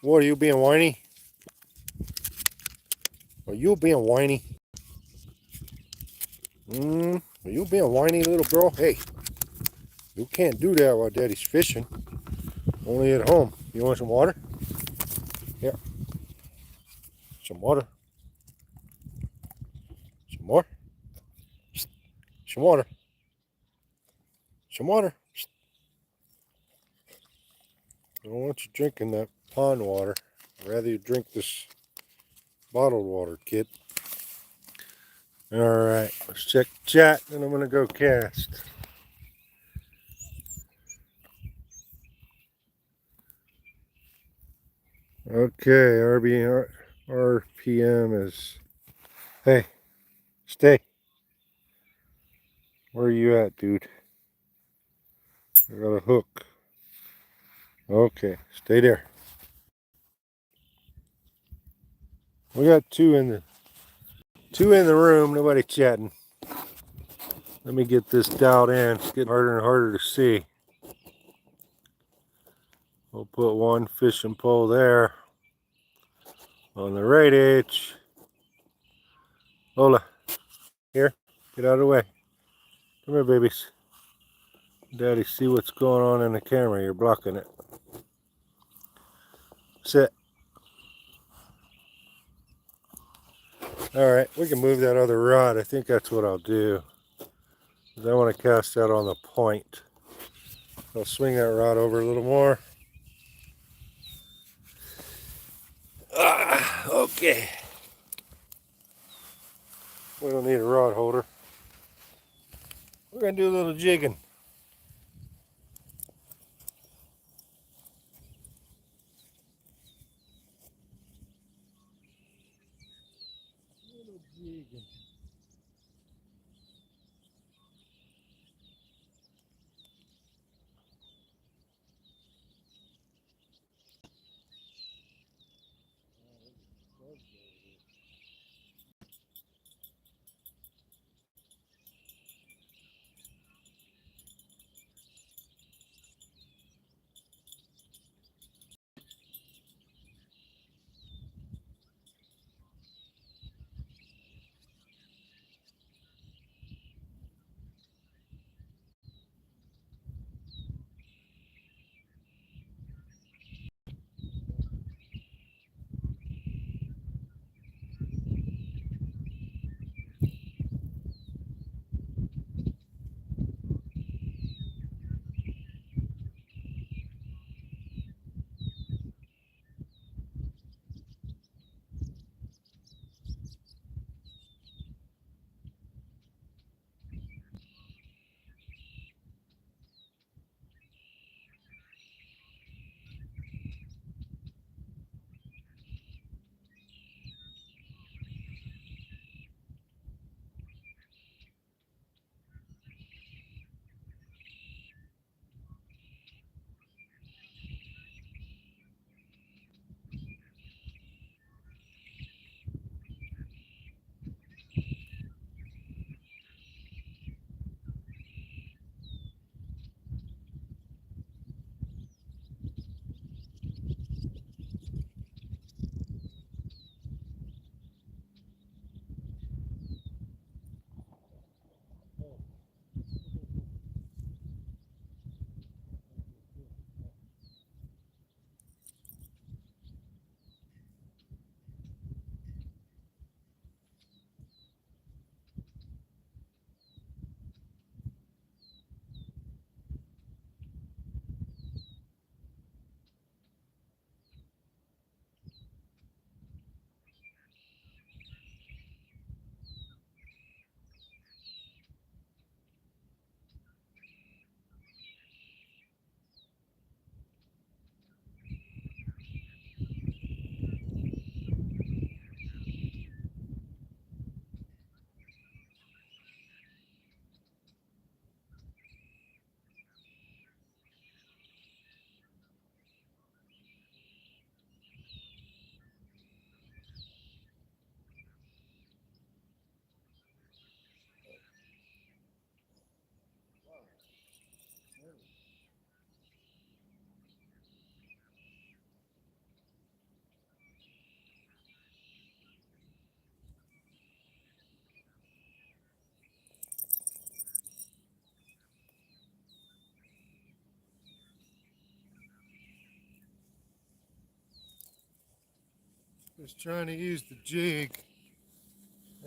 What, are you being whiny? Are you being whiny? Are you being whiny, little girl? Hey, you can't do that while Daddy's fishing. Only at home. You want some water? Here. Some water. Some more. Some water. Some water. I don't want you drinking that pond water. I'd rather you drink this bottled water, kid. Alright, let's check chat, and I'm going to go cast. Okay, RPM is... Hey, stay. Where are you at, dude? I got a hook. Okay, stay there. We got two in the room, nobody chatting. Let me get this dialed in. It's getting harder and harder to see. We'll put one fishing pole there on the right edge. Lola, here, get out of the way. Come here, babies. Daddy, see what's going on in the camera. You're blocking it. Sit. Alright, we can move that other rod. I think that's what I'll do. I want to cast that on the point. I'll swing that rod over a little more. Okay. We don't need a rod holder. We're going to do a little jigging. Just trying to use the jig.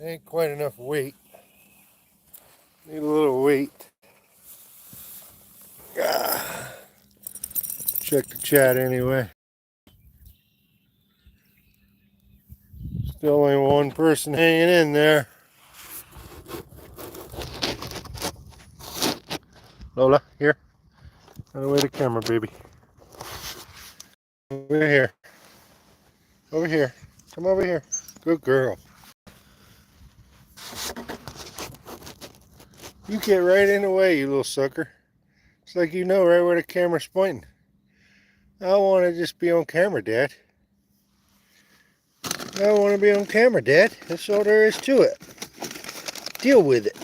Ain't quite enough weight. Need a little weight. Ah. Check the chat anyway. Still only one person hanging in there. Lola, here. Out of the way of the camera, baby. Over here. Over here. Come over here. Good girl. You get right in the way, you little sucker. It's like you know right where the camera's pointing. I want to just be on camera, Dad. I want to be on camera, Dad. That's all there is to it. Deal with it.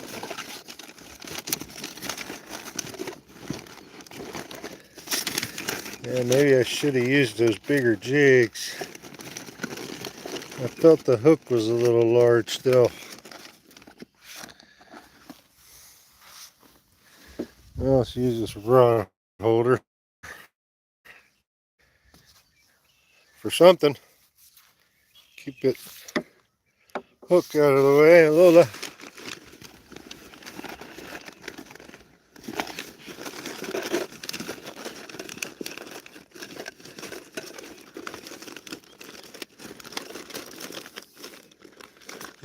Yeah, maybe I should have used those bigger jigs. I felt the hook was a little large still. Well, let's use this rod holder for something. Keep it hook out of the way. Lola.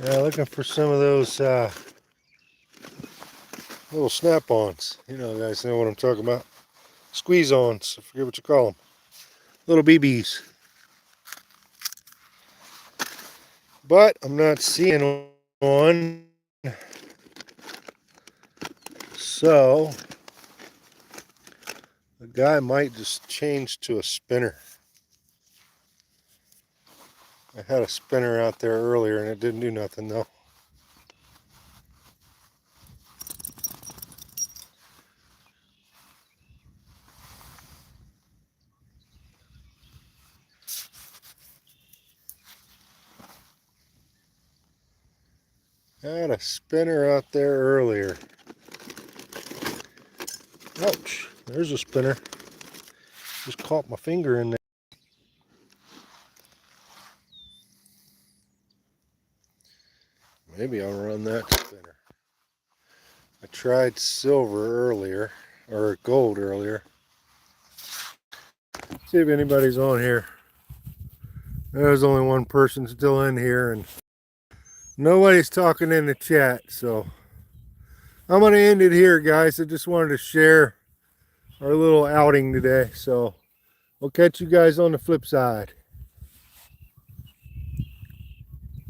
Yeah, looking for some of those little snap-ons. You know, guys know what I'm talking about. Squeeze-ons. I forget what you call them. Little BBs. But I'm not seeing one. So the guy might just change to a spinner. I had a spinner out there earlier and it didn't do nothing though. I had a spinner out there earlier. Ouch, there's a spinner. Just caught my finger in there. Maybe I'll run that spinner. I tried silver earlier, or gold earlier. See if anybody's on here. There's only one person still in here and nobody's talking in the chat, so I'm going to end it here, guys. I just wanted to share our little outing today, so we'll catch you guys on the flip side.